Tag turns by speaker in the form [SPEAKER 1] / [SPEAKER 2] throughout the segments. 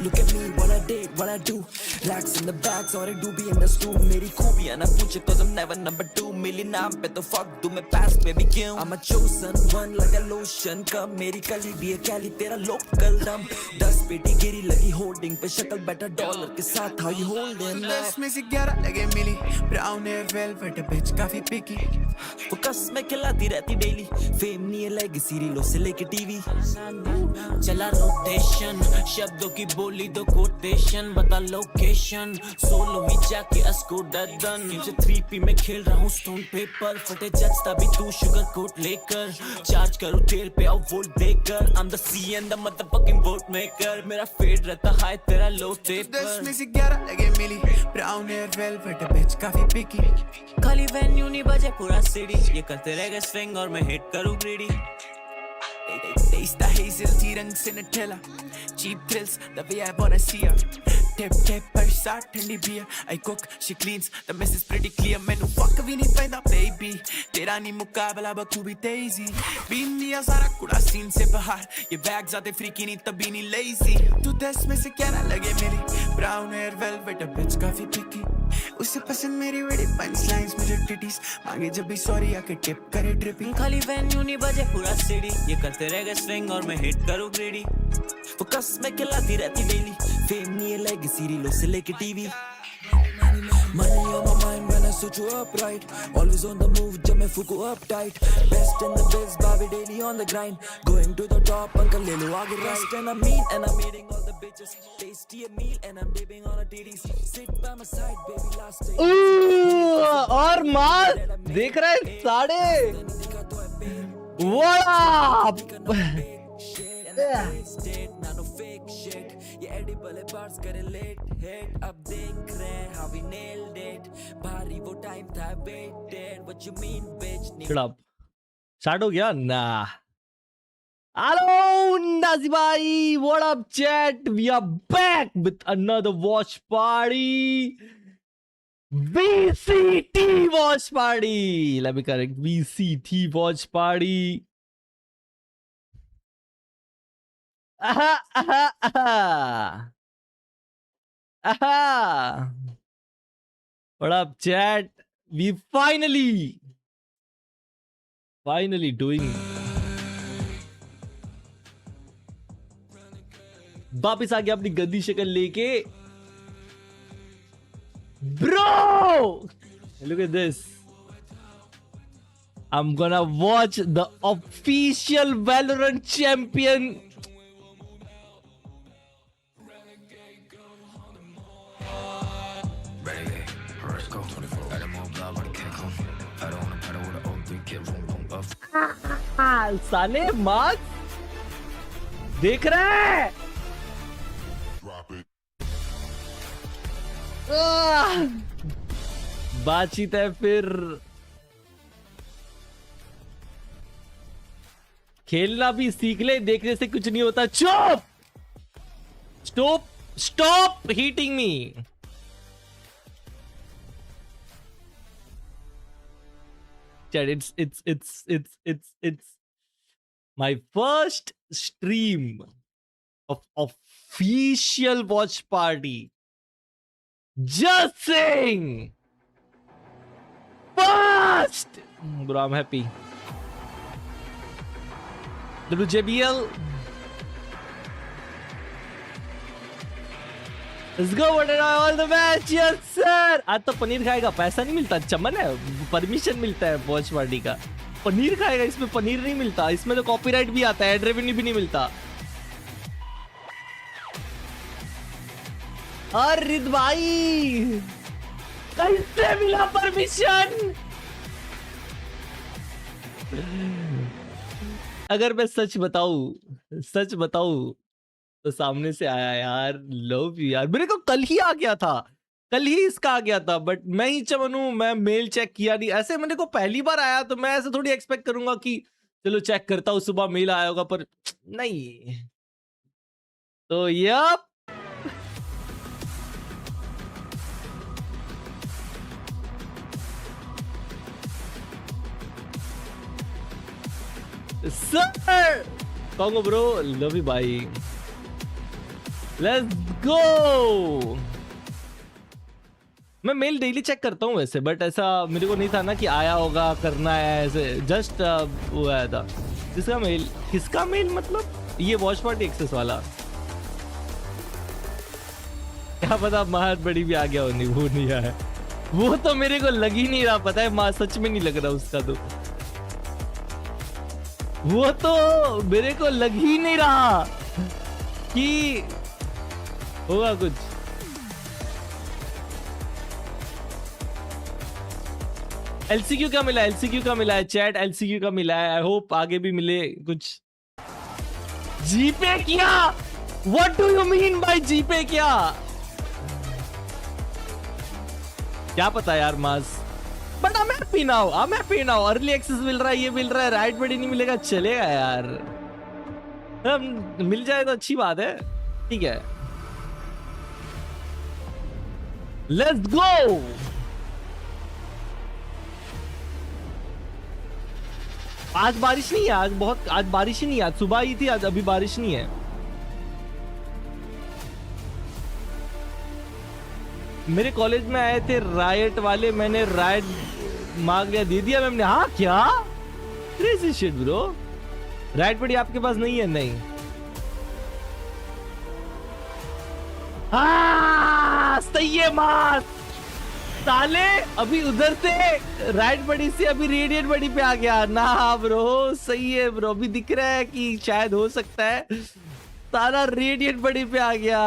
[SPEAKER 1] Look at me, what I did, what I do. Racks in the bags और एक डूबी in the stew. मेरी खूबियाँ ना पूछे cause I'm never number 2. मिली नाम पे तो fuck दूँ मैं pass पे भी क्यों? I'm a chosen one like a lotion. कब मेरी कली भी है कैली तेरा local dum. 10 पेटी गिरी लगी holding पे शक्ल बैठा डॉलर के साथ how you holding?
[SPEAKER 2] 10 में से 11 लगे मिली. Brown hair velvet bitch काफी picky.
[SPEAKER 1] वो कस में खिलाती रहती डेली. फेम नहीं है लेगेसी रीलों से लेके टीवी.
[SPEAKER 3] चला रोटेशन शब्दों की बोली दो कोटेशन बता लोकेशन सोलो ही जाके अस्को डन मुझे 3P में खेल रहा हूँ स्टोन पेपर फटे जचता भी तू शुगर कोट लेकर चार्ज करूँ तेल पे आओ volt breaker I'm the C and the motherfucking vote maker मेरा फेड रहता हाई तेरा लो टेप
[SPEAKER 2] 10 में से 11 लगे मिली. Brown hair velvet bitch काफी picky.
[SPEAKER 3] खाली वेन्यू नहीं बजे पूरा सिटी ये करते रह गए स्विंग और मैं हिट करूँ greedy
[SPEAKER 2] Taste the hazel tea रंग से Nutella. Cheap thrills the way I wanna see her. Tip tip पर साथ ठंडी beer. I cook she cleans the mess is pretty clear. मैनू fuck भी नहीं पैदा baby. तेरा नहीं मुकाबला बखूबी तेजी. बीन दिया सारा कूड़ा सीन से बाहर. ये bags आते freaky नहीं तभी नहीं lazy. तू 10 में से 11 लगे मेरी. Brown hair velvet bitch काफी picky. उसे पसंद मेरी बड़ी punchlines मुझे titties. मांगे जब भी sorry आके tip करे dripping.
[SPEAKER 3] खाली वेन्यू नहीं बजे पूरा सिटी ये करते रह गए स्विंग और मैं हिट करूँ ग्रीडी
[SPEAKER 1] वो कस में खिलाती रहती डेली. फेम नहीं है लेगेसी रीलों से लेके TV. Money on my mind when I switch you up right. Always on the move जब मैं फूकू up tight. Best in the biz, baby daily on the grind. Going to the top, uncle ले लो आगे right. And I'm meeting all the bitches. Tasty a meal and I'm dipping on a titties. Sit by my side, baby last day.
[SPEAKER 4] और मार देख रहा है साढ़े. What up?
[SPEAKER 1] ये edible bars करे late hit. अब देख रहे हैं how we nailed it. भारी वो time था waited. What you mean bitch?
[SPEAKER 4] Shut up. Start हो गया ना. Hello नाजी भाई, what up chat? We are back with another watch party. VCT watch party. Let me correct. VCT watch party. Aha, aha, aha. Aha. What up chat? We finally doing वापिस आ गया अपनी गंदी शक्ल लेके. Bro, look at this. I'm gonna watch the official Valorant champion. साले mark देख रहे हैं. बातचीत है फिर. खेलना भी सीख ले, देखने से कुछ नहीं होता. चुप. Stop heating me. It's my first stream of official watch party. Just saying. First. Bro, I'm happy. WJBL. Let's go, what are all the match? Yes, sir. आज तो पनीर खाएगा. पैसा नहीं मिलता, चमन है. परमिशन मिलता है वॉच पार्टी का. पनीर खाएगा. इसमें पनीर नहीं मिलता. इसमें तो कॉपीराइट भी आता है, एड रेवेन्यू भी नहीं मिलता. और रिद भाई कैसे मिला परमिशन? अगर मैं सच बताऊं तो सामने से आया यार. लव यू यार. मेरे को कल ही आ गया था. कल ही इसका आ गया था. बट मैं ही चमनू, मैं मेल चेक किया नहीं. ऐसे मेरे को पहली बार आया तो मैं ऐसे थोड़ी एक्सपेक्ट करूंगा कि चलो चेक करता हूँ, सुबह मेल आया होगा. पर नहीं. तो यप. सर कॉन्गो ब्रो. लव यू भाई. Let's go. मैं मेल डेली चेक करता हूँ वैसे, बट ऐसा मेरे को नहीं था ना कि आया होगा, करना है ऐसे। जस्ट वो आया था। किसका मेल मतलब? ये वॉच पार्टी एक्सेस वाला। क्या पता मार बड़ी भी आ गया हो। नहीं, वो नहीं आया। वो तो मेरे को लग ही नहीं रहा, पता है माँ, सच में नहीं लग रहा उसका तो। वो तो मेरे को लग ही नहीं रहा कि होगा कुछ। LCQ का मिला है, LCQ का मिला है चैट, LCQ का मिला है। आई होप आगे भी मिले कुछ। जीपे किया? What do you mean by GPay किया? क्या पता यार मास, but I'm happy now, I'm happy now। Early access मिल रहा है, ये मिल रहा है, राइट बड़ी नहीं मिलेगा चलेगा यार। मिल जाए तो अच्छी बात है, ठीक है। Let's go. आज बारिश नहीं है, आज बारिश ही नहीं है। आज सुबह ही थी, आज अभी बारिश नहीं है। मेरे कॉलेज में आए थे रायट वाले, मैंने रायट मांग लिया, दे दिया मैम ने। हाँ क्या? Crazy shit bro. राइट बड़ी आपके पास नहीं है? नहीं। हाँ सही है मास साले। अभी उधर से राइट बड़ी से अभी रेडियट बड़ी पे आ गया ना ब्रो। सही है ब्रो, अभी दिख रहा है कि शायद हो सकता है सारा रेडियट बड़ी पे आ गया।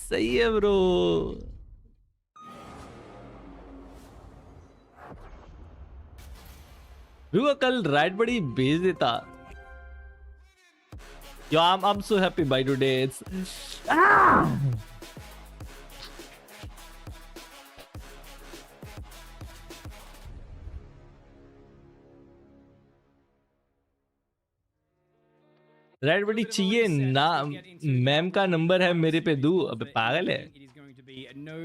[SPEAKER 4] सही है ब्रो। रुको कल राइट बड़ी भेज देता। Yo, I'm so happy by today. It's right बड़ी चाहिए ना? मैम का नंबर है मेरे पे, दू। अबे पागल है।
[SPEAKER 5] No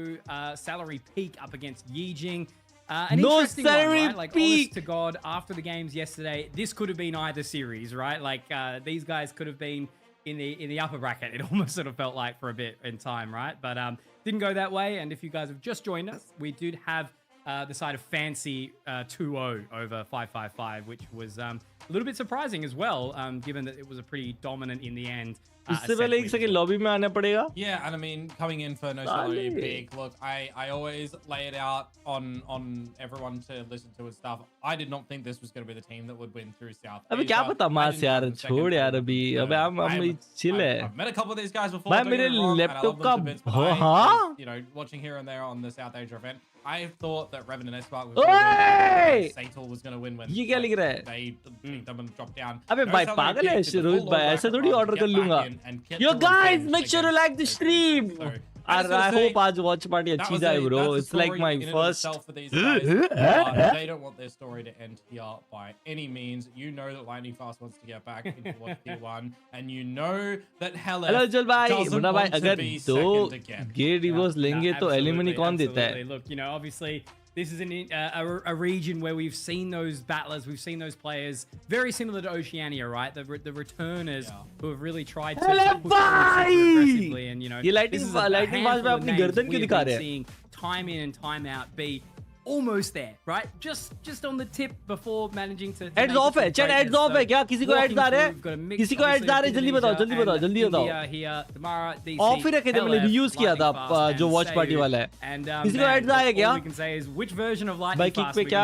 [SPEAKER 5] salary peak up against Yi-Jing.
[SPEAKER 4] No
[SPEAKER 5] An interesting
[SPEAKER 4] salary
[SPEAKER 5] one, right? Like,
[SPEAKER 4] peak.
[SPEAKER 5] honest to God, after the games yesterday, this could have been either series, right? Like, these guys could have been in the upper bracket. It almost sort of felt like for a bit in time, right? But didn't go that way. And if you guys have just joined us, we did have the side of Fancy 2-0 over 555, which was a little bit surprising as well, given that it was a pretty dominant in the end.
[SPEAKER 4] इससे पहले एक second lobby में आना पड़ेगा।
[SPEAKER 6] Yeah, and I mean, coming in for no salary peak, look, I always lay it out on everyone to listen to and stuff. I did not think this was going to be the team that would win through South.
[SPEAKER 4] अबे क्या पता मास यार, छोड़ यार अभी। अबे हम chill है।
[SPEAKER 6] I've met a couple of these guys before.
[SPEAKER 4] भाई मेरे लैपटॉप का हाँ,
[SPEAKER 6] you know, watching here and there on the South Asia event, I thought that Revan and Nsp Satal was going to win when
[SPEAKER 4] ये क्या लिख रहा है?
[SPEAKER 6] they beat them and dropped down.
[SPEAKER 4] अबे भाई पागल है रोहित भाई, ऐसे थोड़ी ऑर्डर कर लूंगा। Yo guys, make sure to like the stream. I hope आज watch party अच्छी जाए bro. It's like my first.
[SPEAKER 6] They don't want their story to end here by any means. You know that Lightning Fast wants to get back into what tier 1, and you know that Hella doesn't want to be second again.
[SPEAKER 4] Get reverse लेंगे तो alumni कौन देता है?
[SPEAKER 5] Look, you know, obviously this is a region where we've seen those battlers, we've seen those players very similar to Oceania, right? The returners who have really tried to push aggressively, and you know,
[SPEAKER 4] ये lightning fast में अपनी गर्दन क्यों दिखा रहे हैं?
[SPEAKER 5] Seeing time in and time out be almost there, right? Just on the tip before managing to
[SPEAKER 4] Heads off है, chat heads off है क्या? किसी को heads आ रहे हैं? किसी को heads आ रहे हैं? जल्दी बताओ, जल्दी बताओ, जल्दी बताओ। ऑफ ही रखे थे, मैंने रीयूज किया था जो वॉच पार्टी वाला है। किसी को heads आया क्या? भाई किक पे क्या?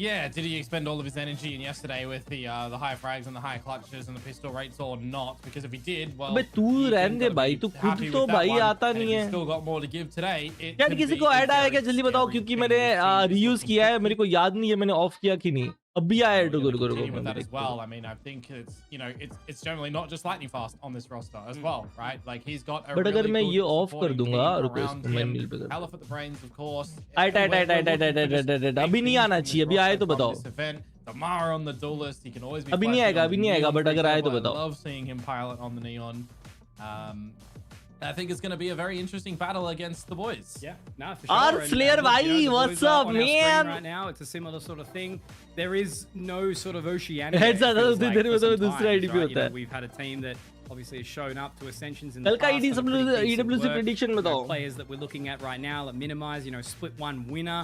[SPEAKER 6] Yeah, did he expend all of his energy in yesterday with the high frags and the high clutches and the pistol rates or not? Because if he did, well,
[SPEAKER 4] अबे तू रहने दे भाई, तू खुद तो भाई आता नहीं है।
[SPEAKER 6] Still got more to give today.
[SPEAKER 4] यार किसी को ऐड आया क्या? जल्दी बताओ, क्योंकि मैंने रीयूज किया है, मेरे को याद नहीं है मैंने ऑफ किया कि नहीं। अभी आया है
[SPEAKER 6] with that as well. I mean, I think it's, you know, it's generally not just Lightning Fast on this roster as well, right? Like he's got a
[SPEAKER 4] But अगर मैं ये ऑफ कर दूंगा,
[SPEAKER 6] रुको इसको मैं मिल पे Hella for the brains, of course.
[SPEAKER 4] अभी नहीं आना चाहिए, अभी आए तो बताओ।
[SPEAKER 6] Damara on the duelist, he can always be.
[SPEAKER 4] अभी नहीं आएगा, बट अगर आए तो बताओ।
[SPEAKER 6] I love seeing him pilot on the Neon. I think it's going to be a very interesting battle against the boys.
[SPEAKER 5] Yeah, no, for sure.
[SPEAKER 4] Our Slayer, bhai, what's up, man?
[SPEAKER 5] Right now, it's a similar sort of thing. There is no sort of Oceania.
[SPEAKER 4] Heads are दूसरा ID पे होता है.
[SPEAKER 5] We've had a team that obviously has shown up to Ascensions in the
[SPEAKER 4] कल का
[SPEAKER 5] past. done a pretty decent
[SPEAKER 4] EWC
[SPEAKER 5] work.
[SPEAKER 4] prediction
[SPEAKER 5] You know,
[SPEAKER 4] बताओ.
[SPEAKER 5] players that we're looking at right now, like Minimize, you know, split one winner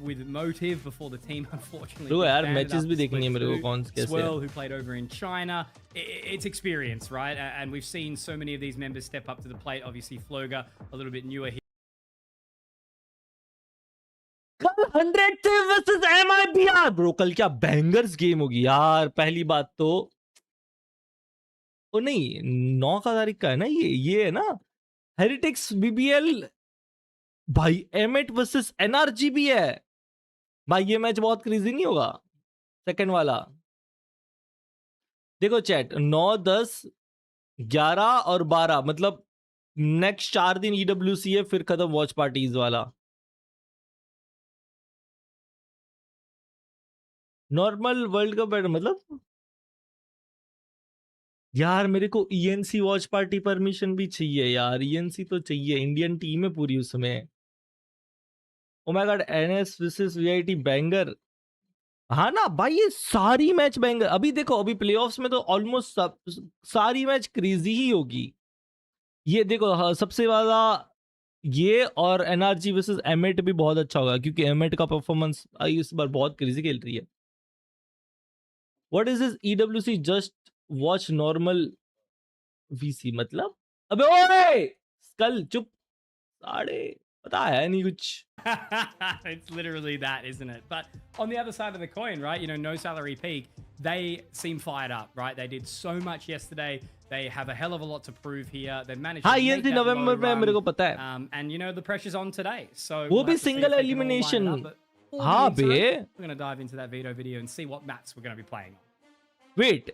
[SPEAKER 5] with Motive before the team unfortunately.
[SPEAKER 4] Bro,
[SPEAKER 5] gets
[SPEAKER 4] यार
[SPEAKER 5] banded
[SPEAKER 4] matches
[SPEAKER 5] up
[SPEAKER 4] भी
[SPEAKER 5] to
[SPEAKER 4] देखनी है
[SPEAKER 5] split
[SPEAKER 4] मेरे को
[SPEAKER 5] two.
[SPEAKER 4] कौन कैसे
[SPEAKER 5] Swirl, who played over in China. It's experience, right? And we've seen so many of these members step up to the plate. Obviously, Floga, a little bit newer here.
[SPEAKER 4] कल 100 थे versus MIBR bro. कल क्या bangers game होगी यार. पहली बात तो ओ नहीं 9 तारीख का है ना ये है ना हेरिटिक्स BBL. भाई एमेट वर्सेस NRG भी है भाई. ये मैच बहुत क्रेजी नहीं होगा सेकंड वाला. देखो चैट 9 10 11 और 12 मतलब नेक्स्ट 4 दिन EWC है फिर खत्म वॉच पार्टीज वाला. नॉर्मल वर्ल्ड कप बैटर मतलब यार मेरे को ENC वॉच पार्टी परमिशन भी चाहिए यार. ENC तो चाहिए. इंडियन टीम है पूरी उसमें. Oh my God NS versus VIT banger. हाँ ना भाई ये सारी मैच बैंगर. अभी देखो अभी प्लेऑफ्स में तो ऑलमोस्ट सारी मैच क्रेजी ही होगी. ये देखो हाँ, सबसे ज्यादा ये और NRG वर्सेस एमेट भी बहुत अच्छा होगा क्योंकि एमेट का परफॉर्मेंस इस बार बहुत क्रेजी खेल रही है. What is this EWC just watch normal VC मतलब अबे ओए कल चुप साढ़े पता है नहीं कुछ.
[SPEAKER 5] It's literally that, isn't it? But on the other side of the coin, right? You know, no salary peak. They seem fired up, right? They did so much yesterday. They have a hell of a lot to prove here. They've managed to make that
[SPEAKER 4] नवंबर में मेरे को पता है.
[SPEAKER 5] and you know the pressure's on today. So
[SPEAKER 4] वो भी single elimination. हाँ बे.
[SPEAKER 5] We're going to dive into that Vito video and see what maps we're going to be playing on.
[SPEAKER 4] Wait.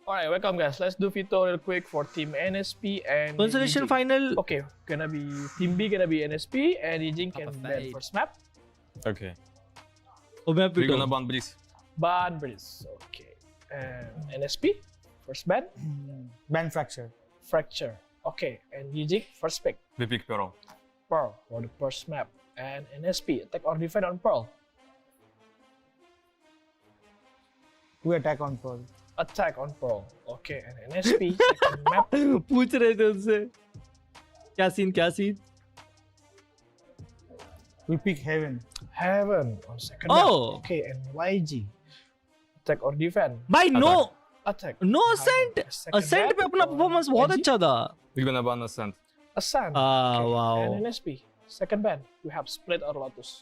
[SPEAKER 7] Alright, welcome guys. Let's do Vito real quick for Team NSP and
[SPEAKER 4] Consolation
[SPEAKER 7] Yi-Jing.
[SPEAKER 4] final.
[SPEAKER 7] Okay, gonna be Team B, gonna be NSP and Yi-Jing can
[SPEAKER 5] Papa
[SPEAKER 7] ban
[SPEAKER 5] fade.
[SPEAKER 7] first map.
[SPEAKER 8] Okay.
[SPEAKER 4] Oh, मैं
[SPEAKER 8] We're gonna ban Breeze.
[SPEAKER 7] Ban Breeze. Okay. And NSP first ban.
[SPEAKER 9] Ban Fracture.
[SPEAKER 7] Fracture. Okay. And Yi-Jing first pick.
[SPEAKER 8] We pick Pearl.
[SPEAKER 7] Pearl for the first map. And NSP attack or defend on Pearl.
[SPEAKER 9] We attack on Pearl.
[SPEAKER 7] Attack on Pearl. Okay. And NSP second map.
[SPEAKER 4] पूछ रहे थे उससे क्या scene.
[SPEAKER 9] We pick Heaven.
[SPEAKER 7] Heaven on second
[SPEAKER 4] Oh.
[SPEAKER 7] map. Okay. And YG attack or defend.
[SPEAKER 4] भाई no
[SPEAKER 7] Attack.
[SPEAKER 4] No Ascent.
[SPEAKER 7] Second
[SPEAKER 4] Ascent
[SPEAKER 7] map
[SPEAKER 4] पे अपना
[SPEAKER 7] on
[SPEAKER 4] performance बहुत
[SPEAKER 7] YG.
[SPEAKER 4] अच्छा था.
[SPEAKER 8] We're gonna ban Ascent.
[SPEAKER 7] Ascent.
[SPEAKER 4] Ah, wow.
[SPEAKER 7] And NSP second ban. We have Split or Lotus.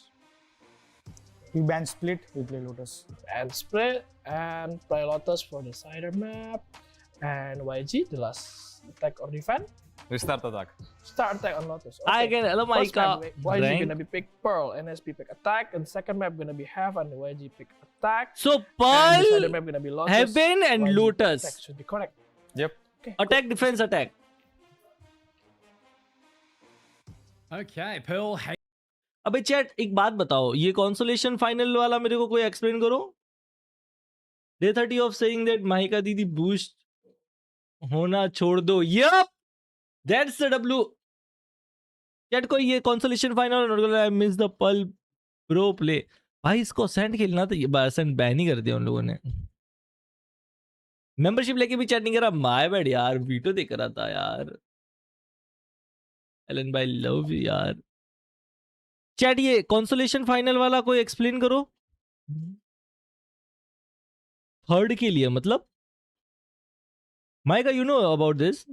[SPEAKER 9] We ban Split. We play Lotus.
[SPEAKER 7] And Split and play Lotus for the cider map. And YG the last attack or defend.
[SPEAKER 8] We start attack.
[SPEAKER 7] Start attack on Lotus.
[SPEAKER 4] I can hello my
[SPEAKER 7] First
[SPEAKER 4] का
[SPEAKER 7] map, YG
[SPEAKER 4] rank.
[SPEAKER 7] gonna be pick Pearl, NSP pick attack, and second map gonna be Heaven, YG pick attack.
[SPEAKER 4] So
[SPEAKER 7] And the cider
[SPEAKER 4] Pearl,
[SPEAKER 7] map gonna be Lotus.
[SPEAKER 4] Heaven and
[SPEAKER 7] YG
[SPEAKER 4] Lotus.
[SPEAKER 7] attack should be correct.
[SPEAKER 8] Yep.
[SPEAKER 7] Okay.
[SPEAKER 4] Attack defence attack.
[SPEAKER 5] Okay, Pearl.
[SPEAKER 4] अबे chat एक बात बताओ ये consolation final वाला मेरे को कोई explain करो. Day 30 of saying that Mahika दीदी बूस्ट होना छोड़ दो. Yup that's the W. Chat कोई ये consolation final I miss the Pearl pro play. भाई इसको असेंट खेलना तो ये असेंट बैन ही कर दिया उन लोगों ने. मेंबरशिप लेके भी चैट नहीं करा. माय बैड यार वीटो देख रहा था यार. एलन भाई लव यू यार. चैट ये कॉन्सोलेशन फाइनल वाला कोई एक्सप्लेन करो. थर्ड के लिए मतलब mica you know about this.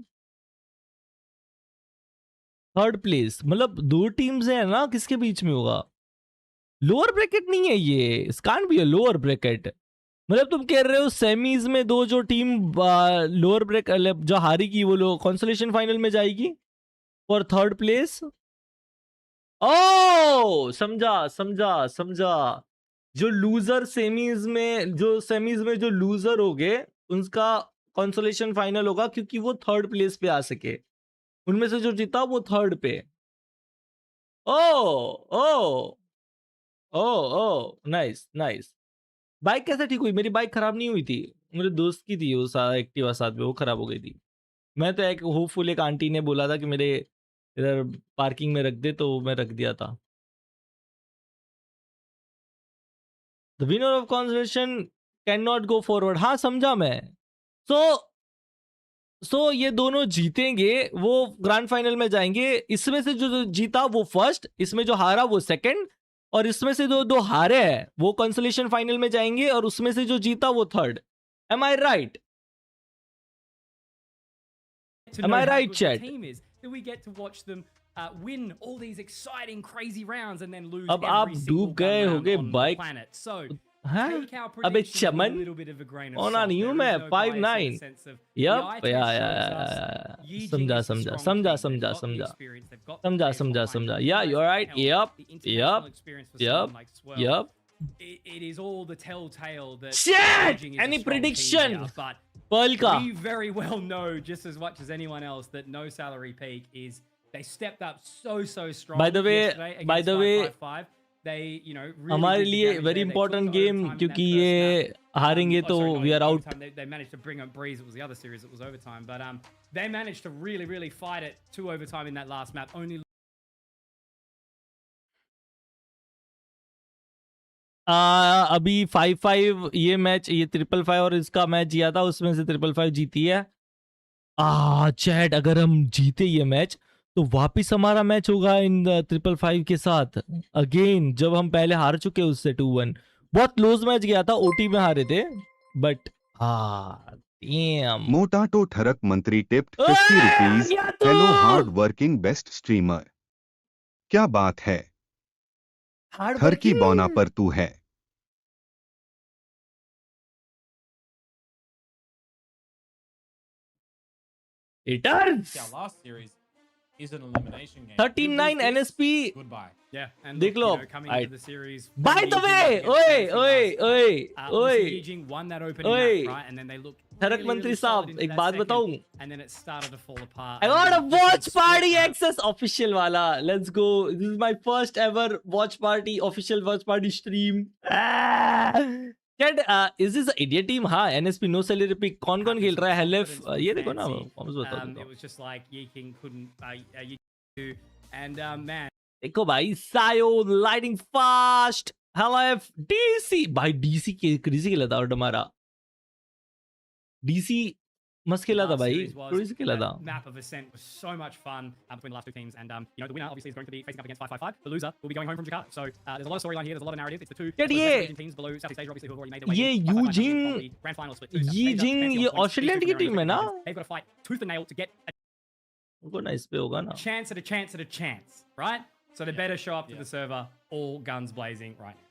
[SPEAKER 4] Third place मतलब दो टीम्स हैं ना किसके बीच में होगा. लोअर ब्रैकेट नहीं है ये. Can't be a lower bracket. मतलब तुम कह रहे हो सेमीज में दो जो टीम लोअर ब्रैकेट जो हारेगी वो लोग कॉन्सोलेशन फाइनल में जाएगी फॉर थर्ड प्लेस. ओ समझा. जो लूजर सेमीज में जो लूजर हो गए उनका कॉन्सोलेशन फाइनल होगा क्योंकि वो थर्ड प्लेस पे आ सके. उनमें से जो जीता वो थर्ड पे. ओ नाइस. बाइक कैसे ठीक हुई. मेरी बाइक खराब नहीं हुई थी. मेरे दोस्त की थी वो एक्टिवा साथ में वो खराब हो गई थी. मैं तो एक होपफुल एक आंटी ने बोला था कि मेरे इधर पार्किंग में रख दे तो मैं रख दिया था. The winner of consolation can not go forward. हाँ समझा मैं. सो सो ये दोनों जीतेंगे वो ग्रैंड फाइनल में जाएंगे। इसमें से जो जीता वो फर्स्ट, इसमें जो हारा वो सेकंड, और इसमें से जो दो हारे हैं वो कंसोलेशन फाइनल में जाएंगे, और उसमें से जो जीता वो third. Am I right? Am I right, chat?
[SPEAKER 5] We get to watch them win all these exciting, crazy rounds and then lose
[SPEAKER 4] अब आप
[SPEAKER 5] every single
[SPEAKER 4] डूब गए
[SPEAKER 5] gun
[SPEAKER 4] होगे
[SPEAKER 5] round on the
[SPEAKER 4] bike.
[SPEAKER 5] planet. So
[SPEAKER 4] हाँ?
[SPEAKER 5] take our
[SPEAKER 4] अबे
[SPEAKER 5] predictions with a
[SPEAKER 4] Chaman
[SPEAKER 5] little bit of a grain of
[SPEAKER 4] on
[SPEAKER 5] salt.
[SPEAKER 4] On you
[SPEAKER 5] There
[SPEAKER 4] मैं
[SPEAKER 5] is no bias in
[SPEAKER 4] 5-9
[SPEAKER 5] the sense of
[SPEAKER 4] yup
[SPEAKER 5] the eye
[SPEAKER 4] या
[SPEAKER 5] test shows us Yi-Jing
[SPEAKER 4] समझा
[SPEAKER 5] is the
[SPEAKER 4] समझा
[SPEAKER 5] strong
[SPEAKER 4] समझा
[SPEAKER 5] team. They've
[SPEAKER 4] समझा
[SPEAKER 5] got the
[SPEAKER 4] समझा
[SPEAKER 5] experience, they've got the
[SPEAKER 4] समझा
[SPEAKER 5] players
[SPEAKER 4] समझा
[SPEAKER 5] behind
[SPEAKER 4] समझा
[SPEAKER 5] them.
[SPEAKER 4] या
[SPEAKER 5] You
[SPEAKER 4] you
[SPEAKER 5] guys
[SPEAKER 4] right
[SPEAKER 5] can help. The international experience for someone like Swell.
[SPEAKER 4] Yup
[SPEAKER 5] It is all the telltale that
[SPEAKER 4] Shit!
[SPEAKER 5] Yi-Jing is a
[SPEAKER 4] Any
[SPEAKER 5] strong team
[SPEAKER 4] prediction?
[SPEAKER 5] here, but
[SPEAKER 4] Pearl का
[SPEAKER 5] we very well know just as much as anyone else that no salary peak is. They stepped up so strong.
[SPEAKER 4] By the way,
[SPEAKER 5] yesterday against 555. They, you know, really
[SPEAKER 4] हमारे
[SPEAKER 5] did the
[SPEAKER 4] लिए
[SPEAKER 5] damage
[SPEAKER 4] very
[SPEAKER 5] there. They
[SPEAKER 4] important
[SPEAKER 5] took the
[SPEAKER 4] game,
[SPEAKER 5] overtime in
[SPEAKER 4] क्योंकि
[SPEAKER 5] that first
[SPEAKER 4] ये
[SPEAKER 5] map.
[SPEAKER 4] हारेंगे तो
[SPEAKER 5] sorry, no,
[SPEAKER 4] we are out.
[SPEAKER 5] overtime, they managed to bring up Breeze. It was the other series that was overtime, but they managed to really fight it to overtime in that last map. Only
[SPEAKER 4] अभी 5-5 ये match, ये 5-5 और इसका match जिया था, उसमें से 5-5 जीती है। चैट अगर हम जीते ये मैच तो वापिस हमारा मैच होगा इन 5-5 के साथ अगेन, जब हम पहले हार चुके उससे 2-1। बहुत क्लोज मैच गया था, ओटी में हारे थे, बट
[SPEAKER 10] मोटाटो ठरक मंत्री tipped 50 rupees. Hello hard working best streamer, क्या बात है, थर की बौना पर तू है।
[SPEAKER 4] Returns!
[SPEAKER 6] Yeah, last series is an elimination game.
[SPEAKER 4] 39 NSP.
[SPEAKER 6] Goodbye.
[SPEAKER 5] yeah, and
[SPEAKER 4] देख लो,
[SPEAKER 5] coming into the series.
[SPEAKER 4] By the way, ओए
[SPEAKER 5] Yi-Jing won that opening
[SPEAKER 4] Oi.
[SPEAKER 5] map, right? And then they looked
[SPEAKER 4] ठरक मंत्री
[SPEAKER 5] solid
[SPEAKER 4] साहब
[SPEAKER 5] into
[SPEAKER 4] एक
[SPEAKER 5] that
[SPEAKER 4] बात
[SPEAKER 5] second,
[SPEAKER 4] बताऊं,
[SPEAKER 5] and then it started to fall apart.
[SPEAKER 4] I got a
[SPEAKER 5] And
[SPEAKER 4] watch
[SPEAKER 5] just
[SPEAKER 4] party
[SPEAKER 5] split up.
[SPEAKER 4] access official वाला, let's go, this is my first ever watch party, official watch party stream। Chat, is this India team? हाँ, NSP no salary pick, कौन खेल रहा है? हेलेफ, ये देखो ना, वापस
[SPEAKER 5] It was just like Yi-Jing couldn't do, and man,
[SPEAKER 4] देखो भाई, सायो लाइटिंग फास्ट, हेलेफ, डीसी भाई, डीसी खेला था और हमारा डीसी मस्त खेला था भाई, थोड़ी सी खेला था।
[SPEAKER 5] Map of Ascent was so much fun between the last two teams, and you know, the winner obviously is going to be facing up against 555. The loser will be going home from Jakarta. So there's a lot of storyline here. There's a lot of narrative. It's the two teams below Southeast Asia, obviously, who have already made their way.
[SPEAKER 4] ये Yi-Jing,
[SPEAKER 5] grand final split.
[SPEAKER 4] Yi-Jing ये Australian की team है ना?
[SPEAKER 5] They've got to fight tooth and nail to get
[SPEAKER 4] उनको ना इस पे होगा ना।
[SPEAKER 5] a chance, right? So they better show up to the server all guns blazing right now.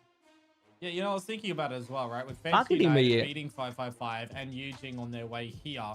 [SPEAKER 6] Yeah, you know, I was thinking about it as well, right? With
[SPEAKER 4] Kaaki
[SPEAKER 6] Fancy
[SPEAKER 4] team है
[SPEAKER 6] United
[SPEAKER 4] ये।
[SPEAKER 6] beating 555 and Yi-Jing on their way here,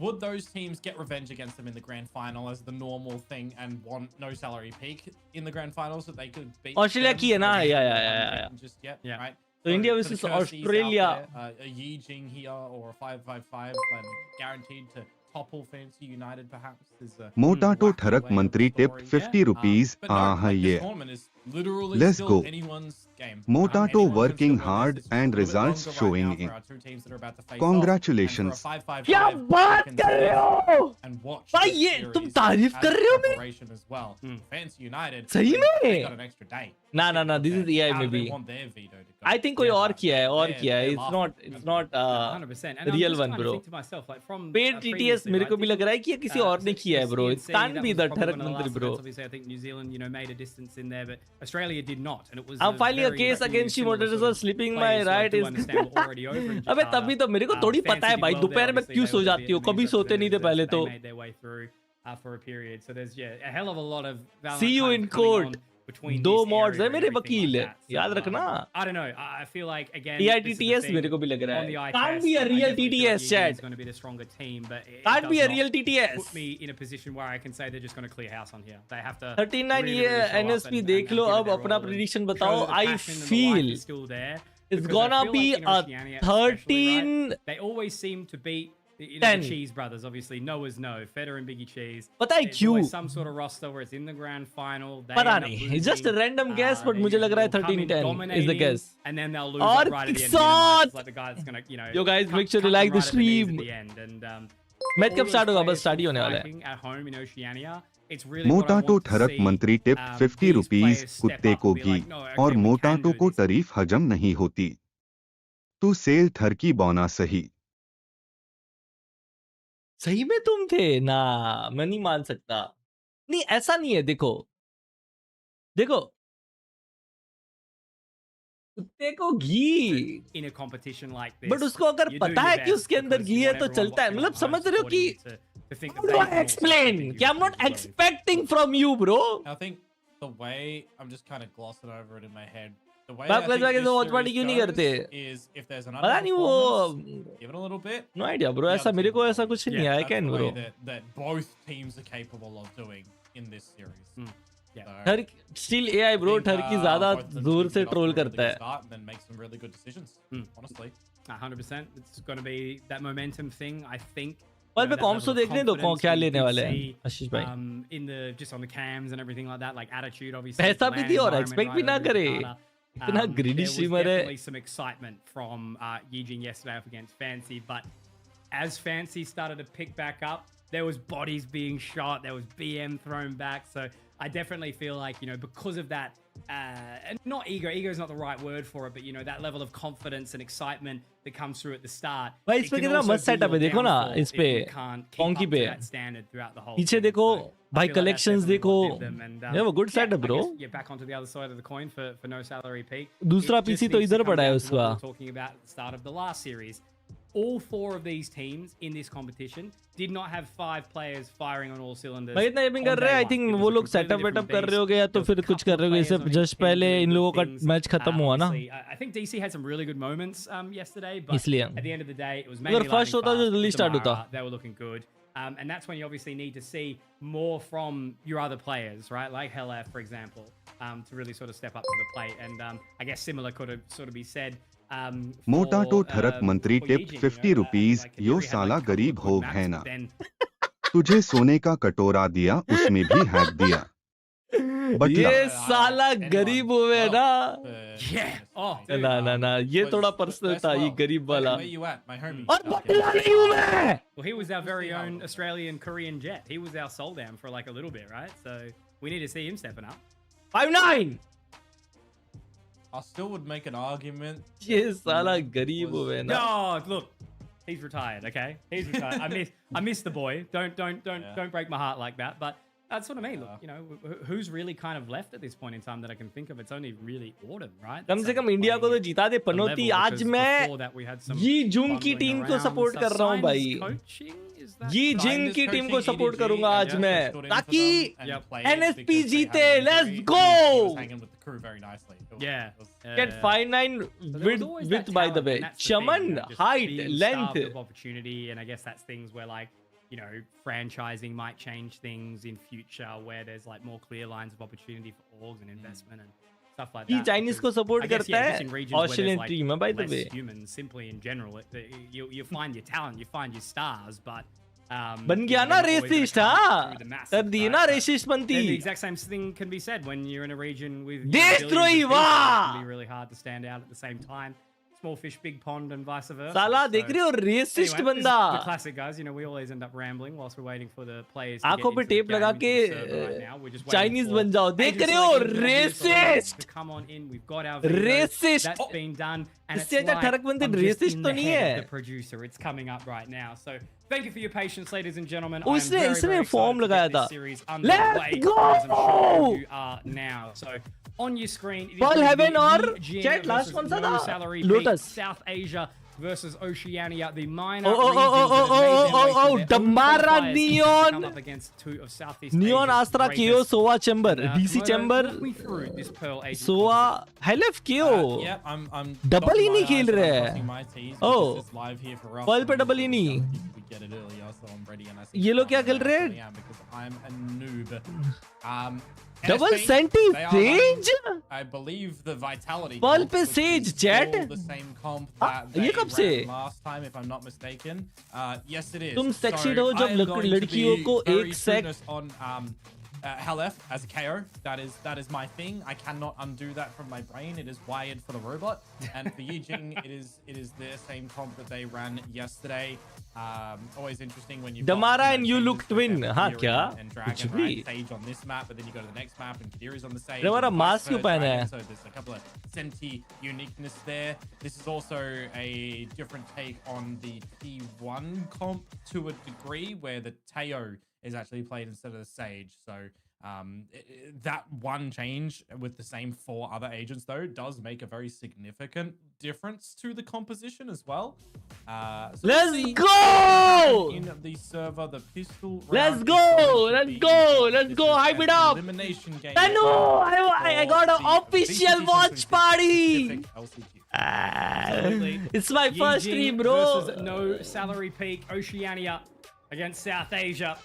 [SPEAKER 6] would those teams get revenge against them in the grand final as the normal thing and want no salary peak in the grand final so they could beat
[SPEAKER 4] Australia
[SPEAKER 6] them
[SPEAKER 4] की है ना?
[SPEAKER 6] and
[SPEAKER 4] या
[SPEAKER 6] they haven't just yet,
[SPEAKER 5] Yeah.
[SPEAKER 6] right?
[SPEAKER 4] तो India
[SPEAKER 6] for the
[SPEAKER 4] versus
[SPEAKER 6] Kirsies out
[SPEAKER 4] Australia.
[SPEAKER 6] there, a Yi-Jing here or a 555 and guaranteed to topple Fancy United perhaps is a
[SPEAKER 10] मोटाटो
[SPEAKER 6] wacky
[SPEAKER 10] ठरक
[SPEAKER 6] way of
[SPEAKER 10] मंत्री
[SPEAKER 6] the
[SPEAKER 10] tipped
[SPEAKER 6] story.
[SPEAKER 10] 50 rupees.
[SPEAKER 6] But no, like, this
[SPEAKER 10] ये
[SPEAKER 6] tournament is literally
[SPEAKER 10] Let's
[SPEAKER 6] still
[SPEAKER 10] go.
[SPEAKER 6] anyone's game.
[SPEAKER 10] Motato
[SPEAKER 6] Anyone can
[SPEAKER 10] working
[SPEAKER 6] still win
[SPEAKER 10] hard
[SPEAKER 6] this. It's just
[SPEAKER 10] and
[SPEAKER 6] a little bit
[SPEAKER 10] results
[SPEAKER 6] longer
[SPEAKER 10] showing
[SPEAKER 6] right now
[SPEAKER 10] in.
[SPEAKER 6] for our two teams that are about to face
[SPEAKER 10] Congratulations.
[SPEAKER 6] off. And for a 5-5-5,
[SPEAKER 4] क्या बात
[SPEAKER 6] you can
[SPEAKER 4] कर रहे
[SPEAKER 6] sit
[SPEAKER 4] हो?
[SPEAKER 6] and watch
[SPEAKER 4] भाई
[SPEAKER 6] this
[SPEAKER 4] ये
[SPEAKER 6] series
[SPEAKER 4] तुम तारीफ
[SPEAKER 6] as
[SPEAKER 4] कर रहे हो मेरी?
[SPEAKER 6] preparation as well. Fancy United,
[SPEAKER 4] सही में?
[SPEAKER 6] they got an extra day.
[SPEAKER 4] ना this is AI
[SPEAKER 6] How do they
[SPEAKER 4] maybe।
[SPEAKER 6] want their veto to go?
[SPEAKER 4] I think कोई
[SPEAKER 6] Yeah,
[SPEAKER 4] और किया है, और
[SPEAKER 6] they're-
[SPEAKER 4] किया है,
[SPEAKER 6] they're
[SPEAKER 4] it's
[SPEAKER 6] laughing.
[SPEAKER 4] not
[SPEAKER 5] 100%. And
[SPEAKER 4] real
[SPEAKER 5] I'm just
[SPEAKER 4] one,
[SPEAKER 5] trying to
[SPEAKER 4] bro।
[SPEAKER 5] think to myself, like from
[SPEAKER 4] paid TTS मेरे को भी लग रहा है कि ये किसी और ने किया है bro, it can't be the ठरक मंत्री bro.
[SPEAKER 5] Obviously, I think New Zealand, you know, made a distance in there, but Australia did not, and it was.
[SPEAKER 4] I'm filing a case against you, Motato for sleeping my right is। अबे तभी तो मेरे को थोड़ी पता है भाई, दोपहर में क्यों सो जाती हो, कभी सोते नहीं थे पहले तो।
[SPEAKER 5] For a period, so there's a hell of a lot of
[SPEAKER 4] See you in court।
[SPEAKER 5] between
[SPEAKER 4] दो
[SPEAKER 5] this
[SPEAKER 4] mods
[SPEAKER 5] area
[SPEAKER 4] है
[SPEAKER 5] and
[SPEAKER 4] मेरे
[SPEAKER 5] everything
[SPEAKER 4] वकील,
[SPEAKER 5] like that. So,
[SPEAKER 4] याद रखना।
[SPEAKER 5] I don't know. I feel like again.
[SPEAKER 4] TTS मेरे को भी लग रहा है। Can't be a real TTS, chat।
[SPEAKER 5] Going to be the stronger team, but
[SPEAKER 4] Can't be a real TTS।
[SPEAKER 5] Put me in a position where I can say they're just going to clear house on here. They have to.
[SPEAKER 4] 39
[SPEAKER 5] really,
[SPEAKER 4] ये
[SPEAKER 5] really show up
[SPEAKER 4] NSP
[SPEAKER 5] and
[SPEAKER 4] देख लो,
[SPEAKER 5] give it
[SPEAKER 4] अब
[SPEAKER 5] their
[SPEAKER 4] अपना
[SPEAKER 5] all and
[SPEAKER 4] prediction
[SPEAKER 5] show
[SPEAKER 4] बताओ।
[SPEAKER 5] the
[SPEAKER 4] I
[SPEAKER 5] passion and the life
[SPEAKER 4] feel
[SPEAKER 5] is still there.
[SPEAKER 4] it's
[SPEAKER 5] Because I
[SPEAKER 4] gonna
[SPEAKER 5] feel
[SPEAKER 4] be
[SPEAKER 5] like in
[SPEAKER 4] a
[SPEAKER 5] Oceania especially,
[SPEAKER 4] 13
[SPEAKER 5] right, they always seem to beat the
[SPEAKER 4] 10
[SPEAKER 5] Cheese brothers, obviously. Noah's no, Feder and Biggie Cheese.
[SPEAKER 4] पता है
[SPEAKER 5] There's
[SPEAKER 4] क्यों?
[SPEAKER 5] always some sort of roster where it's in the grand final. They
[SPEAKER 4] पता
[SPEAKER 5] end up
[SPEAKER 4] नहीं,
[SPEAKER 5] losing,
[SPEAKER 4] just a random guess, but मुझे लग रहा है
[SPEAKER 5] they'll come in
[SPEAKER 4] 13-10 is the
[SPEAKER 5] dominating,
[SPEAKER 4] guess।
[SPEAKER 5] and then they'll lose
[SPEAKER 4] और
[SPEAKER 5] like right at the end.
[SPEAKER 4] साथ
[SPEAKER 5] It's like the guy that's gonna, you know.
[SPEAKER 4] Yo guys,
[SPEAKER 5] cut-
[SPEAKER 4] make sure to
[SPEAKER 5] cut them
[SPEAKER 4] like the
[SPEAKER 5] right at knees
[SPEAKER 4] stream।
[SPEAKER 5] at the end, and,
[SPEAKER 4] match
[SPEAKER 5] all
[SPEAKER 4] कब
[SPEAKER 5] those
[SPEAKER 4] start होगा? बस
[SPEAKER 5] players
[SPEAKER 4] start ही होने वाला है।
[SPEAKER 5] fighting at home in Oceania, it's really what I
[SPEAKER 10] मोटाटो
[SPEAKER 5] want to
[SPEAKER 10] ठरक
[SPEAKER 5] see,
[SPEAKER 10] मंत्री tipped 50
[SPEAKER 5] these
[SPEAKER 10] rupees.
[SPEAKER 5] players step
[SPEAKER 10] कुत्ते
[SPEAKER 5] up
[SPEAKER 10] को
[SPEAKER 5] and be
[SPEAKER 10] ghee
[SPEAKER 5] like, "No, okay,
[SPEAKER 10] और
[SPEAKER 5] we can
[SPEAKER 10] मोटाटो
[SPEAKER 5] do
[SPEAKER 10] को
[SPEAKER 5] this."
[SPEAKER 10] तारीफ हजम नहीं होती। तू सेल थर की बौना सही।
[SPEAKER 4] सही में तुम थे ना? मैं नहीं मान सकता। नहीं ऐसा नहीं है, देखो देखो कुत्ते को घी,
[SPEAKER 5] in a competition like this.
[SPEAKER 4] But उसको अगर
[SPEAKER 5] you do
[SPEAKER 4] पता
[SPEAKER 5] your
[SPEAKER 4] है कि
[SPEAKER 5] best
[SPEAKER 4] उसके अंदर
[SPEAKER 5] because
[SPEAKER 4] घी
[SPEAKER 5] you
[SPEAKER 4] है
[SPEAKER 5] want
[SPEAKER 4] तो
[SPEAKER 5] everyone
[SPEAKER 4] चलता है।
[SPEAKER 5] watching
[SPEAKER 4] मतलब
[SPEAKER 5] at home
[SPEAKER 4] समझ रहे हो
[SPEAKER 5] supporting
[SPEAKER 4] कि
[SPEAKER 5] you to think
[SPEAKER 4] How
[SPEAKER 5] that
[SPEAKER 4] do
[SPEAKER 5] they
[SPEAKER 4] I
[SPEAKER 5] can also
[SPEAKER 4] explain?
[SPEAKER 5] do
[SPEAKER 4] कि I'm not
[SPEAKER 5] as well.
[SPEAKER 4] expecting from you, bro.
[SPEAKER 6] I think the way I'm just kind of glossing over it in my head. The way
[SPEAKER 4] बाप
[SPEAKER 6] I
[SPEAKER 4] का
[SPEAKER 6] think
[SPEAKER 4] जाके
[SPEAKER 6] this
[SPEAKER 4] तो watch party
[SPEAKER 6] series
[SPEAKER 4] क्यों नहीं
[SPEAKER 6] goes
[SPEAKER 4] करते?
[SPEAKER 6] is if there's an
[SPEAKER 4] पता नहीं
[SPEAKER 6] underperformance,
[SPEAKER 4] वो
[SPEAKER 6] give it a little bit.
[SPEAKER 4] No idea bro,
[SPEAKER 6] the
[SPEAKER 4] ऐसा
[SPEAKER 6] other
[SPEAKER 4] मेरे
[SPEAKER 6] team
[SPEAKER 4] को
[SPEAKER 6] will
[SPEAKER 4] ऐसा
[SPEAKER 6] win.
[SPEAKER 4] कुछ नहीं है। आई
[SPEAKER 6] That's
[SPEAKER 4] can
[SPEAKER 6] the way
[SPEAKER 4] bro.
[SPEAKER 6] that both teams are capable of doing in this series.
[SPEAKER 5] Yeah.
[SPEAKER 6] So,
[SPEAKER 4] ठर still AI bro,
[SPEAKER 6] think,
[SPEAKER 4] ठर की ज्यादा
[SPEAKER 6] both of them
[SPEAKER 4] जोर
[SPEAKER 6] can
[SPEAKER 4] से
[SPEAKER 6] get off to
[SPEAKER 4] troll
[SPEAKER 6] a really
[SPEAKER 4] करता
[SPEAKER 6] good
[SPEAKER 4] है।
[SPEAKER 6] start and then make some really good decisions. Honestly.
[SPEAKER 5] 100%. It's going to be that momentum thing, I think.
[SPEAKER 4] पर
[SPEAKER 5] You know,
[SPEAKER 4] पे
[SPEAKER 5] that
[SPEAKER 4] corms तो
[SPEAKER 5] level of
[SPEAKER 4] देखने दो
[SPEAKER 5] confidence
[SPEAKER 4] क्या
[SPEAKER 5] we
[SPEAKER 4] लेने
[SPEAKER 5] did
[SPEAKER 4] वाले हैं
[SPEAKER 5] see,
[SPEAKER 4] आशीष भाई।
[SPEAKER 5] in the just on the cams and everything like that, like attitude obviously.
[SPEAKER 4] पैसा
[SPEAKER 5] the
[SPEAKER 4] भी
[SPEAKER 5] land
[SPEAKER 4] दी और
[SPEAKER 5] environment
[SPEAKER 4] एक्सपेक्ट भी
[SPEAKER 5] right
[SPEAKER 4] ना
[SPEAKER 5] over in
[SPEAKER 4] करे,
[SPEAKER 5] Jakarta.
[SPEAKER 4] इतना ग्रीडी
[SPEAKER 5] There was
[SPEAKER 4] स्ट्रीमर है।
[SPEAKER 5] definitely some excitement from Yi-Jing yesterday up against Fancy, but as Fancy started to pick back up, there was bodies being shot, there was BM thrown back, so I definitely feel like, you know, because of that, and not ego is not the right word for it, but you know, that level of confidence and excitement that comes through at the start.
[SPEAKER 4] भाई इस पे कितना मस्त setup है, देखो ना इस पे कॉन्की पे पीछे देखो भाई, कलेक्शंस देखो, ये वो good setup bro.
[SPEAKER 5] Yeah, back onto the other side of the coin for no salary peak.
[SPEAKER 4] दूसरा
[SPEAKER 5] It just
[SPEAKER 4] पीसी तो
[SPEAKER 5] needs to
[SPEAKER 4] इधर
[SPEAKER 5] come
[SPEAKER 4] पड़ा है
[SPEAKER 5] down to what
[SPEAKER 4] उसका।
[SPEAKER 5] we were talking about at the start of the last series. All 4 of these teams in this competition did not have 5 players firing on all cylinders.
[SPEAKER 4] भाई इतना aping कर रहे हैं, I think वो लोग setup वेटअप कर रहे होगे या तो फिर कुछ कर रहे होगे। इससे जस्ट पहले इन लोगों का मैच खत्म हुआ ना,
[SPEAKER 5] I think DC had some really good moments yesterday, but
[SPEAKER 4] इसलिए
[SPEAKER 5] at the end of the day, it was
[SPEAKER 4] अगर
[SPEAKER 5] mainly
[SPEAKER 4] फर्स्ट होता तो जल्दी स्टार्ट होता।
[SPEAKER 5] They were looking good. And that's when you obviously need to see more from your other players, right? Like Hellaf, for example, to really sort of step up to the plate. And I guess similar could have sort of be said.
[SPEAKER 10] मोटाटो ठरक मंत्री tipped 50 rupees, यो साला गरीब हो है ना, तुझे सोने का कटोरा दिया उसमें भी हैक दिया।
[SPEAKER 4] ये साला गरीब हुए ना।
[SPEAKER 5] Yeah.
[SPEAKER 4] ना ये थोड़ा पर्सनल था, ये गरीब वाला।
[SPEAKER 6] Where you at, my homie?
[SPEAKER 4] और बटला नहीं हूँ मैं।
[SPEAKER 5] Well, he was our very own Australian Korean jet. He was our soul down for like a little bit, right? So we need to see him stepping up.
[SPEAKER 4] 5'9".
[SPEAKER 6] I still would make an argument.
[SPEAKER 4] ये साला गरीब हुए ना।
[SPEAKER 5] Oh, look, he's retired. Okay, he's retired. I miss the boy. Don't break my heart like that. But that's what I mean. Look, you know, who's really kind of left at this point in time that I can think of? It's only really Autumn, right?
[SPEAKER 4] कम से come India को तो जिता दे पनौती। आज मैं ये जिंग की team को support कर रहा हूँ भाई। ये जिंग की टीम को सपोर्ट करूंगा आज मैं, ताकि एनएसपी जीते। Let's go.
[SPEAKER 5] Yeah.
[SPEAKER 4] Get 5'9" width by the way. Chaman, height, length.
[SPEAKER 5] Opportunity, and I guess that's things where like, you know, franchising might change things in future where there's like more clear lines of opportunity for orgs and investment and stuff like that.
[SPEAKER 4] ये Chinese को support करता है, Australian team है by the way.
[SPEAKER 5] Humans simply in general, you find your talent, you find your stars, but
[SPEAKER 4] बन गया ना resist. हाँ, कर दी ना रेसिस्ट बनती।
[SPEAKER 5] The exact same thing can be said when you're in a region with
[SPEAKER 4] देशद्रोही, वाह!
[SPEAKER 5] It can be really hard to stand out at the same time. Small fish, big pond, and vice versa.
[SPEAKER 4] साला देख रहे हो resist
[SPEAKER 5] Anyway, this is
[SPEAKER 4] बंदा।
[SPEAKER 5] the classic, guys. You know, we always end up rambling whilst we're waiting for the players.
[SPEAKER 4] आंखों पे tape लगा के Chinese बन जाओ। देख रहे हो resist,
[SPEAKER 5] Come on in. We've got our video.
[SPEAKER 4] Resist.
[SPEAKER 5] That's been done. And
[SPEAKER 4] इससे
[SPEAKER 5] it's
[SPEAKER 4] अच्छा
[SPEAKER 5] like
[SPEAKER 4] ठरक बनते
[SPEAKER 5] I'm just
[SPEAKER 4] रेसिस्ट
[SPEAKER 5] in
[SPEAKER 4] तो
[SPEAKER 5] the
[SPEAKER 4] नहीं
[SPEAKER 5] head
[SPEAKER 4] है।
[SPEAKER 5] of the producer. It's coming up right now. So thank you for your patience, ladies and gentlemen.
[SPEAKER 4] इसने form लगाया था।
[SPEAKER 5] Let's
[SPEAKER 4] go!
[SPEAKER 5] As I'm sure you are now. So on your screen, it is
[SPEAKER 4] Pearl
[SPEAKER 5] going to
[SPEAKER 4] Heaven
[SPEAKER 5] be
[SPEAKER 4] और
[SPEAKER 5] Yi-Jing
[SPEAKER 4] Chat last
[SPEAKER 5] versus
[SPEAKER 4] कौन सा
[SPEAKER 5] no
[SPEAKER 4] था?
[SPEAKER 5] salary
[SPEAKER 4] Lotus.
[SPEAKER 5] beat, South Asia versus Oceania, the minor
[SPEAKER 4] Oh, Dambara Neon.
[SPEAKER 5] come up against 2 of Southeast
[SPEAKER 4] Neon
[SPEAKER 5] Asia's
[SPEAKER 4] Astra KO
[SPEAKER 5] greatest.
[SPEAKER 4] Soa Chamber, DC
[SPEAKER 5] Moto,
[SPEAKER 4] Chamber,
[SPEAKER 5] walk me through this Pearl Asian
[SPEAKER 4] Soa Helef KO।
[SPEAKER 6] Yeah, I'm
[SPEAKER 4] Double ही नहीं खेल रहे हैं।
[SPEAKER 6] crossing my T's
[SPEAKER 4] Oh.
[SPEAKER 6] because it's live here for us.
[SPEAKER 4] Pearl पे double ही नहीं।
[SPEAKER 6] We get it earlier, so I'm ready and I see
[SPEAKER 4] ये लोग क्या खेल रहे हैं?
[SPEAKER 6] I am because I'm a noob.
[SPEAKER 4] Double
[SPEAKER 6] NSP,
[SPEAKER 4] Senti
[SPEAKER 6] they are
[SPEAKER 4] Sage?
[SPEAKER 6] running, I believe the Vitality.
[SPEAKER 4] Pearl
[SPEAKER 6] comp,
[SPEAKER 4] पे
[SPEAKER 6] which
[SPEAKER 4] Sage,
[SPEAKER 6] is
[SPEAKER 4] Jet?
[SPEAKER 6] still the same comp
[SPEAKER 4] हाँ,
[SPEAKER 6] that
[SPEAKER 4] ये
[SPEAKER 6] they
[SPEAKER 4] कब से?
[SPEAKER 6] ran last time, if I'm not mistaken. Yes, it is.
[SPEAKER 4] तुम
[SPEAKER 6] So
[SPEAKER 4] sexy हो जब
[SPEAKER 6] I am going to
[SPEAKER 4] लड़कियों
[SPEAKER 6] be
[SPEAKER 4] को
[SPEAKER 6] very
[SPEAKER 4] एक sec
[SPEAKER 6] clueless on Halef as a KO. That is my thing. I cannot undo that from my brain. It is wired for the robot. And for Yi-Jing, it is the same comp that they ran yesterday. Always interesting when you
[SPEAKER 4] Damara and you look twin. हाँ क्या?
[SPEAKER 6] And
[SPEAKER 4] कुछ
[SPEAKER 6] Dragon,
[SPEAKER 4] भी.
[SPEAKER 6] right? Sage on this map, but then you go to the next map and Kadiri's on the stage.
[SPEAKER 4] Damara
[SPEAKER 6] and
[SPEAKER 4] mask
[SPEAKER 6] vice
[SPEAKER 4] क्यों पहना
[SPEAKER 6] versa,
[SPEAKER 4] है?
[SPEAKER 6] so there's a couple of senti uniqueness there. This is also a different take on the T1 comp to a degree, where the Teo is actually played instead of the Sage. So that one change with the same 4 other agents though does make a very significant difference to the composition as well. So
[SPEAKER 4] Let's go!
[SPEAKER 6] In the server, the pistol.
[SPEAKER 4] Let's
[SPEAKER 6] round
[SPEAKER 4] go!
[SPEAKER 6] is going to
[SPEAKER 4] Let's
[SPEAKER 6] be
[SPEAKER 4] go!
[SPEAKER 6] in.
[SPEAKER 4] Let's
[SPEAKER 6] This
[SPEAKER 4] go!
[SPEAKER 6] is
[SPEAKER 4] Hype
[SPEAKER 6] an
[SPEAKER 4] it up!
[SPEAKER 6] Elimination game.
[SPEAKER 4] Tanu! I got an
[SPEAKER 6] for the
[SPEAKER 4] official
[SPEAKER 6] VCT
[SPEAKER 4] watch party!
[SPEAKER 6] Pacific Lcq.
[SPEAKER 5] Absolutely.
[SPEAKER 4] It's my first
[SPEAKER 5] Yi-Jing
[SPEAKER 4] stream, bro.
[SPEAKER 5] Versus no salary peak Oceania against South Asia.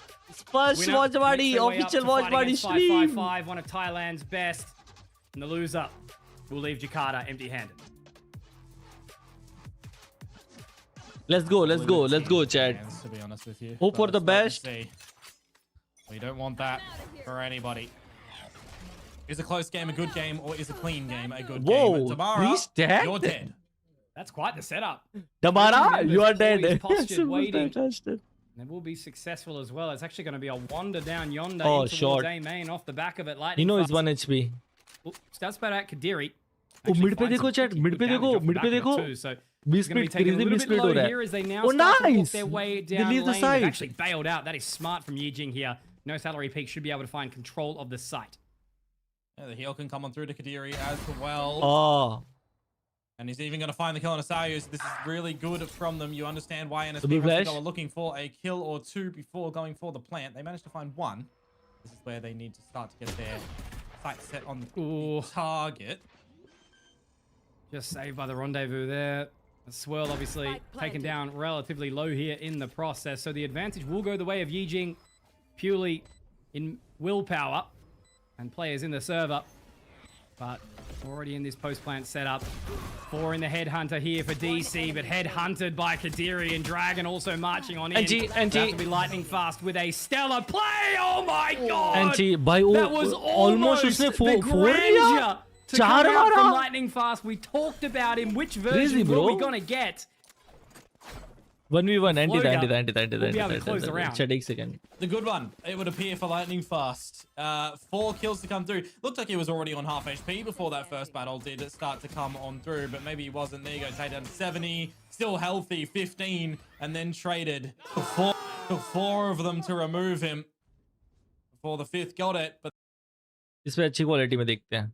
[SPEAKER 4] First
[SPEAKER 5] Winner
[SPEAKER 4] watch party,
[SPEAKER 5] makes their way up
[SPEAKER 4] official
[SPEAKER 5] to
[SPEAKER 4] watch
[SPEAKER 5] fight
[SPEAKER 4] party
[SPEAKER 5] against
[SPEAKER 4] stream.
[SPEAKER 5] 555, one of Thailand's best. And the loser will leave Jakarta empty-handed.
[SPEAKER 4] Let's go, Chad.
[SPEAKER 6] To be honest with you.
[SPEAKER 4] Hope for
[SPEAKER 6] But
[SPEAKER 4] the
[SPEAKER 6] let's
[SPEAKER 4] best.
[SPEAKER 6] wait and see. We don't want that for anybody. Is a close game a good game, or is a clean game a good
[SPEAKER 4] Whoa,
[SPEAKER 6] game? Tamara,
[SPEAKER 4] he's dead?
[SPEAKER 6] you're dead.
[SPEAKER 5] That's quite the setup.
[SPEAKER 4] Damara,
[SPEAKER 5] Three
[SPEAKER 4] you are
[SPEAKER 5] members
[SPEAKER 4] dead.
[SPEAKER 5] always postured,
[SPEAKER 4] Super
[SPEAKER 5] waiting.
[SPEAKER 4] fantastic.
[SPEAKER 5] They will be successful as well. It's actually going to be a wander down yonder
[SPEAKER 4] Oh,
[SPEAKER 5] into
[SPEAKER 4] short.
[SPEAKER 5] A main off the back of it.
[SPEAKER 4] You
[SPEAKER 5] Lightning
[SPEAKER 4] know
[SPEAKER 5] fast.
[SPEAKER 4] it's 1 HP.
[SPEAKER 5] Starts about at Kadiri.
[SPEAKER 4] Oh, mid पे देखो chat, mid पे देखो, mid पे देखो.
[SPEAKER 5] So
[SPEAKER 4] 20
[SPEAKER 5] it's going to be
[SPEAKER 4] split,
[SPEAKER 5] taking a
[SPEAKER 4] crazy
[SPEAKER 5] little bit
[SPEAKER 4] split
[SPEAKER 5] low
[SPEAKER 4] हो रहा है.
[SPEAKER 5] here as they now
[SPEAKER 4] Oh,
[SPEAKER 5] start to
[SPEAKER 4] nice.
[SPEAKER 5] walk their way
[SPEAKER 4] They
[SPEAKER 5] down
[SPEAKER 4] leave the
[SPEAKER 5] lane.
[SPEAKER 4] side.
[SPEAKER 5] They've actually bailed out. That is smart from Yi-Jing here. No salary peak, should be able to find control of the site.
[SPEAKER 6] Yeah, the heal can come on through to Kadiri as well.
[SPEAKER 4] Oh.
[SPEAKER 6] And he's even going to find the kill on Asayus. This is really good from them. You understand why
[SPEAKER 4] Double
[SPEAKER 6] NSP
[SPEAKER 4] flash.
[SPEAKER 6] are looking for a kill or 2 before going for the plant. They managed to find 1. This is where they need to start to get their sights set on the target.
[SPEAKER 5] Just saved by the rendezvous there. The Swirl obviously taken down relatively low here in the process. So the advantage will go the way of Yi-Jing purely in willpower and players in the server. But already in this post-plant setup. 4 in the Headhunter here for DC, but headhunted by Kadiri and Dragon also marching on in.
[SPEAKER 4] NT.
[SPEAKER 5] About to be lightning fast with a stellar play. Oh my god!
[SPEAKER 4] NT, भाई वो
[SPEAKER 5] That was
[SPEAKER 4] almost उसने
[SPEAKER 5] the
[SPEAKER 4] 4 लिया.
[SPEAKER 5] grandeur to
[SPEAKER 4] 4
[SPEAKER 5] come out from
[SPEAKER 4] मारा.
[SPEAKER 5] lightning fast. We talked about him. Which
[SPEAKER 4] Crazy,
[SPEAKER 5] version were we
[SPEAKER 4] bro.
[SPEAKER 5] gonna get?
[SPEAKER 4] 1v1 anti
[SPEAKER 5] Floater.
[SPEAKER 4] anti
[SPEAKER 5] We'll be able to close the round.
[SPEAKER 4] Chat 1 second.
[SPEAKER 6] The good one, it would appear for Lightning Fast. 4 kills to come through. Looked like he was already on half HP before that first battle did start to come on through, but maybe he wasn't. There you go, take down 70, still healthy, 15, and then traded. Four of them to remove him before the 5th got it, but
[SPEAKER 4] इस पे अच्छी quality में देखते हैं.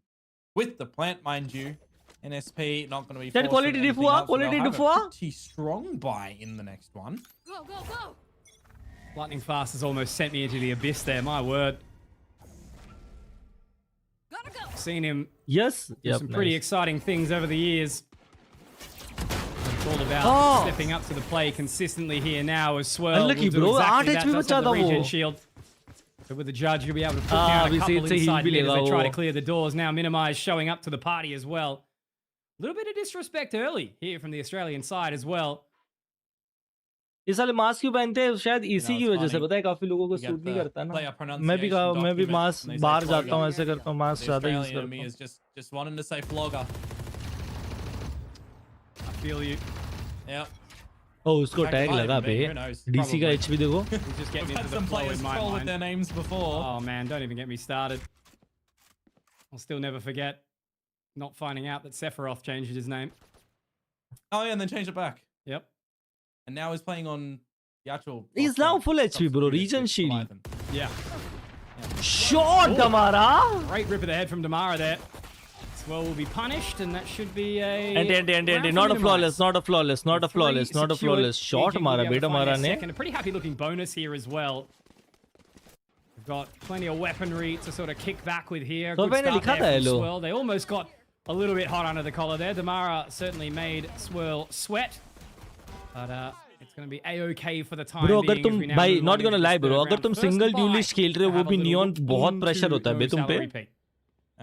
[SPEAKER 6] with the plant, mind you. NSP not going to be
[SPEAKER 4] That
[SPEAKER 6] forced
[SPEAKER 4] quality
[SPEAKER 6] with anything
[SPEAKER 4] diffua,
[SPEAKER 6] else, but they'll
[SPEAKER 4] quality
[SPEAKER 6] have a
[SPEAKER 4] diffua.
[SPEAKER 6] pretty strong buy in the next one.
[SPEAKER 11] Go, go, go!
[SPEAKER 5] Lightning fast has almost sent me into the abyss there. My word.
[SPEAKER 11] Gotta go!
[SPEAKER 5] Seen him
[SPEAKER 4] Yes.
[SPEAKER 5] do
[SPEAKER 4] Yep,
[SPEAKER 5] some pretty
[SPEAKER 4] nice.
[SPEAKER 5] exciting things over the years. It's all about
[SPEAKER 4] Oh.
[SPEAKER 5] stepping up to the play consistently here now as Swirl
[SPEAKER 4] Unlucky,
[SPEAKER 5] will do
[SPEAKER 4] bro.
[SPEAKER 5] exactly
[SPEAKER 4] 8
[SPEAKER 5] that.
[SPEAKER 4] HP
[SPEAKER 5] Does have the
[SPEAKER 4] बचा था वो.
[SPEAKER 5] regen shield. So with the judge, you'll be able to put
[SPEAKER 4] Ah,
[SPEAKER 5] down a
[SPEAKER 4] we see
[SPEAKER 5] couple
[SPEAKER 4] it's a heal
[SPEAKER 5] inside
[SPEAKER 4] भी
[SPEAKER 5] mid as
[SPEAKER 4] लेगा
[SPEAKER 5] they try to
[SPEAKER 4] वो.
[SPEAKER 5] clear the doors. Now Minimize showing up to the party as well. A little bit of disrespect early here from the Australian side as well.
[SPEAKER 4] ये साले mask क्यों पहनते हैं शायद इसी की
[SPEAKER 6] it's
[SPEAKER 4] वजह से
[SPEAKER 6] funny.
[SPEAKER 4] पता है काफी लोगों को
[SPEAKER 6] You get
[SPEAKER 4] सूट नहीं
[SPEAKER 6] the
[SPEAKER 4] करता ना
[SPEAKER 6] player
[SPEAKER 4] मैं भी
[SPEAKER 6] pronunciation
[SPEAKER 4] mask
[SPEAKER 6] document, and they say
[SPEAKER 4] बाहर
[SPEAKER 6] flogger.
[SPEAKER 4] जाता हूँ ऐसे करता हूँ मास्क
[SPEAKER 6] The
[SPEAKER 4] ज्यादा यूज
[SPEAKER 6] Australian
[SPEAKER 4] करता
[SPEAKER 6] enemy
[SPEAKER 4] हूँ
[SPEAKER 6] is just wanting to say flogger.
[SPEAKER 5] I feel you.
[SPEAKER 6] Yep.
[SPEAKER 4] ओ उसको
[SPEAKER 6] Fact,
[SPEAKER 4] टैग
[SPEAKER 6] might
[SPEAKER 4] लगा
[SPEAKER 6] have
[SPEAKER 4] पे
[SPEAKER 6] been, who knows?
[SPEAKER 4] डीसी का
[SPEAKER 6] Probably.
[SPEAKER 4] एचपी देखो
[SPEAKER 5] He's just getting
[SPEAKER 6] We've
[SPEAKER 5] into
[SPEAKER 6] had
[SPEAKER 5] the
[SPEAKER 6] some
[SPEAKER 5] flow
[SPEAKER 6] players
[SPEAKER 5] in my
[SPEAKER 6] troll with
[SPEAKER 5] mind.
[SPEAKER 6] their names before.
[SPEAKER 5] Oh man, don't even get me started. I'll still never forget not finding out that Sephiroth changed his name.
[SPEAKER 6] Oh yeah, and then change it back.
[SPEAKER 5] Yep.
[SPEAKER 6] And now he's playing on the actual.
[SPEAKER 4] He's now full HP bro
[SPEAKER 6] substituted
[SPEAKER 4] region shield
[SPEAKER 6] Leviathan.
[SPEAKER 5] Yeah.
[SPEAKER 4] shot हमारा
[SPEAKER 5] Great rip of the head from Damara there. Swirl will be punished, and that should be a.
[SPEAKER 4] Anti not a flawless not a flawless not a flawless not a flawless shot मारा बेटा मारा ने
[SPEAKER 5] And a pretty happy looking bonus here as well. We've got plenty of weaponry to sort of kick back with here.
[SPEAKER 4] तो
[SPEAKER 5] Good
[SPEAKER 4] मैंने
[SPEAKER 5] start
[SPEAKER 4] लिखा
[SPEAKER 5] there
[SPEAKER 4] था
[SPEAKER 5] from
[SPEAKER 4] hello
[SPEAKER 5] Swirl. They almost got a little bit hot under the collar there. Damara certainly made Swirl sweat. But it's going to be a-okay for the time
[SPEAKER 4] bro
[SPEAKER 5] being.
[SPEAKER 4] अगर तुम
[SPEAKER 5] as we now
[SPEAKER 4] भाई
[SPEAKER 5] move
[SPEAKER 4] not
[SPEAKER 5] on
[SPEAKER 4] gonna
[SPEAKER 5] into
[SPEAKER 4] lie
[SPEAKER 5] this
[SPEAKER 4] bro
[SPEAKER 5] third
[SPEAKER 4] अगर
[SPEAKER 5] round.
[SPEAKER 4] तुम
[SPEAKER 5] First
[SPEAKER 4] single
[SPEAKER 5] buy,
[SPEAKER 4] dualist खेल रहे हो वो
[SPEAKER 5] have a
[SPEAKER 4] भी
[SPEAKER 5] little
[SPEAKER 4] नियॉन
[SPEAKER 5] look
[SPEAKER 4] बहुत
[SPEAKER 5] into
[SPEAKER 4] प्रेशर होता है बे
[SPEAKER 5] no
[SPEAKER 4] तुम पे
[SPEAKER 5] salary peak.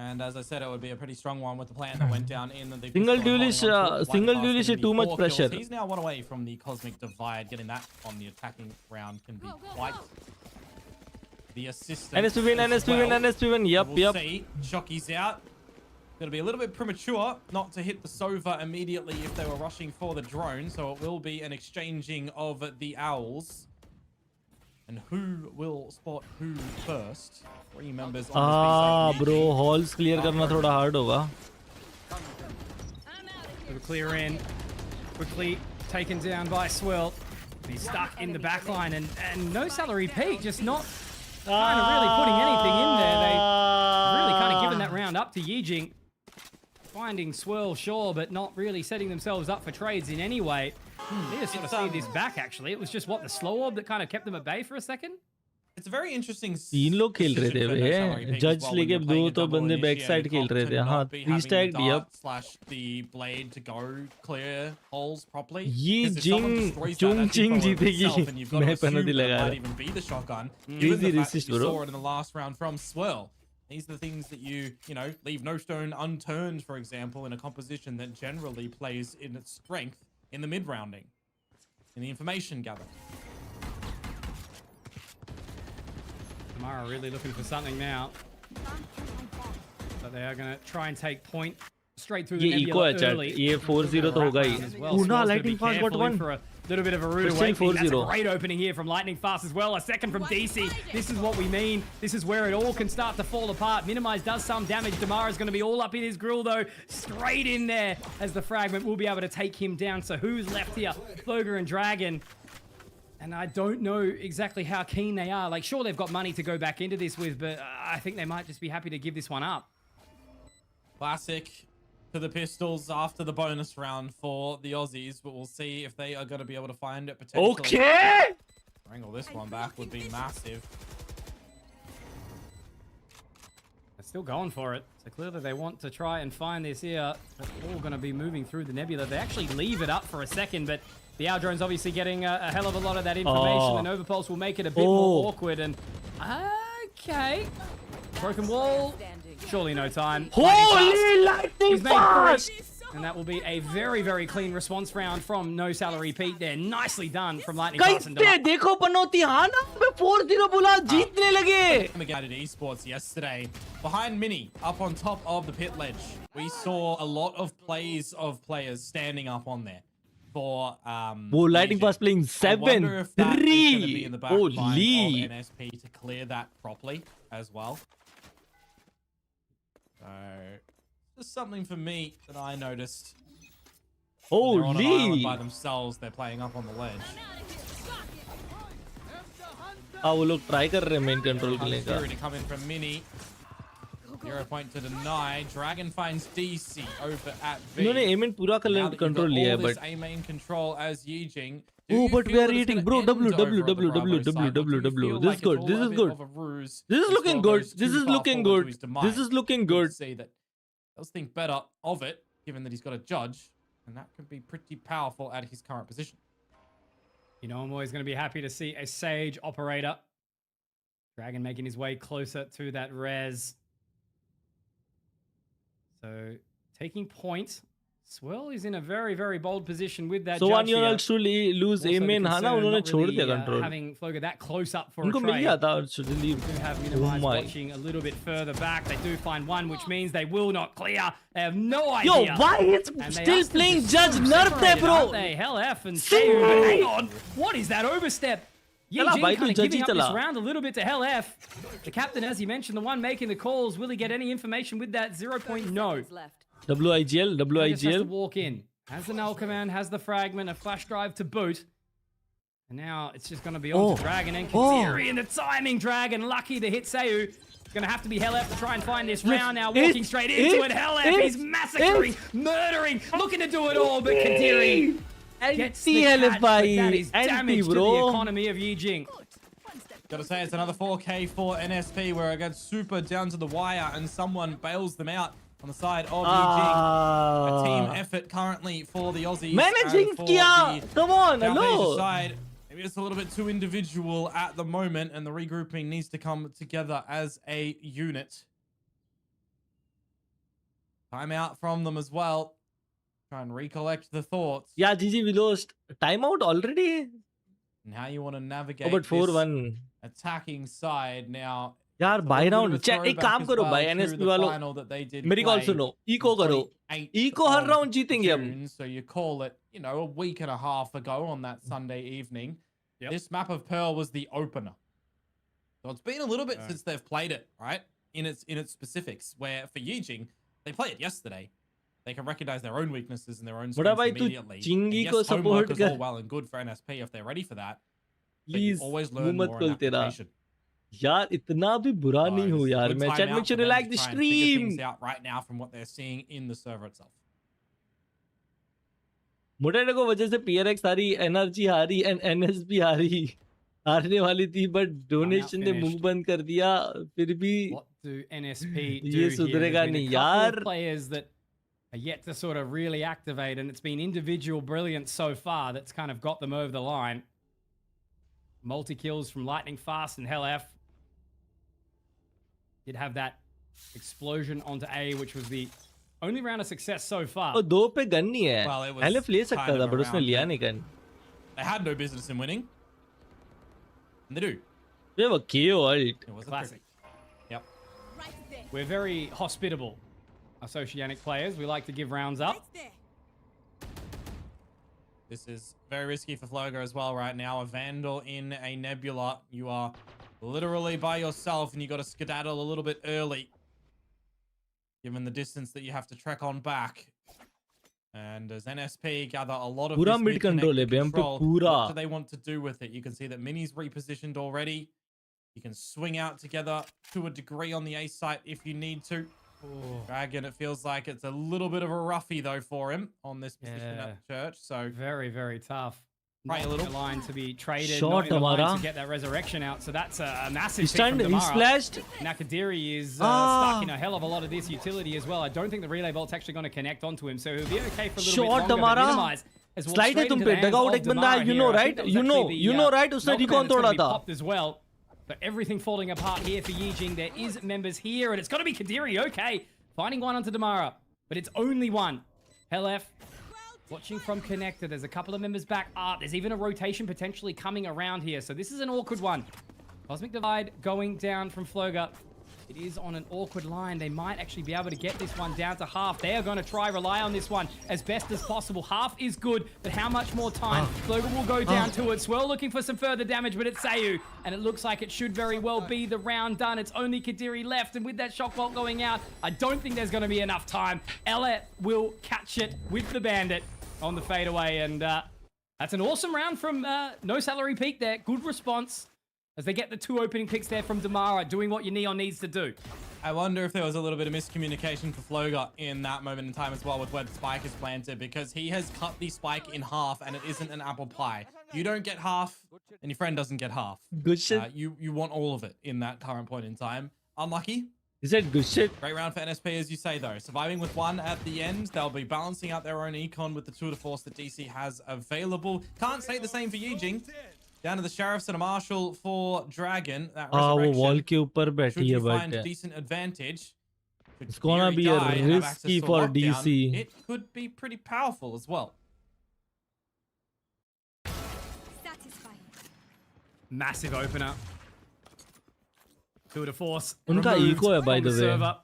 [SPEAKER 6] And as I said, it would be a pretty strong one with the plan that went down in the
[SPEAKER 4] Single
[SPEAKER 6] pistol and
[SPEAKER 4] duelist,
[SPEAKER 6] holding on to it.
[SPEAKER 4] single
[SPEAKER 6] Lightning
[SPEAKER 4] duelist
[SPEAKER 6] Fast
[SPEAKER 4] is too
[SPEAKER 6] gonna be
[SPEAKER 4] much
[SPEAKER 6] 4 kills.
[SPEAKER 4] pressure.
[SPEAKER 6] He's now 1 away from the Cosmic Divide. Getting that on the attacking round can be
[SPEAKER 11] Go, go,
[SPEAKER 6] quite
[SPEAKER 11] go.
[SPEAKER 6] the assistant.
[SPEAKER 4] NSP win,
[SPEAKER 6] as
[SPEAKER 4] NSP win,
[SPEAKER 6] well.
[SPEAKER 4] NSP win. Yep,
[SPEAKER 6] We'll
[SPEAKER 4] yep.
[SPEAKER 6] see. Shockey's out. Going to be a little bit premature not to hit the Sova immediately if they were rushing for the drone. So it will be an exchanging of the owls. And who will spot who first? 3 members on this
[SPEAKER 4] bro, halls clear करना थोड़ा hard होगा.
[SPEAKER 5] Little clear in. Quickly taken down by Swirl. He's stuck in the back line, and no salary Pete, just not kind of really putting anything in there. They really kind of given that round up to Yi-Jing. Finding Swirl, sure, but not really setting themselves up for trades in any way. Need to sort of see this back, actually. It was just, what, the slow orb that kind of kept them at bay for a second?
[SPEAKER 6] It's a very interesting
[SPEAKER 4] 3 लोग खेल रहे थे वे. Judge लेके 2 तो बंदे back side खेल रहे थे. हाँ, 3 stacked. Yep.
[SPEAKER 6] Slash the blade to go clear holes properly.
[SPEAKER 4] Yi-Jing Chung जीतेगी. मैं penalty लगा रहा.
[SPEAKER 6] Might even be the shotgun.
[SPEAKER 4] Easy resist,
[SPEAKER 6] you
[SPEAKER 4] bro.
[SPEAKER 6] saw it in the last round from Swirl. These are the things that you know, leave no stone unturned, for example, in a composition that generally plays in its strength in the mid-rounding, in the information gathering.
[SPEAKER 5] Tamara really looking for something now. But they are going to try and take point straight through the nebula early.
[SPEAKER 4] ये 4-0 तो होगा ही. Una Lightning Fast got one.
[SPEAKER 5] For a little bit of a rude awakening. That's a great opening here from Lightning Fast as well. A second from DC. This is what we mean. This is where it all can start to fall apart. Minimize does some damage. Damara's going to be all up in his grill though. Straight in there as the fragment will be able to take him down. So who's left here? Floger and Dragon. And I don't know exactly how keen they are. Like, sure, they've got money to go back into this with, but I think they might just be happy to give this one up.
[SPEAKER 6] Classic to the pistols after the bonus round for the Aussies, but we'll see if they are going to be able to find it potentially.
[SPEAKER 4] Okay!
[SPEAKER 6] Wrangle this one back would be massive.
[SPEAKER 5] They're still going for it. So clearly they want to try and find this here. They're all going to be moving through the nebula. They actually leave it up for a second, but the Owl Drone's obviously getting a hell of a lot of that information. The Nova Pulse will make it a bit more awkward. And okay, broken wall. Surely no time.
[SPEAKER 4] Holy Lightning Fast!
[SPEAKER 5] And that will be a very, very clean response round from No Salary Pete there. Nicely done from Lightning Fast.
[SPEAKER 4] कैसे देखो पनौती हाँ ना मैं 4-0 बोला जीतने लगे.
[SPEAKER 6] We got into esports yesterday. Behind Mini, up on top of the pit ledge, we saw a lot of plays of players standing up on there. For
[SPEAKER 4] Lightning Fast playing 7-3.
[SPEAKER 6] Holy. NSP to clear that properly as well. So just something for me that I noticed. They're on an island by themselves. They're playing up on the ledge.
[SPEAKER 4] वो लोग try कर रहे हैं main control करने का.
[SPEAKER 6] To come in from Mini. 0 point to deny. Dragon finds DC over at V.
[SPEAKER 4] इन्होंने A main पूरा control लिया है, but
[SPEAKER 6] A main control as Yi-Jing.
[SPEAKER 4] Oh, but we are eating, bro. W. This is good. This is good. This is looking good. This is looking good. This is looking good.
[SPEAKER 6] See that does think better of it, given that he's got a judge, and that could be pretty powerful at his current position.
[SPEAKER 5] You know, I'm always going to be happy to see a Sage operator. Dragon making his way closer to that res. So taking point. Swirl is in a very, very bold position with that.
[SPEAKER 4] So
[SPEAKER 5] one
[SPEAKER 4] year to lose A main है ना उन्होंने छोड़ दिया control.
[SPEAKER 5] Having Floger that close up for
[SPEAKER 4] उनको
[SPEAKER 5] a
[SPEAKER 4] mill
[SPEAKER 5] trade.
[SPEAKER 4] गया था और should leave.
[SPEAKER 5] They do have minimized watching a little bit further back. They do find one, which means they will not clear. They have no idea.
[SPEAKER 4] Yo, why it's still playing Judge Nerf there, bro?
[SPEAKER 5] They Hell F and Sayu, but hang on. What is that overstep? Yi-Jing kind of giving up this round a little bit to Hell F. The captain, as you mentioned, the one making the calls. Will he get any information with that 0 point? No.
[SPEAKER 4] WIGL.
[SPEAKER 5] Just has to walk in. Has the null command, has the fragment, a flash drive to boot. And now it's just going to be on to Dragon and Katiri. And the timing, Dragon, lucky to hit Sayu. It's going to have to be Hell F to try and find this round now. Walking straight into it. Hell F, he's massacring, murdering, looking to do it all. But Katiri gets the catch, but that is damage to the economy of Yi-Jing.
[SPEAKER 6] Gotta say, it's another 4K for NSP where it gets super down to the wire and someone bails them out. On the side of Yi-Jing, a team effort currently for the Aussies.
[SPEAKER 4] Managing kiya! Come on, hello!
[SPEAKER 6] Side, maybe it's a little bit too individual at the moment, and the regrouping needs to come together as a unit. Timeout from them as well. Try and recollect the thoughts.
[SPEAKER 4] Yeah, GG, we lost. Timeout already?
[SPEAKER 6] and how you want to navigate
[SPEAKER 4] but
[SPEAKER 6] this
[SPEAKER 4] 4-1
[SPEAKER 6] attacking side. Now,
[SPEAKER 4] यार
[SPEAKER 6] it's a
[SPEAKER 4] buy
[SPEAKER 6] little bit
[SPEAKER 4] round
[SPEAKER 6] of a
[SPEAKER 4] एक
[SPEAKER 6] throwback
[SPEAKER 4] काम
[SPEAKER 6] as
[SPEAKER 4] करो
[SPEAKER 6] well
[SPEAKER 4] भाई
[SPEAKER 6] to
[SPEAKER 4] NSP
[SPEAKER 6] the
[SPEAKER 4] वालों
[SPEAKER 6] final that they did
[SPEAKER 4] मेरी call
[SPEAKER 6] play
[SPEAKER 4] सुनो
[SPEAKER 6] on
[SPEAKER 4] eco करो
[SPEAKER 6] 28th
[SPEAKER 4] eco her
[SPEAKER 6] of
[SPEAKER 4] round जीतेंगे हम
[SPEAKER 6] June, so you call it, you know, a week and a half ago on that Sunday evening.
[SPEAKER 5] Yep.
[SPEAKER 6] This map of Pearl was the opener. So it's been a little bit since they've played it, right? In its specifics, where for Yi-Jing, they played it yesterday. They can recognize their own weaknesses and their own
[SPEAKER 4] बड़ा
[SPEAKER 6] strengths
[SPEAKER 4] भाई तू
[SPEAKER 6] immediately.
[SPEAKER 4] चिंगी
[SPEAKER 6] And
[SPEAKER 4] को
[SPEAKER 6] yes, homework
[SPEAKER 4] support
[SPEAKER 6] is all
[SPEAKER 4] कर
[SPEAKER 6] well and good for NSP if they're ready for that. But
[SPEAKER 4] please
[SPEAKER 6] you always
[SPEAKER 4] मुंह
[SPEAKER 6] learn
[SPEAKER 4] मत
[SPEAKER 6] more in
[SPEAKER 4] खोल तेरा
[SPEAKER 6] application.
[SPEAKER 4] यार इतना भी बुरा
[SPEAKER 6] So
[SPEAKER 4] नहीं हो
[SPEAKER 6] this is a
[SPEAKER 4] यार
[SPEAKER 6] good
[SPEAKER 4] मैं चैट
[SPEAKER 6] timeout
[SPEAKER 4] में
[SPEAKER 6] for
[SPEAKER 4] should
[SPEAKER 6] them
[SPEAKER 4] like
[SPEAKER 6] to
[SPEAKER 4] the
[SPEAKER 6] try and figure
[SPEAKER 4] stream
[SPEAKER 6] things out right now from what they're seeing in the server itself.
[SPEAKER 4] मोटेटो को वजह से पीआरएक्स हारी एनर्जी हारी एंड एनएसपी हारी हारने वाली थी बट डोनेशन ने मुंह बंद कर दिया फिर भी
[SPEAKER 5] What do NSP do
[SPEAKER 4] ये
[SPEAKER 5] here? There's
[SPEAKER 4] सुधरेगा
[SPEAKER 5] been a
[SPEAKER 4] नहीं
[SPEAKER 5] couple of
[SPEAKER 4] यार
[SPEAKER 5] players that are yet to sort of really activate, and it's been individual brilliance so far that's kind of got them over the line. Multi kills from Lightning Fast and Hell F. Did have that explosion onto A, which was the only round of success so far.
[SPEAKER 4] और दो पे gun नहीं है
[SPEAKER 6] Well, it was
[SPEAKER 4] LF ले सकता
[SPEAKER 6] kind
[SPEAKER 4] था
[SPEAKER 6] of
[SPEAKER 4] but उसने
[SPEAKER 6] around
[SPEAKER 4] लिया
[SPEAKER 6] it.
[SPEAKER 4] नहीं gun
[SPEAKER 6] They had no business in winning. And they do.
[SPEAKER 4] ये वो KO ult
[SPEAKER 6] It was a
[SPEAKER 5] Classic.
[SPEAKER 6] trick. Yep.
[SPEAKER 5] We're very hospitable, us Oceanic players. We like to give rounds up.
[SPEAKER 6] This is very risky for Floga as well right now. A Vandal in a Nebula. You are literally by yourself and you got to skedaddle a little bit early. Given the distance that you have to trek on back. And as NSP gather a lot of
[SPEAKER 4] पूरा
[SPEAKER 6] this
[SPEAKER 4] mid control है
[SPEAKER 6] mid-connected
[SPEAKER 4] बे हम पे
[SPEAKER 6] control,
[SPEAKER 4] पूरा
[SPEAKER 6] what do they want to do with it? You can see that Mini's repositioned already. You can swing out together to a degree on the A site if you need to. Dragon, it feels like it's a little bit of a roughie though for him on this position
[SPEAKER 5] Yeah.
[SPEAKER 6] at the church. So
[SPEAKER 5] Very, very tough.
[SPEAKER 6] Pray a
[SPEAKER 5] Not
[SPEAKER 6] little.
[SPEAKER 5] in the line to be traded,
[SPEAKER 4] Shot
[SPEAKER 5] not in the line
[SPEAKER 4] हमारा.
[SPEAKER 5] to get that resurrection out. So that's a massive
[SPEAKER 4] he
[SPEAKER 5] pick from
[SPEAKER 4] stunned he
[SPEAKER 5] Damara.
[SPEAKER 4] splashed
[SPEAKER 5] Nakadiri is stuck in a hell of a lot of this utility as well. I don't think the relay bolt's actually going to connect onto him, so he'll be okay for a little
[SPEAKER 4] Shot
[SPEAKER 5] bit longer.
[SPEAKER 4] Damara.
[SPEAKER 5] But Minimize has walked
[SPEAKER 4] Slide है
[SPEAKER 5] straight
[SPEAKER 4] तुम
[SPEAKER 5] into
[SPEAKER 4] पे
[SPEAKER 5] the hands
[SPEAKER 4] dugout
[SPEAKER 5] of
[SPEAKER 4] एक बंदा
[SPEAKER 5] Damara
[SPEAKER 4] you
[SPEAKER 5] here.
[SPEAKER 4] know
[SPEAKER 5] I think
[SPEAKER 4] right
[SPEAKER 5] that was
[SPEAKER 4] you know
[SPEAKER 5] actually the,
[SPEAKER 4] you know right उसने
[SPEAKER 5] Malcolm
[SPEAKER 4] recon
[SPEAKER 5] that's gonna
[SPEAKER 4] तोड़ा
[SPEAKER 5] be
[SPEAKER 4] था
[SPEAKER 5] popped as well. So everything falling apart here for Yi-Jing. There is members here, and it's got to be Kadiri. Okay, finding one onto Damara, but it's only one. Hell F. Watching from connector, there's a couple of members back up. There's even a rotation potentially coming around here. So this is an awkward one. Cosmic Divide going down from Floga. It is on an awkward line. They might actually be able to get this one down to half. They are going to try rely on this one as best as possible. Half is good, but how much more time? Floga will go down to it. Swirl looking for some further damage, but it's Sayu. And it looks like it should very well be the round done. It's only Kadiri left, and with that shock bolt going out, I don't think there's going to be enough time. Ella will catch it with the Bandit on the fadeaway, and that's an awesome round from No Salary Peak there. Good response as they get the two opening picks there from Damara, doing what your Neon needs to do.
[SPEAKER 6] I wonder if there was a little bit of miscommunication for Floga in that moment in time as well with where the spike is planted, because he has cut the spike in half and it isn't an apple pie. You don't get half and your friend doesn't get half.
[SPEAKER 4] good shit
[SPEAKER 6] You want all of it in that current point in time. Unlucky.
[SPEAKER 4] he said good shit
[SPEAKER 6] Great round for NSP, as you say, though. Surviving with one at the end. They'll be balancing out their own econ with the tour de force that DC has available. Can't say the same for Yi-Jing. Down to the Sheriffs and a Marshal for Dragon. That
[SPEAKER 4] वो
[SPEAKER 6] resurrection.
[SPEAKER 4] wall के ऊपर
[SPEAKER 6] Should
[SPEAKER 4] बैठी
[SPEAKER 6] you
[SPEAKER 4] है
[SPEAKER 6] find
[SPEAKER 4] but
[SPEAKER 6] decent advantage, should
[SPEAKER 4] It's gonna
[SPEAKER 6] Fury
[SPEAKER 4] be a
[SPEAKER 6] die and have access
[SPEAKER 4] risky
[SPEAKER 6] to
[SPEAKER 4] for
[SPEAKER 6] lockdown,
[SPEAKER 4] DC.
[SPEAKER 6] It could be pretty powerful as well.
[SPEAKER 5] Massive opener. Tour de Force.
[SPEAKER 4] उनका
[SPEAKER 5] removed
[SPEAKER 4] eco है, by
[SPEAKER 5] from
[SPEAKER 4] the way.
[SPEAKER 5] server.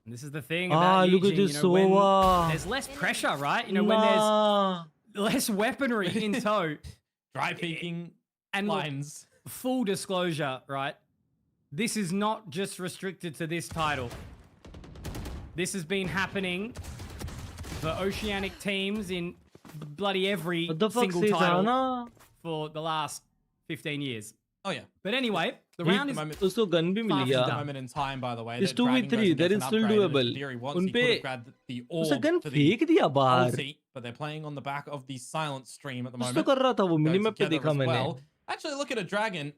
[SPEAKER 5] And this is the thing about
[SPEAKER 4] look at
[SPEAKER 5] Yi-Jing,
[SPEAKER 4] this
[SPEAKER 5] when
[SPEAKER 4] Sova.
[SPEAKER 5] there's less pressure, right? You know, when
[SPEAKER 4] Nah.
[SPEAKER 5] there's less weaponry in tow.
[SPEAKER 6] Dry peeking
[SPEAKER 5] And look,
[SPEAKER 6] lines.
[SPEAKER 5] full disclosure, right? This is not just restricted to this title. This has been happening for Oceanic teams in bloody every
[SPEAKER 4] What the fuck
[SPEAKER 5] single
[SPEAKER 4] says
[SPEAKER 5] title
[SPEAKER 4] Ana?
[SPEAKER 5] for the last 15 years.
[SPEAKER 6] Oh, yeah.
[SPEAKER 5] But anyway, the round is
[SPEAKER 4] उसको gun भी मिल
[SPEAKER 5] Fast
[SPEAKER 4] गया
[SPEAKER 5] done.
[SPEAKER 6] Moment in time, by the way.
[SPEAKER 4] It's
[SPEAKER 6] that Dragon
[SPEAKER 4] 2v3,
[SPEAKER 6] goes and
[SPEAKER 4] that
[SPEAKER 6] gets
[SPEAKER 4] is
[SPEAKER 6] an
[SPEAKER 4] still
[SPEAKER 6] upgrade, and
[SPEAKER 4] doable.
[SPEAKER 6] in theory, once
[SPEAKER 4] उन
[SPEAKER 6] he could
[SPEAKER 4] पे
[SPEAKER 6] have grabbed the
[SPEAKER 4] उसे
[SPEAKER 6] orb
[SPEAKER 4] gun
[SPEAKER 6] for the
[SPEAKER 4] फेंक दिया बाहर
[SPEAKER 6] ulti, but they're playing on the back of the silent stream at the
[SPEAKER 4] कुछ तो
[SPEAKER 6] moment.
[SPEAKER 4] कर रहा था वो
[SPEAKER 6] Go
[SPEAKER 4] मिनीमैप पे
[SPEAKER 6] together
[SPEAKER 4] देखा
[SPEAKER 6] as
[SPEAKER 4] मैंने
[SPEAKER 6] well. Actually, look at a Dragon.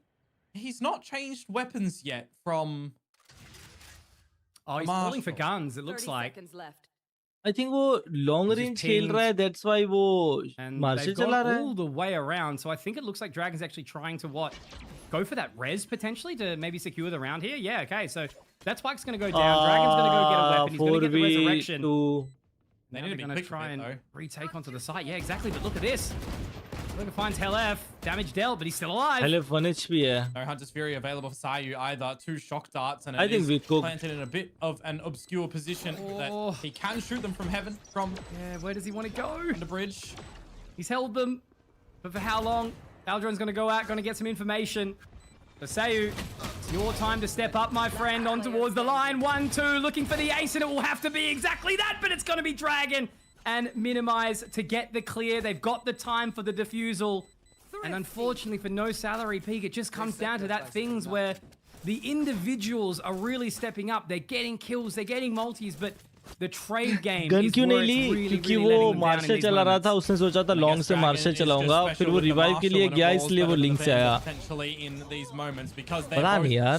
[SPEAKER 6] He's not changed weapons yet from...
[SPEAKER 5] Oh, he's
[SPEAKER 6] Marshall.
[SPEAKER 5] calling for guns, it looks like.
[SPEAKER 4] I think वो लॉन्ग
[SPEAKER 5] He's just
[SPEAKER 4] रेंज खेल
[SPEAKER 5] pinged.
[SPEAKER 4] रहा है that's why वो
[SPEAKER 5] And
[SPEAKER 4] martial
[SPEAKER 5] they've
[SPEAKER 4] चला
[SPEAKER 5] gone
[SPEAKER 4] रहा
[SPEAKER 5] all
[SPEAKER 4] है
[SPEAKER 5] the way around, so I think it looks like Dragon's actually trying to what? Go for that res potentially to maybe secure the round here? Yeah, okay, so that spike's going to go down. Dragon's going to go get a weapon. He's going to get the resurrection.
[SPEAKER 4] 4v2
[SPEAKER 6] They
[SPEAKER 5] Now
[SPEAKER 6] need to
[SPEAKER 5] they're
[SPEAKER 6] be
[SPEAKER 5] gonna
[SPEAKER 6] quick
[SPEAKER 5] try
[SPEAKER 6] with it,
[SPEAKER 5] and
[SPEAKER 6] though.
[SPEAKER 5] retake onto the site. Yeah, exactly, but look at this. Look, finds Helef. Damage dealt, but he's still alive.
[SPEAKER 4] Helef 1 HP hai.
[SPEAKER 6] No Hunter's Fury available for Sayu either. 2 shock darts, and
[SPEAKER 4] I
[SPEAKER 6] it
[SPEAKER 4] think
[SPEAKER 6] is
[SPEAKER 4] we cooked.
[SPEAKER 6] planted in a bit of an obscure position that he can shoot them from heaven, from
[SPEAKER 5] Yeah, where does he want to go?
[SPEAKER 6] the bridge.
[SPEAKER 5] He's held them, but for how long? Aldron's going to go out, going to get some information. So Sayu, it's your time to step up, my friend, on towards the line. 1-2, looking for the ace, and it will have to be exactly that, but it's going to be Dragon and Minimize to get the clear. They've got the time for the defusal. And unfortunately for no salary peak, it just comes down to that things where the individuals are really stepping up. They're getting kills, they're getting multis, but the trade game
[SPEAKER 4] gun
[SPEAKER 5] is
[SPEAKER 4] क्यों
[SPEAKER 5] where
[SPEAKER 4] नहीं
[SPEAKER 5] it's
[SPEAKER 4] ली?
[SPEAKER 5] really,
[SPEAKER 4] क्योंकि
[SPEAKER 5] really
[SPEAKER 4] वो
[SPEAKER 5] letting them down in
[SPEAKER 4] Marshal
[SPEAKER 5] these
[SPEAKER 4] चला रहा
[SPEAKER 5] moments.
[SPEAKER 4] था, उसने सोचा था लॉन्ग से मार्शल चलाऊंगा, फिर वो रिवाइव के लिए गया, इसलिए वो लिंक से आया. पता नहीं यार.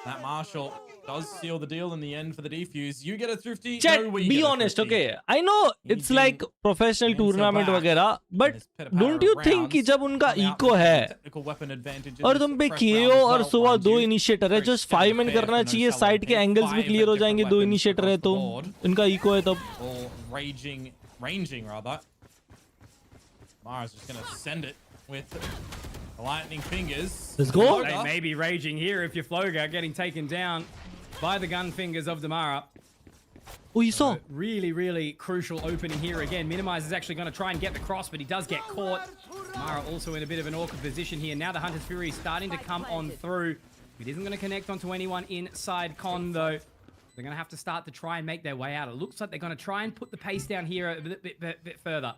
[SPEAKER 6] That Marshall does seal the deal in the end for the defuse. You get a thrifty.
[SPEAKER 4] Chat,
[SPEAKER 6] no, we
[SPEAKER 4] be
[SPEAKER 6] get a
[SPEAKER 4] honest,
[SPEAKER 6] thrifty.
[SPEAKER 4] okay? I know it's like professional tournament वगैरह, but don't you think कि जब उनका eco है और तुम पे KO और सुबह 2 इनिशिएटर है, just 5 men करना चाहिए, साइड के एंगल्स भी क्लियर हो जाएंगे, 2 इनिशिएटर है तो इनका इको है तब.
[SPEAKER 6] Ranging rather. Mara's just gonna send it with the lightning fingers.
[SPEAKER 4] Let's go.
[SPEAKER 5] They may be raging here if you're Floga getting taken down by the gun fingers of Damara.
[SPEAKER 4] Oh, you saw.
[SPEAKER 5] Really, really crucial opening here again. Minimize is actually going to try and get the cross, but he does get caught. Damara also in a bit of an awkward position here. Now the Hunter's Fury is starting to come on through. It isn't going to connect onto anyone inside Con, though. They're going to have to start to try and make their way out. It looks like they're going to try and put the pace down here a bit further.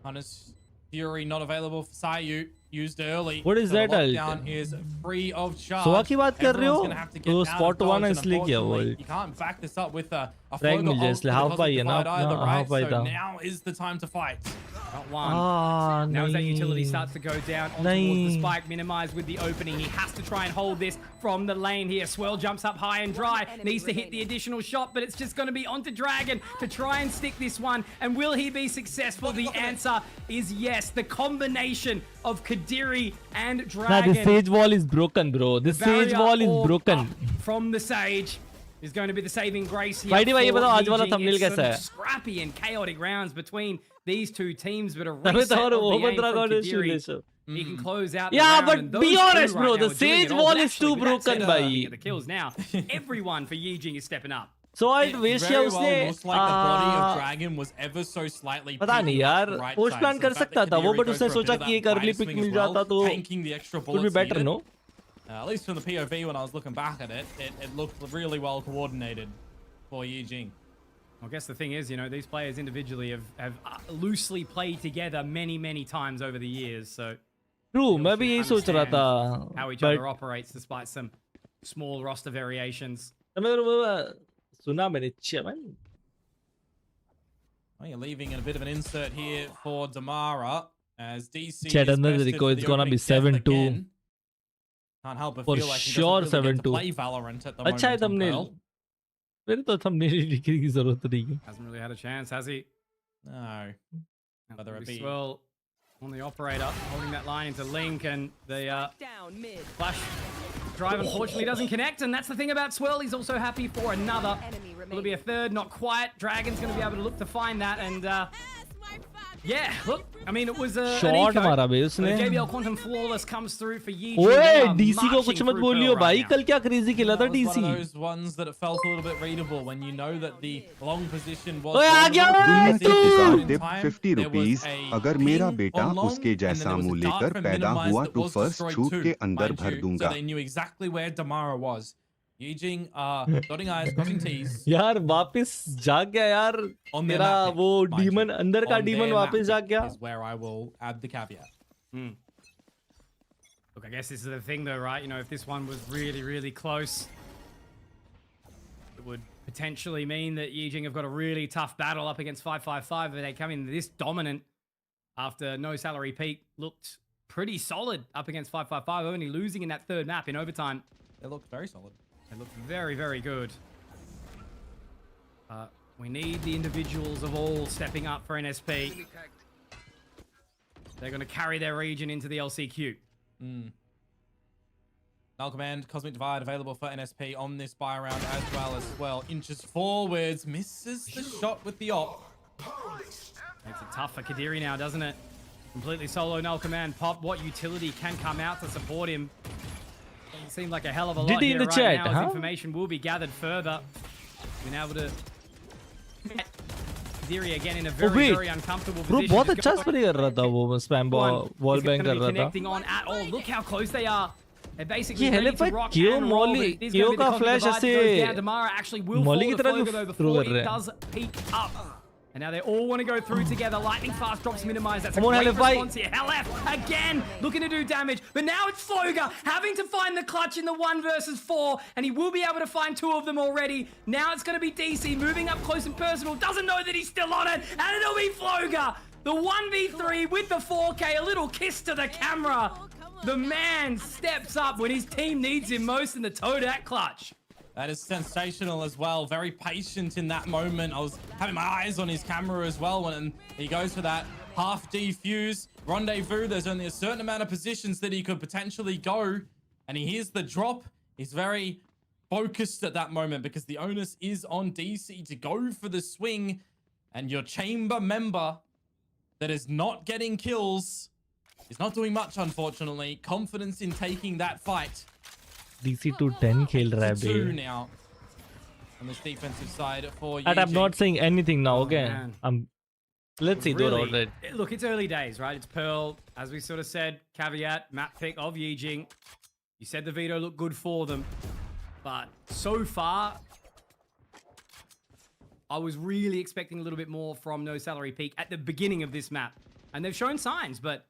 [SPEAKER 6] Hunter's Fury not available for Sayu. Used early.
[SPEAKER 4] What is
[SPEAKER 6] so
[SPEAKER 4] that?
[SPEAKER 6] Lockdown is free of charge.
[SPEAKER 4] सुबह की बात कर रहे हो?
[SPEAKER 6] Everyone's gonna have to get
[SPEAKER 4] तो
[SPEAKER 6] out of
[SPEAKER 4] spot one
[SPEAKER 6] dodge,
[SPEAKER 4] है इसलिए
[SPEAKER 6] and
[SPEAKER 4] किया वो.
[SPEAKER 6] unfortunately, you can't back this up with a
[SPEAKER 4] Frag
[SPEAKER 6] Floga
[SPEAKER 4] मिल जाए
[SPEAKER 6] ult
[SPEAKER 4] इसलिए
[SPEAKER 6] with
[SPEAKER 4] half
[SPEAKER 6] the
[SPEAKER 4] by है ना,
[SPEAKER 6] Cosmic Divide either,
[SPEAKER 4] अपना
[SPEAKER 6] right?
[SPEAKER 4] half by
[SPEAKER 6] So
[SPEAKER 4] था.
[SPEAKER 6] now is the time to fight.
[SPEAKER 5] Not one.
[SPEAKER 4] Ah,
[SPEAKER 5] Now as that
[SPEAKER 4] नहीं.
[SPEAKER 5] utility starts to go down on towards the spike, Minimize with the opening. He has to try and hold this from the lane here. Swirl jumps up high and dry. Needs to hit the additional shot, but it's just going to be onto Dragon to try and stick this one. And will he be successful? The answer is yes. The combination of Kadiri and Dragon.
[SPEAKER 4] Nah, the Sage Wall is broken, bro. The Sage Wall is broken.
[SPEAKER 5] From the Sage is going to be the saving grace here.
[SPEAKER 4] भाई भाई ये बताओ आज वाला
[SPEAKER 5] Yi-Jing.
[SPEAKER 4] thumbnail
[SPEAKER 5] It's
[SPEAKER 4] कैसा
[SPEAKER 5] some
[SPEAKER 4] है?
[SPEAKER 5] scrappy and chaotic rounds between these two teams, but a
[SPEAKER 4] तभी
[SPEAKER 5] reset
[SPEAKER 4] तो
[SPEAKER 5] of the
[SPEAKER 4] वो
[SPEAKER 5] aim
[SPEAKER 4] बंदा
[SPEAKER 5] from
[SPEAKER 4] कौन है
[SPEAKER 5] Kadiri.
[SPEAKER 4] शूलेशो.
[SPEAKER 5] He can close out the
[SPEAKER 4] Yeah,
[SPEAKER 5] round,
[SPEAKER 4] but
[SPEAKER 5] and
[SPEAKER 4] be
[SPEAKER 5] those
[SPEAKER 4] honest,
[SPEAKER 5] two
[SPEAKER 4] bro,
[SPEAKER 5] right
[SPEAKER 4] the
[SPEAKER 5] now are doing
[SPEAKER 4] Sage
[SPEAKER 5] it all.
[SPEAKER 4] Wall
[SPEAKER 5] But
[SPEAKER 4] is too
[SPEAKER 5] actually, with that
[SPEAKER 4] broken,
[SPEAKER 5] said,
[SPEAKER 4] bhai.
[SPEAKER 5] looking at the kills now. Everyone for Yi-Jing is stepping up.
[SPEAKER 4] So I wish
[SPEAKER 6] Very
[SPEAKER 4] उसने
[SPEAKER 6] well looks like the body of Dragon was ever so slightly
[SPEAKER 4] पता नहीं यार,
[SPEAKER 6] right
[SPEAKER 4] post
[SPEAKER 6] side.
[SPEAKER 4] plan
[SPEAKER 6] So
[SPEAKER 4] कर
[SPEAKER 6] the fact
[SPEAKER 4] सकता
[SPEAKER 6] that
[SPEAKER 4] था वो,
[SPEAKER 6] Kadiri
[SPEAKER 4] but
[SPEAKER 6] goes
[SPEAKER 4] उसने
[SPEAKER 6] for a bit
[SPEAKER 4] सोचा
[SPEAKER 6] of
[SPEAKER 4] कि एक
[SPEAKER 6] that
[SPEAKER 4] early
[SPEAKER 6] bias
[SPEAKER 4] pick
[SPEAKER 6] swing
[SPEAKER 4] mill
[SPEAKER 6] as well,
[SPEAKER 4] जाता तो
[SPEAKER 6] tanking the extra
[SPEAKER 4] would be
[SPEAKER 6] bullets
[SPEAKER 4] better,
[SPEAKER 6] needed.
[SPEAKER 4] no?
[SPEAKER 6] At least from the POV when I was looking back at it, it looked really well coordinated for Yi-Jing.
[SPEAKER 5] I guess the thing is, you know, these players individually have loosely played together many, many times over the years. So
[SPEAKER 4] True, मैं भी यही सोच रहा था.
[SPEAKER 5] how each
[SPEAKER 4] But
[SPEAKER 5] other operates despite some small roster variations.
[SPEAKER 4] सुना मैंने चमन.
[SPEAKER 6] Well, you're leaving in a bit of an insert here for Damara as DC
[SPEAKER 4] Chat
[SPEAKER 6] is
[SPEAKER 4] under the
[SPEAKER 6] bested
[SPEAKER 4] record,
[SPEAKER 6] for
[SPEAKER 4] it's
[SPEAKER 6] the
[SPEAKER 4] gonna be
[SPEAKER 6] opening death
[SPEAKER 4] 7-2.
[SPEAKER 6] again. Can't help but
[SPEAKER 4] For
[SPEAKER 6] feel like he
[SPEAKER 4] sure
[SPEAKER 6] doesn't really get to
[SPEAKER 4] 7-2.
[SPEAKER 6] play Valorant at the
[SPEAKER 4] अच्छा है
[SPEAKER 6] moment. on
[SPEAKER 4] thumbnail.
[SPEAKER 6] Pearl.
[SPEAKER 4] मेरे तो thumbnail लिखने की जरूरत नहीं है.
[SPEAKER 5] Hasn't really had a chance, has he?
[SPEAKER 6] No. Whether it be
[SPEAKER 5] Swirl on the operator, holding that line into Link, and the flash drive unfortunately doesn't connect, and that's the thing about Swirl. He's also happy for another. Will it be a third? Not quite. Dragon's going to be able to look to find that, and yeah, look, I mean, it was an
[SPEAKER 4] Short
[SPEAKER 5] eco,
[SPEAKER 4] मारा बे
[SPEAKER 5] but
[SPEAKER 4] उसने.
[SPEAKER 5] JBL Quantum Flawless comes through for Yi-Jing.
[SPEAKER 4] ओए
[SPEAKER 5] They are
[SPEAKER 4] DC को कुछ
[SPEAKER 5] marching
[SPEAKER 4] मत
[SPEAKER 5] through
[SPEAKER 4] बोलियो
[SPEAKER 5] Pearl
[SPEAKER 4] भाई,
[SPEAKER 5] right now.
[SPEAKER 4] कल क्या क्रेजी खेला था
[SPEAKER 6] That was
[SPEAKER 4] DC.
[SPEAKER 6] one of those ones that it felt a little bit readable when you know that the long position was
[SPEAKER 4] ओए आ गया
[SPEAKER 10] दुनिया
[SPEAKER 4] तू.
[SPEAKER 10] के किसान tip
[SPEAKER 6] time,
[SPEAKER 10] 50
[SPEAKER 6] there was
[SPEAKER 10] rupees.
[SPEAKER 6] a
[SPEAKER 10] अगर मेरा
[SPEAKER 6] ping
[SPEAKER 10] बेटा
[SPEAKER 6] on long,
[SPEAKER 10] उसके
[SPEAKER 6] and then
[SPEAKER 10] जैसा
[SPEAKER 6] there was a
[SPEAKER 10] मुंह
[SPEAKER 6] dart
[SPEAKER 10] लेकर
[SPEAKER 6] from
[SPEAKER 10] पैदा
[SPEAKER 6] Minimize
[SPEAKER 10] हुआ
[SPEAKER 6] that
[SPEAKER 10] तो
[SPEAKER 6] was
[SPEAKER 10] फर्स्ट
[SPEAKER 6] destroyed
[SPEAKER 10] छूट
[SPEAKER 6] too,
[SPEAKER 10] के अंदर
[SPEAKER 6] mind
[SPEAKER 10] भर
[SPEAKER 6] you.
[SPEAKER 10] दूंगा.
[SPEAKER 6] So they knew exactly where Damara was. Yi-Jing dotting I's, crossing T's.
[SPEAKER 4] यार वापस जाग गया यार.
[SPEAKER 6] On their
[SPEAKER 4] तेरा
[SPEAKER 6] map,
[SPEAKER 4] वो
[SPEAKER 6] mind you.
[SPEAKER 4] डीमन अंदर का
[SPEAKER 6] On
[SPEAKER 4] डीमन
[SPEAKER 6] their
[SPEAKER 4] वापस
[SPEAKER 6] map
[SPEAKER 4] जाग गया.
[SPEAKER 6] is where I will add the caveat.
[SPEAKER 5] Look, I guess this is the thing though, right? You know, if this one was really, really close, it would potentially mean that Yi-Jing have got a really tough battle up against 555, but they come in this dominant after no salary peak. Looked pretty solid up against 555, only losing in that third map in overtime.
[SPEAKER 6] They looked very solid.
[SPEAKER 5] They looked very, very good. We need the individuals of all stepping up for NSP. They're going to carry their region into the LCQ.
[SPEAKER 6] Null Command, Cosmic Divide available for NSP on this buy round as well. Inches forwards, misses the shot with the op.
[SPEAKER 5] Makes it tough for Kadiri now, doesn't it? Completely solo null command pop. What utility can come out to support him? Doesn't seem like a hell of a lot
[SPEAKER 4] Did he
[SPEAKER 5] here
[SPEAKER 4] in the
[SPEAKER 5] right
[SPEAKER 4] chat,
[SPEAKER 5] now, as
[SPEAKER 4] huh?
[SPEAKER 5] information will be gathered further. Been able to Ziri again in a very, very uncomfortable
[SPEAKER 4] Bro,
[SPEAKER 5] position.
[SPEAKER 4] बहुत
[SPEAKER 5] Just
[SPEAKER 4] अच्छा
[SPEAKER 5] go-
[SPEAKER 4] spray कर रहा था वो spam wall
[SPEAKER 5] He's
[SPEAKER 4] bang
[SPEAKER 5] gonna
[SPEAKER 4] कर
[SPEAKER 5] be
[SPEAKER 4] रहा था
[SPEAKER 5] connecting on at all. Look how close they are. They're basically
[SPEAKER 4] ये
[SPEAKER 5] ready
[SPEAKER 4] हेले
[SPEAKER 5] to
[SPEAKER 4] भाई
[SPEAKER 5] rock
[SPEAKER 4] क्यों
[SPEAKER 5] and roll.
[SPEAKER 4] Molly
[SPEAKER 5] This is gonna
[SPEAKER 4] क्यों
[SPEAKER 5] be the
[SPEAKER 4] का
[SPEAKER 5] cognitive
[SPEAKER 4] फ्लैश
[SPEAKER 5] divide that
[SPEAKER 4] ऐसे
[SPEAKER 5] goes down. Damara actually will
[SPEAKER 4] Molly
[SPEAKER 5] fall
[SPEAKER 4] की
[SPEAKER 5] to
[SPEAKER 4] तरह
[SPEAKER 5] Floga
[SPEAKER 4] क्यों
[SPEAKER 5] though
[SPEAKER 4] थ्रो
[SPEAKER 5] before
[SPEAKER 4] कर
[SPEAKER 5] it
[SPEAKER 4] रहे हैं
[SPEAKER 5] does peak up. And now they all want to go through together. Lightning fast drops minimize. That's a
[SPEAKER 4] Come on,
[SPEAKER 5] great
[SPEAKER 4] Halef, bhai.
[SPEAKER 5] response here. LF again looking to do damage. But now it's Floga having to find the clutch in the 1 versus 4. And he will be able to find 2 of them already. Now it's going to be DC moving up close and personal. Doesn't know that he's still on it. And it'll be Floga. The 1v3 with the 4K. A little kiss to the camera. The man steps up when his team needs him most in the Motato AkA clutch.
[SPEAKER 6] That is sensational as well. Very patient in that moment. I was having my eyes on his camera as well when he goes for that half defuse rendezvous. There's only a certain amount of positions that he could potentially go. And he hears the drop. He's very focused at that moment because the onus is on DC to go for the swing. And your chamber member that is not getting kills is not doing much, unfortunately. Confidence in taking that fight.
[SPEAKER 4] DC to 10 खेल रहा है
[SPEAKER 6] Two
[SPEAKER 4] bay
[SPEAKER 6] now on this defensive side for
[SPEAKER 4] But I'm
[SPEAKER 6] Yi-Jing.
[SPEAKER 4] not saying anything now, okay?
[SPEAKER 5] man.
[SPEAKER 4] Let's see,
[SPEAKER 5] Really,
[SPEAKER 4] they're all right.
[SPEAKER 5] look, it's early days, right? It's Pearl, as we sort of said, caveat, map pick of Yi-Jing. You said the veto looked good for them. But so far, I was really expecting a little bit more from No Salary Peak at the beginning of this map. And they've shown signs, but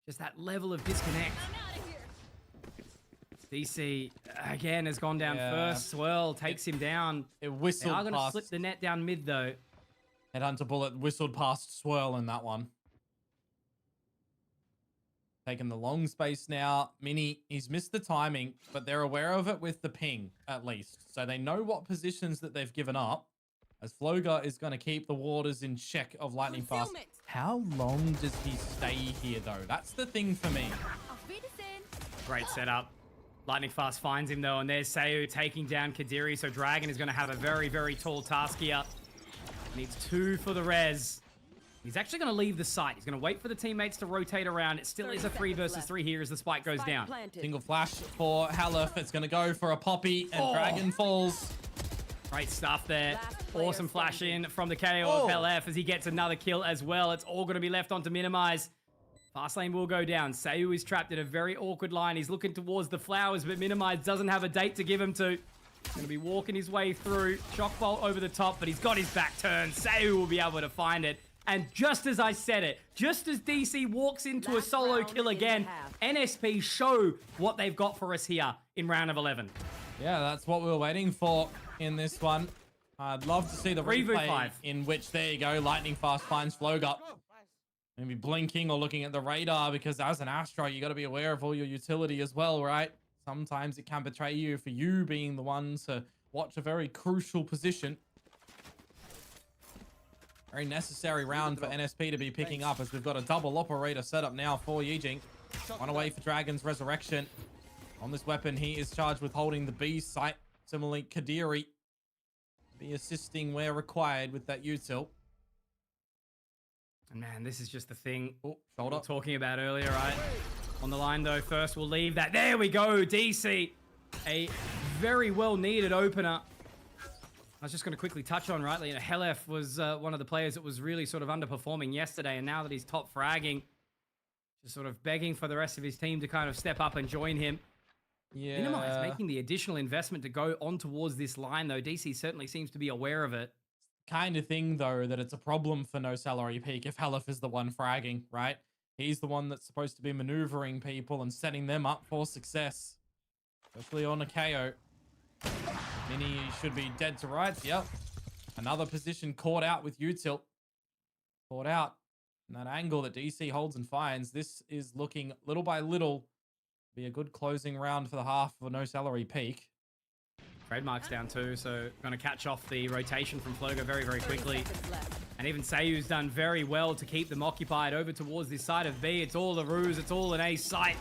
[SPEAKER 5] just that level of disconnect. DC, again, has gone down first. Swirl takes him down.
[SPEAKER 6] It whistled
[SPEAKER 5] They are going to
[SPEAKER 6] past.
[SPEAKER 5] slip the net down mid, though.
[SPEAKER 6] Headhunter bullet whistled past Swirl in that one. Taking the long space now. Mini, he's missed the timing, but they're aware of it with the ping, at least. So they know what positions that they've given up. As Floga is going to keep the waters in check of Lightning Fast. How long does he stay here, though? That's the thing for me.
[SPEAKER 5] Great setup. Lightning Fast finds him, though, and there's Sayu taking down Kadiri. So Dragon is going to have a very, very tall task here. Needs 2 for the res. He's actually going to leave the site. He's going to wait for the teammates to rotate around. It still is a 3 versus 3 here as the spike goes down.
[SPEAKER 6] Single flash for Halef. It's going to go for a poppy, and Dragon falls.
[SPEAKER 5] Great stuff there. Awesome flash in from the KO of LF as he gets another kill as well. It's all going to be left on to minimize. Fast lane will go down. Sayu is trapped in a very awkward line. He's looking towards the flowers, but minimize doesn't have a date to give him to. He's going to be walking his way through. Shock bolt over the top, but he's got his back turned. Sayu will be able to find it. And just as I said it, just as DC walks into a solo kill again, Nsp show what they've got for us here in round of 11.
[SPEAKER 6] Yeah, that's what we were waiting for in this one. I'd love to see the replay
[SPEAKER 5] 3v5.
[SPEAKER 6] in which, there you go, Lightning Fast finds Floga. Maybe blinking or looking at the radar, because as an Astro, you got to be aware of all your utility as well, right? Sometimes it can betray you for you being the one to watch a very crucial position. Very necessary round for Nsp to be picking up, as we've got a double operator setup now for Yi-Jing. One away for Dragon's Resurrection. On this weapon, he is charged with holding the B site. Similarly, Kadiri be assisting where required with that util.
[SPEAKER 5] And man, this is just the thing we
[SPEAKER 6] Shoulder.
[SPEAKER 5] were talking about earlier, right? On the line, though, first we'll leave that. There we go, DC. A very well-needed opener. I was just going to quickly touch on, right? You know, Halef was one of the players that was really sort of underperforming yesterday, and now that he's top fragging, just sort of begging for the rest of his team to kind of step up and join him.
[SPEAKER 6] Yeah.
[SPEAKER 5] Minimize making the additional investment to go on towards this line, though. DC certainly seems to be aware of it.
[SPEAKER 6] Kind of thing, though, that it's a problem for No Salary Peak if Halef is the one fragging, right? He's the one that's supposed to be maneuvering people and setting them up for success. Especially on a KO. Mini should be dead to rights. Yep. Another position caught out with util. Caught out. And that angle that DC holds and finds, this is looking little by little be a good closing round for the half for No Salary Peak.
[SPEAKER 5] Trademark's down too, so going to catch off the rotation from Floga very, very quickly. And even Sayu's done very well to keep them occupied over towards this side of B. It's all a ruse, it's all an A site.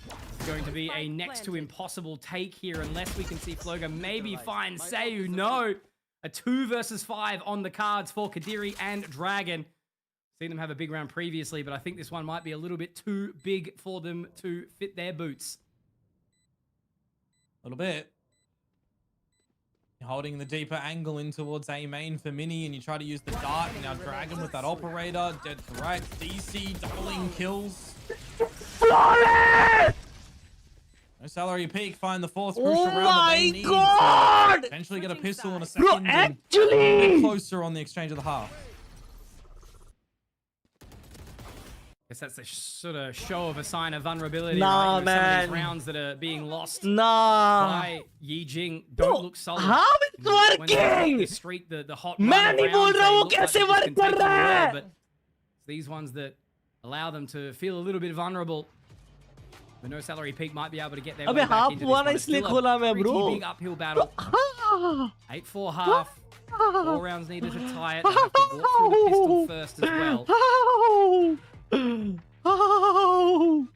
[SPEAKER 5] It's going to be a next to impossible take here unless we can see Floga maybe find Sayu. No! A 2 versus 5 on the cards for Kadiri and Dragon. Seen them have a big round previously, but I think this one might be a little bit too big for them to fit their boots.
[SPEAKER 6] A little bit. You're holding the deeper angle in towards A main for Mini, and you try to use the dart. And now Dragon with that operator. Dead correct. DC doubling kills.
[SPEAKER 4] Flawless!
[SPEAKER 6] No salary peak. Find the fourth crucial round that they need
[SPEAKER 4] God!
[SPEAKER 6] to potentially get a pistol in a second.
[SPEAKER 4] Bro,
[SPEAKER 6] and
[SPEAKER 4] actually!
[SPEAKER 6] a bit closer on the exchange of the half.
[SPEAKER 5] Guess that's a sort of show of a sign of vulnerability.
[SPEAKER 4] Nah,
[SPEAKER 5] right? With
[SPEAKER 4] man.
[SPEAKER 5] Some of these rounds that are being lost
[SPEAKER 4] Nah.
[SPEAKER 5] by Yi-Jing don't look solid.
[SPEAKER 4] How it's working?
[SPEAKER 5] The streak, the hot
[SPEAKER 4] मैं
[SPEAKER 5] run
[SPEAKER 4] नहीं
[SPEAKER 5] of
[SPEAKER 4] बोल
[SPEAKER 5] rounds,
[SPEAKER 4] रहा
[SPEAKER 5] they
[SPEAKER 4] वो
[SPEAKER 5] look like
[SPEAKER 4] कैसे
[SPEAKER 5] they just
[SPEAKER 4] work
[SPEAKER 5] can
[SPEAKER 4] कर
[SPEAKER 5] take
[SPEAKER 4] रहा
[SPEAKER 5] on the
[SPEAKER 4] है.
[SPEAKER 5] world, but it's these ones that allow them to feel a little bit vulnerable. The no salary peak might be able to get their
[SPEAKER 4] अबे
[SPEAKER 5] way back
[SPEAKER 4] half
[SPEAKER 5] into this
[SPEAKER 4] हुआ ना
[SPEAKER 5] one. It's
[SPEAKER 4] इसलिए
[SPEAKER 5] still a
[SPEAKER 4] खोला मैं,
[SPEAKER 5] pretty
[SPEAKER 4] bro.
[SPEAKER 5] big uphill battle.
[SPEAKER 4] Ah.
[SPEAKER 5] 8-4 half. 4 rounds needed to tie it. They have to walk through the pistol first as well.
[SPEAKER 4] Ow. Ow.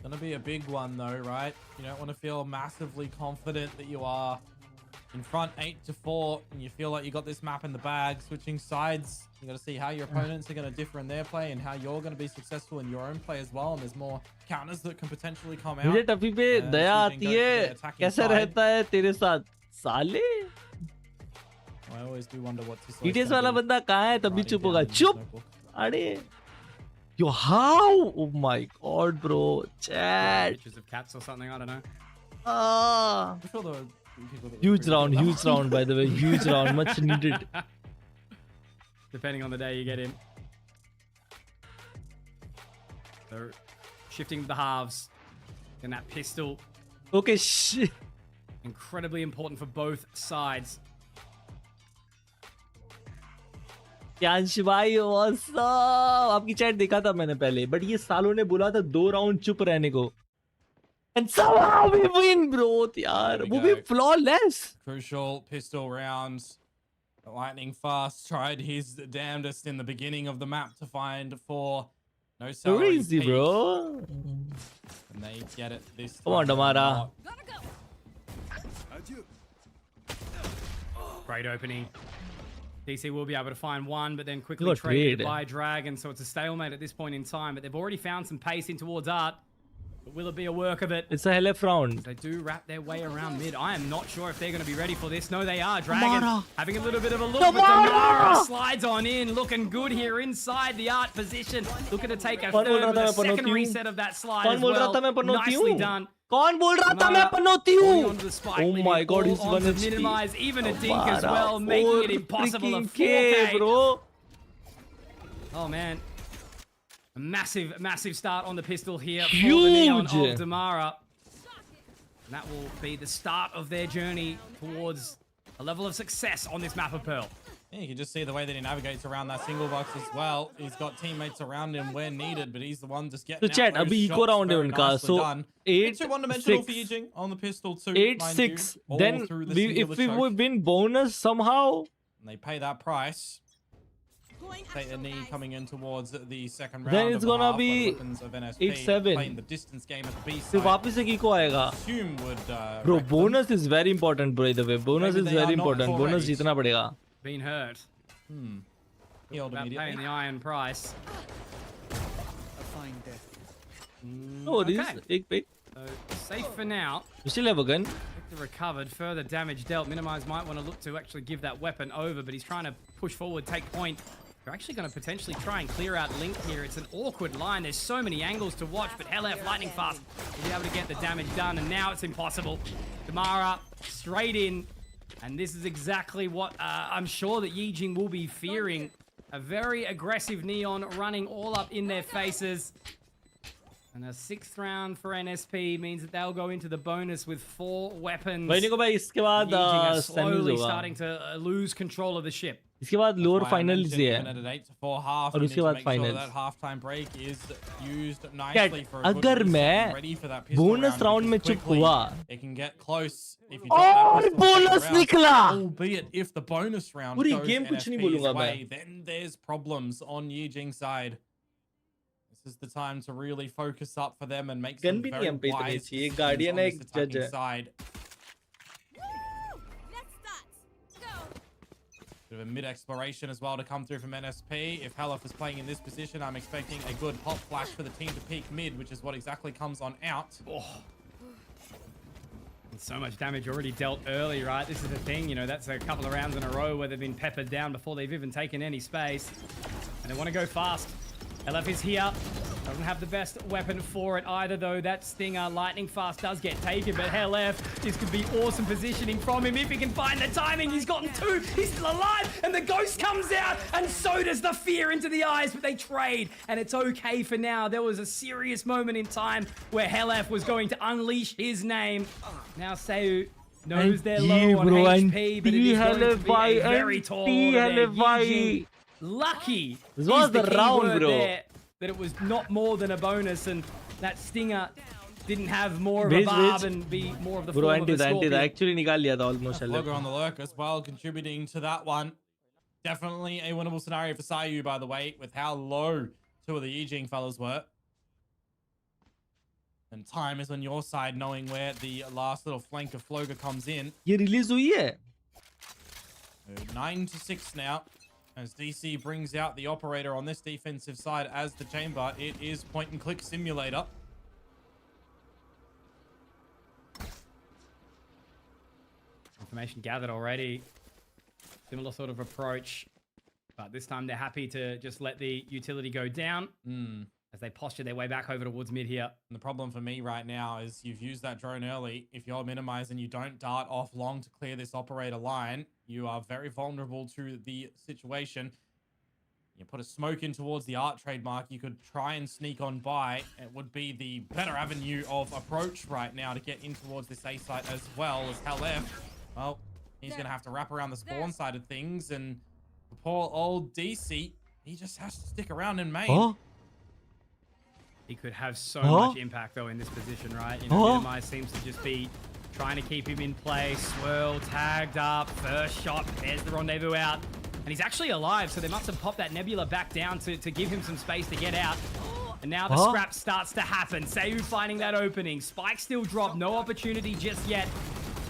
[SPEAKER 6] Gonna be a big one though, right? You don't want to feel massively confident that you are in front 8-4 and you feel like you got this map in the bag. Switching sides, you got to see how your opponents are going to differ in their play and how you're going to be successful in your own play as well. And there's more counters that can potentially come out.
[SPEAKER 4] मुझे Tuffy पे दया आती है कैसा रहता है तेरे साथ साले.
[SPEAKER 6] I always do wonder what
[SPEAKER 4] ETS वाला बंदा कहाँ है तभी चुप होगा. चुप. अरे yo how, oh my god bro, chat.
[SPEAKER 5] Pictures of cats or something, I don't know.
[SPEAKER 4] Ah.
[SPEAKER 6] I'm sure there were people that were
[SPEAKER 4] Huge
[SPEAKER 6] pretty
[SPEAKER 4] round by the way, huge round, much needed.
[SPEAKER 5] Depending on the day you get in. So shifting the halves and that pistol,
[SPEAKER 4] Okay, shit.
[SPEAKER 5] incredibly important for both sides.
[SPEAKER 4] यांश भाई what's up? आपकी chat देखा था मैंने पहले, but ये सालों ने बोला था 2 राउंड चुप रहने को. And somehow we win, bro. यार वो भी flawless.
[SPEAKER 6] Crucial pistol rounds. Lightning Fast tried his damnedest in the beginning of the map to find 4. No salary
[SPEAKER 4] Crazy,
[SPEAKER 6] peak.
[SPEAKER 4] bro.
[SPEAKER 6] And they get it this time.
[SPEAKER 4] Come on, Damara.
[SPEAKER 5] Great opening. DC will be able to find one, but then
[SPEAKER 4] You
[SPEAKER 5] quickly
[SPEAKER 4] got
[SPEAKER 5] traded
[SPEAKER 4] trade.
[SPEAKER 5] by Dragon, so it's a stalemate at this point in time. But they've already found some pace in towards Art. But will it be a work of it?
[SPEAKER 4] It's a LF round.
[SPEAKER 5] They do wrap their way around mid. I am not sure if they're going to be ready for this. No, they are. Dragon having a little bit of a look, but Damara slides on in, looking good here inside the Art position. Looking to take a third with a second reset of that slide as well. Nicely done.
[SPEAKER 4] कौन बोल रहा था मैं पनौती हूँ? Oh my god, he's 1 HP.
[SPEAKER 5] Minimize, even a dink as well, making it impossible. A 4K,
[SPEAKER 4] bro.
[SPEAKER 5] Oh man, a massive start on the pistol here for
[SPEAKER 4] Huge.
[SPEAKER 5] the Neon of Damara. And that will be the start of their journey towards a level of success on this map of Pearl.
[SPEAKER 6] Yeah, you can just see the way that he navigates around that single box as well. He's got teammates around him where needed, but he's the one just getting
[SPEAKER 4] So chat,
[SPEAKER 6] out those
[SPEAKER 4] अभी eco
[SPEAKER 6] shots.
[SPEAKER 4] round है
[SPEAKER 6] Very
[SPEAKER 4] उनका.
[SPEAKER 6] nicely
[SPEAKER 4] So
[SPEAKER 6] done.
[SPEAKER 4] 8-6.
[SPEAKER 6] It's a one-dimensional for Yi-Jing on the pistol too.
[SPEAKER 4] 8-6. Then if we would win bonus somehow.
[SPEAKER 6] And they pay that price. Take a knee coming in towards the second round.
[SPEAKER 4] Then it's
[SPEAKER 6] of the
[SPEAKER 4] gonna
[SPEAKER 6] half
[SPEAKER 4] be
[SPEAKER 6] by the weapons of NSP,
[SPEAKER 4] 8-7.
[SPEAKER 6] playing the distance game at the B
[SPEAKER 4] फिर
[SPEAKER 6] side.
[SPEAKER 4] वापस एक eco आएगा.
[SPEAKER 6] Assume would,
[SPEAKER 4] Bro,
[SPEAKER 6] wreck them.
[SPEAKER 4] bonus is very important, by the way. Bonus
[SPEAKER 6] Maybe
[SPEAKER 4] is
[SPEAKER 6] they are
[SPEAKER 4] very
[SPEAKER 6] not
[SPEAKER 4] important.
[SPEAKER 6] for
[SPEAKER 4] Bonus
[SPEAKER 6] race.
[SPEAKER 4] जीतना पड़ेगा.
[SPEAKER 5] Been hurt.
[SPEAKER 6] He held
[SPEAKER 5] About paying
[SPEAKER 6] immediately.
[SPEAKER 5] the iron price.
[SPEAKER 4] No, this
[SPEAKER 5] Okay.
[SPEAKER 4] is एक pick.
[SPEAKER 5] So safe for now.
[SPEAKER 4] We still have a gun.
[SPEAKER 5] Victor recovered. Further damage dealt. Minimize might want to look to actually give that weapon over, but he's trying to push forward, take point. They're actually going to potentially try and clear out Link here. It's an awkward line. There's so many angles to watch, but LF Lightning Fast will be able to get the damage done, and now it's impossible. Damara straight in, and this is exactly what I'm sure that Yi-Jing will be fearing. A very aggressive Neon running all up in their faces. And a 6th round for NSP means that they'll go into the bonus with 4 weapons.
[SPEAKER 4] भाई निको भाई इसके बाद
[SPEAKER 5] Yi-Jing are
[SPEAKER 4] semis
[SPEAKER 5] slowly
[SPEAKER 4] होगा.
[SPEAKER 5] starting to lose control of the ship.
[SPEAKER 4] इसके बाद lower
[SPEAKER 6] That's why I
[SPEAKER 4] finals
[SPEAKER 6] mentioned
[SPEAKER 4] he
[SPEAKER 6] even
[SPEAKER 4] है.
[SPEAKER 6] at an 8-4 half,
[SPEAKER 4] और
[SPEAKER 6] you
[SPEAKER 4] उसके
[SPEAKER 6] need to
[SPEAKER 4] बाद
[SPEAKER 6] make sure
[SPEAKER 4] finals.
[SPEAKER 6] that halftime break is used
[SPEAKER 4] Chat,
[SPEAKER 6] nicely for a good
[SPEAKER 4] अगर
[SPEAKER 6] reset,
[SPEAKER 4] मैं
[SPEAKER 6] ready for that pistol
[SPEAKER 4] bonus round में
[SPEAKER 6] because
[SPEAKER 4] चुप
[SPEAKER 6] quickly
[SPEAKER 4] हुआ
[SPEAKER 6] it can get close if you drop that
[SPEAKER 4] और
[SPEAKER 6] pistol
[SPEAKER 4] bonus
[SPEAKER 6] second round.
[SPEAKER 4] निकला.
[SPEAKER 6] Albeit if the bonus round
[SPEAKER 4] पूरी
[SPEAKER 6] goes
[SPEAKER 4] game कुछ नहीं
[SPEAKER 6] NSP's
[SPEAKER 4] बोलूंगा मैं.
[SPEAKER 6] way, then there's problems on Yi-Jing's side. This is the time to really focus up for them and make
[SPEAKER 4] Gun
[SPEAKER 6] some
[SPEAKER 4] भी नहीं
[SPEAKER 6] very
[SPEAKER 4] हम पे इतनी
[SPEAKER 6] wise
[SPEAKER 4] चाहिए.
[SPEAKER 6] decisions
[SPEAKER 4] Guardian
[SPEAKER 6] on
[SPEAKER 4] है,
[SPEAKER 6] this
[SPEAKER 4] एक judge
[SPEAKER 6] attacking
[SPEAKER 4] है.
[SPEAKER 6] side. Bit of a mid-exploration as well to come through from NSP. If Halef is playing in this position, I'm expecting a good hot flash for the team to peek mid, which is what exactly comes on out.
[SPEAKER 5] Oh. And so much damage already dealt early, right? This is the thing, you know, that's a couple of rounds in a row where they've been peppered down before they've even taken any space. And they want to go fast. LF is here. Doesn't have the best weapon for it either, though. That Stinger lightning fast does get taken, but LF, this could be awesome positioning from him if he can find the timing. He's gotten two. He's still alive, and the ghost comes out, and so does the fear into the eyes, but they trade, and it's okay for now. There was a serious moment in time where LF was going to unleash his name. Now Seu knows they're low on HP, but it is going to be a very tall Yi-Jing. Lucky.
[SPEAKER 4] This was the round, bro.
[SPEAKER 5] There, that it was not more than a bonus, and that Stinger didn't have more of a barb and be more of the form of the Scorpion.
[SPEAKER 4] Actually nikal liya tha almost.
[SPEAKER 6] Logger on the lurk as well, contributing to that one. Definitely a winnable scenario for Sayu, by the way, with how low two of the Yi-Jing fellas were. And time is on your side, knowing where the last little flank of Floga comes in.
[SPEAKER 4] Ye release hui hai.
[SPEAKER 6] 9-6 now. As DC brings out the operator on this defensive side as the chamber. It is point and click simulator.
[SPEAKER 5] Information gathered already. Similar sort of approach. But this time they're happy to just let the utility go down. As they posture their way back over towards mid here.
[SPEAKER 6] And the problem for me right now is you've used that drone early. If you're minimized and you don't dart off long to clear this operator line, you are very vulnerable to the situation. You put a smoke in towards the art trademark, you could try and sneak on by. It would be the better avenue of approach right now to get in towards this A site as well as Halef. Well, he's going to have to wrap around the spawn side of things, and the poor old DC, he just has to stick around in main.
[SPEAKER 4] Huh?
[SPEAKER 5] He could have so much impact, though, in this position, right? You know, Minimize seems to just be trying to keep him in place. Swirl tagged up. First shot. There's the rendezvous out. And he's actually alive, so they must have popped that Nebula back down to give him some space to get out. And now the scrap starts to happen. Seu finding that opening. Spike still dropped. No opportunity just yet.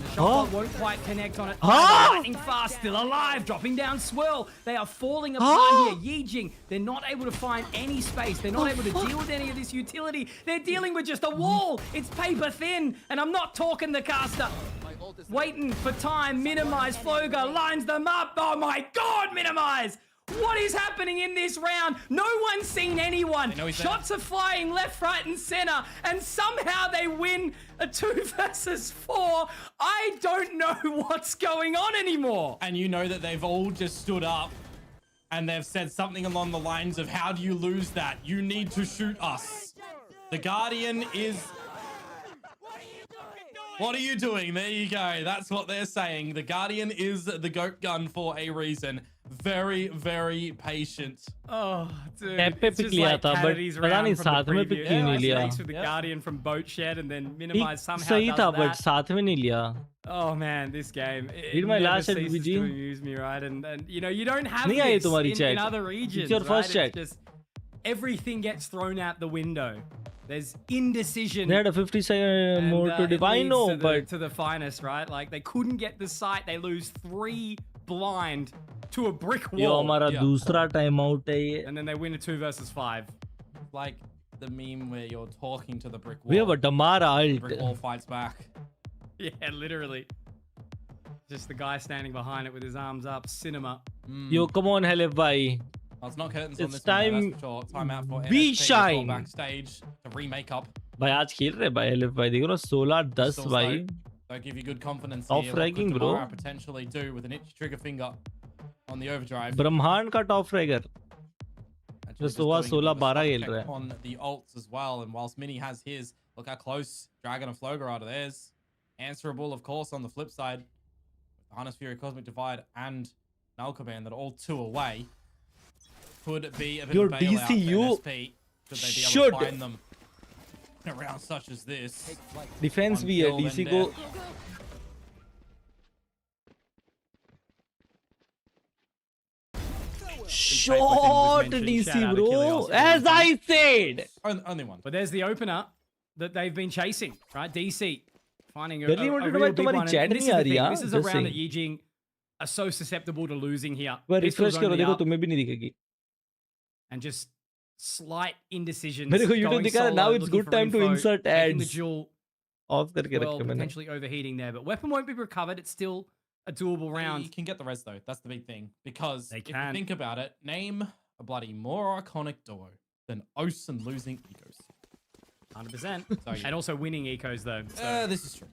[SPEAKER 5] The shot won't quite connect on it. Lightning fast, still alive, dropping down Swirl. They are falling apart here. Yi-Jing, they're not able to find any space. They're not able to deal with any of this utility. They're dealing with just a wall. It's paper thin, and I'm not talking the caster. Waiting for time. Minimize. Floga lines them up. Oh my God, Minimize. What is happening in this round? No one's seen anyone. Shots are flying left, right, and center, and somehow they win a 2 versus 4. I don't know what's going on anymore.
[SPEAKER 6] And you know that they've all just stood up and they've said something along the lines of, how do you lose that? You need to shoot us. The Guardian is... What are you doing? There you go. That's what they're saying. The Guardian is the goat gun for a reason. Very, very patient.
[SPEAKER 5] Oh, dude.
[SPEAKER 4] It's just like Kennedy's round from the
[SPEAKER 5] previous. With the Guardian from Boat Shed and then Minimize somehow does that.
[SPEAKER 4] But साथ में नहीं लिया.
[SPEAKER 5] Oh man, this game.
[SPEAKER 4] Read my last chat,
[SPEAKER 5] ceases to amuse me, right? And you know, you don't have this in other regions.
[SPEAKER 4] It's your first chat.
[SPEAKER 5] It's just everything gets thrown out the window. There's indecision.
[SPEAKER 4] They had a 50 second more to define, but
[SPEAKER 5] to the finest, right? Like they couldn't get the site. They lose 3 blind to a brick wall.
[SPEAKER 4] Yo, हमारा दूसरा timeout है ये.
[SPEAKER 5] And then they win a 2 versus 5.
[SPEAKER 6] Like the meme where you're talking to the brick wall.
[SPEAKER 4] We have a Damara ult.
[SPEAKER 6] Brick wall fights back.
[SPEAKER 5] Yeah, literally. Just the guy standing behind it with his arms up. Cinema.
[SPEAKER 4] Yo, come on, Halef bhai.
[SPEAKER 6] Well, it's not curtains
[SPEAKER 4] It's
[SPEAKER 6] on this
[SPEAKER 4] time
[SPEAKER 6] one, that's for sure. Time out for
[SPEAKER 4] we
[SPEAKER 6] NSP
[SPEAKER 4] shine.
[SPEAKER 6] Backstage to remake up.
[SPEAKER 4] भाई आज खेल रहे भाई Halef भाई देखो ना 16-10 भाई.
[SPEAKER 6] Don't give you good confidence
[SPEAKER 4] Top
[SPEAKER 6] here.
[SPEAKER 4] fragging, bro.
[SPEAKER 6] What could Damara potentially do with an itchy trigger finger on the overdrive.
[SPEAKER 4] ब्रह्मांड का टॉप फ्रैगर.
[SPEAKER 6] Just
[SPEAKER 4] हुआ 16-12 खेल रहा है.
[SPEAKER 6] On the ults as well, and whilst Mini has his, look how close Dragon and Floga are to theirs. Answerable, of course, on the flip side. Harness Fury, Cosmic Divide, and Nalkaban that are all 2 away. Could be a bit of a bailout for NSP. Should they be able to find them in a round such as this?
[SPEAKER 4] Defense भी है DC को. Short DC, bro. As I said.
[SPEAKER 6] Only one.
[SPEAKER 5] But there's the opener that they've been chasing, right? DC finding a real big one.
[SPEAKER 4] This
[SPEAKER 5] And this is the thing. This is a round that Yi-Jing are so susceptible to losing here.
[SPEAKER 4] वह
[SPEAKER 5] Pistol's
[SPEAKER 4] refresh करो
[SPEAKER 5] only
[SPEAKER 4] देखो
[SPEAKER 5] up,
[SPEAKER 4] तुम्हें भी नहीं दिखेगी
[SPEAKER 5] and just slight indecisions.
[SPEAKER 4] मेरे को YouTube
[SPEAKER 5] going
[SPEAKER 4] दिखा रहा है,
[SPEAKER 5] solo,
[SPEAKER 4] now it's
[SPEAKER 5] looking
[SPEAKER 4] good
[SPEAKER 5] for
[SPEAKER 4] time to
[SPEAKER 5] info,
[SPEAKER 4] insert
[SPEAKER 5] taking the
[SPEAKER 4] ads.
[SPEAKER 5] duel.
[SPEAKER 4] Of करके
[SPEAKER 5] Well,
[SPEAKER 4] रखे मैंने
[SPEAKER 5] potentially overheating there, but weapon won't be recovered. It's still a doable
[SPEAKER 6] You
[SPEAKER 5] round.
[SPEAKER 6] can get the res though. That's the big thing. Because
[SPEAKER 5] They
[SPEAKER 6] if you
[SPEAKER 5] can.
[SPEAKER 6] think about it, name a bloody more iconic duo than Os and losing Ecos.
[SPEAKER 5] 100%.
[SPEAKER 6] So, yeah.
[SPEAKER 5] And also winning ecos though. So,
[SPEAKER 6] This is true.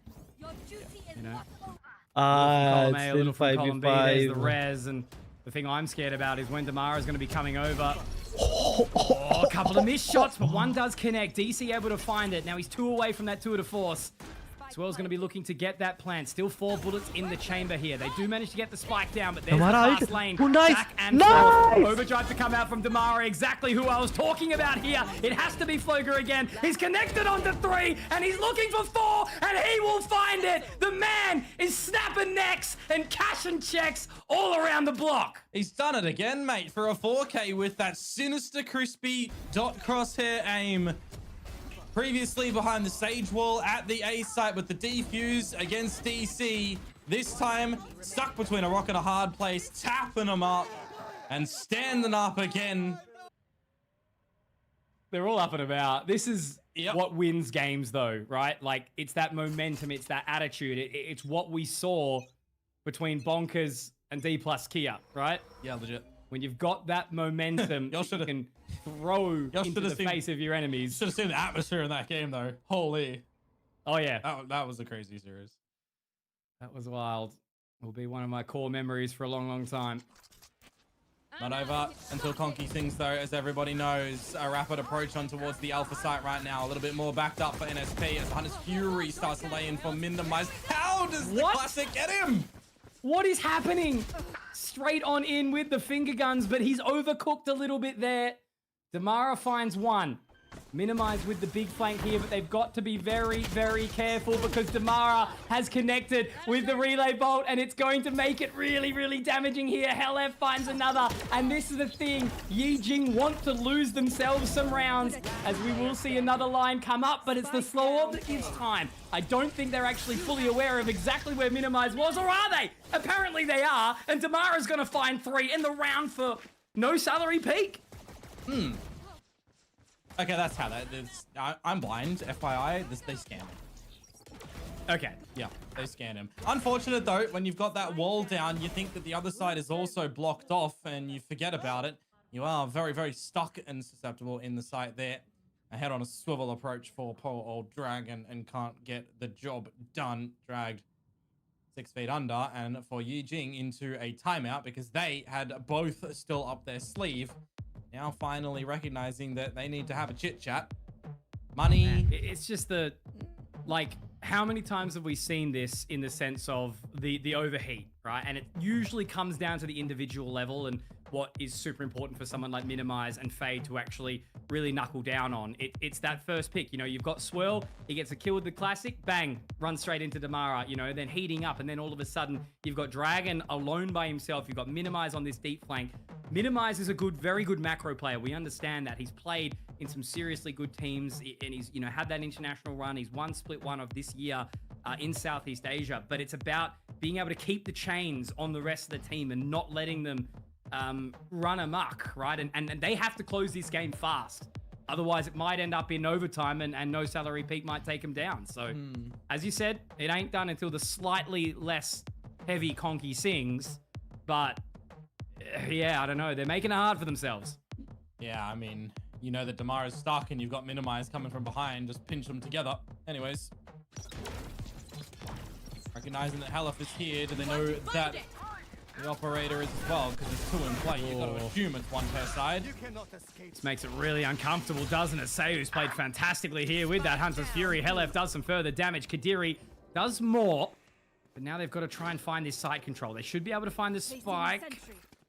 [SPEAKER 5] you know.
[SPEAKER 4] Ah,
[SPEAKER 5] Column A, a
[SPEAKER 4] still
[SPEAKER 5] little from column B, there's the
[SPEAKER 4] 5v5
[SPEAKER 5] res, and the thing I'm scared about is when Damara is going to be coming over. Oh, a couple of missed shots, but one does connect. DC able to find it. Now he's 2 away from that tour de force. Swell's going to be looking to get that plant. Still 4 bullets in the chamber here. They do manage to get the spike down, but there's the
[SPEAKER 4] Damara
[SPEAKER 5] fast
[SPEAKER 4] ult.
[SPEAKER 5] lane.
[SPEAKER 4] Oh, nice.
[SPEAKER 5] Back and
[SPEAKER 4] Nice.
[SPEAKER 5] forth. Overdrive to come out from Damara. Exactly who I was talking about here. It has to be Floger again. He's connected onto 3, and he's looking for 4, and he will find it. The man is snapping necks and cashing checks all around the block.
[SPEAKER 6] He's done it again, mate, for a 4K with that sinister, crispy dot crosshair aim. Previously behind the sage wall at the A site with the defuse against DC. This time, stuck between a rock and a hard place, tapping them up and standing up again.
[SPEAKER 5] They're all up and about. This is what wins games, though, right? Like, it's that momentum, it's that attitude. It's what we saw between Bonkers and D plus Kia, right?
[SPEAKER 6] Yeah, legit.
[SPEAKER 5] When you've got that momentum, you can throw into the face of your enemies.
[SPEAKER 6] Should have seen the atmosphere in that game, though. Holy.
[SPEAKER 5] Oh, yeah.
[SPEAKER 6] That was a crazy series.
[SPEAKER 5] That was wild. Will be one of my core memories for a long, long time.
[SPEAKER 6] Not over until Conky sings, though, as everybody knows. A rapid approach on towards the Alpha site right now. A little bit more backed up for NSP as Hunter's Fury starts to lay in for Minimize. How does the Classic get him?
[SPEAKER 5] What is happening? Straight on in with the finger guns, but he's overcooked a little bit there. Damara finds 1. Minimize with the big flank here, but they've got to be very, very careful because Damara has connected with the relay bolt, and it's going to make it really, really damaging here. Hellef finds another, and this is the thing. Yi-Jing want to lose themselves some rounds, as we will see another line come up, but it's the slow that gives time. I don't think they're actually fully aware of exactly where Minimize was, or are they? Apparently they are, and Damara's going to find 3 in the round for no salary peak.
[SPEAKER 6] Okay, that's how that is. I'm blind, FYI. They scan him.
[SPEAKER 5] Okay.
[SPEAKER 6] Yeah, they scan him. Unfortunate, though, when you've got that wall down, you think that the other side is also blocked off, and you forget about it. You are very, very stuck and susceptible in the site there. A head on a swivel approach for poor old Dragon, and can't get the job done. Dragged 6 feet under, and for Yi-Jing into a timeout because they had both still up their sleeve. Now finally recognizing that they need to have a chit-chat. Money.
[SPEAKER 5] It's just the, like, how many times have we seen this in the sense of the overheat, right? And it usually comes down to the individual level and what is super important for someone like Minimize and Fade to actually really knuckle down on. It's that first pick. You know, you've got Swirl, he gets a kill with the Classic, bang, runs straight into Damara, you know, then heating up, and then all of a sudden you've got Dragon alone by himself. You've got Minimize on this deep flank. Minimize is a very good macro player. We understand that. He's played in some seriously good teams, and he's, you know, had that international run. He's won split 1 of this year in Southeast Asia, but it's about being able to keep the chains on the rest of the team and not letting them run amok, right? And they have to close this game fast. Otherwise, it might end up in overtime, and no salary peak might take them down. So, as you said, it ain't done until the slightly less heavy Conky sings, but yeah, I don't know. They're making it hard for themselves.
[SPEAKER 6] Yeah, I mean, you know that Damara's stuck and you've got Minimize coming from behind. Just pinch them together. Anyways. Recognizing that Halef is here, do they know that the operator is as well? Because it's 2 in play. You've got to assume it's 1 per side.
[SPEAKER 5] This makes it really uncomfortable, doesn't it? Sayu's played fantastically here with that Hunter's Fury. Halef does some further damage. Kadiri does more. But now they've got to try and find this site control. They should be able to find the spike.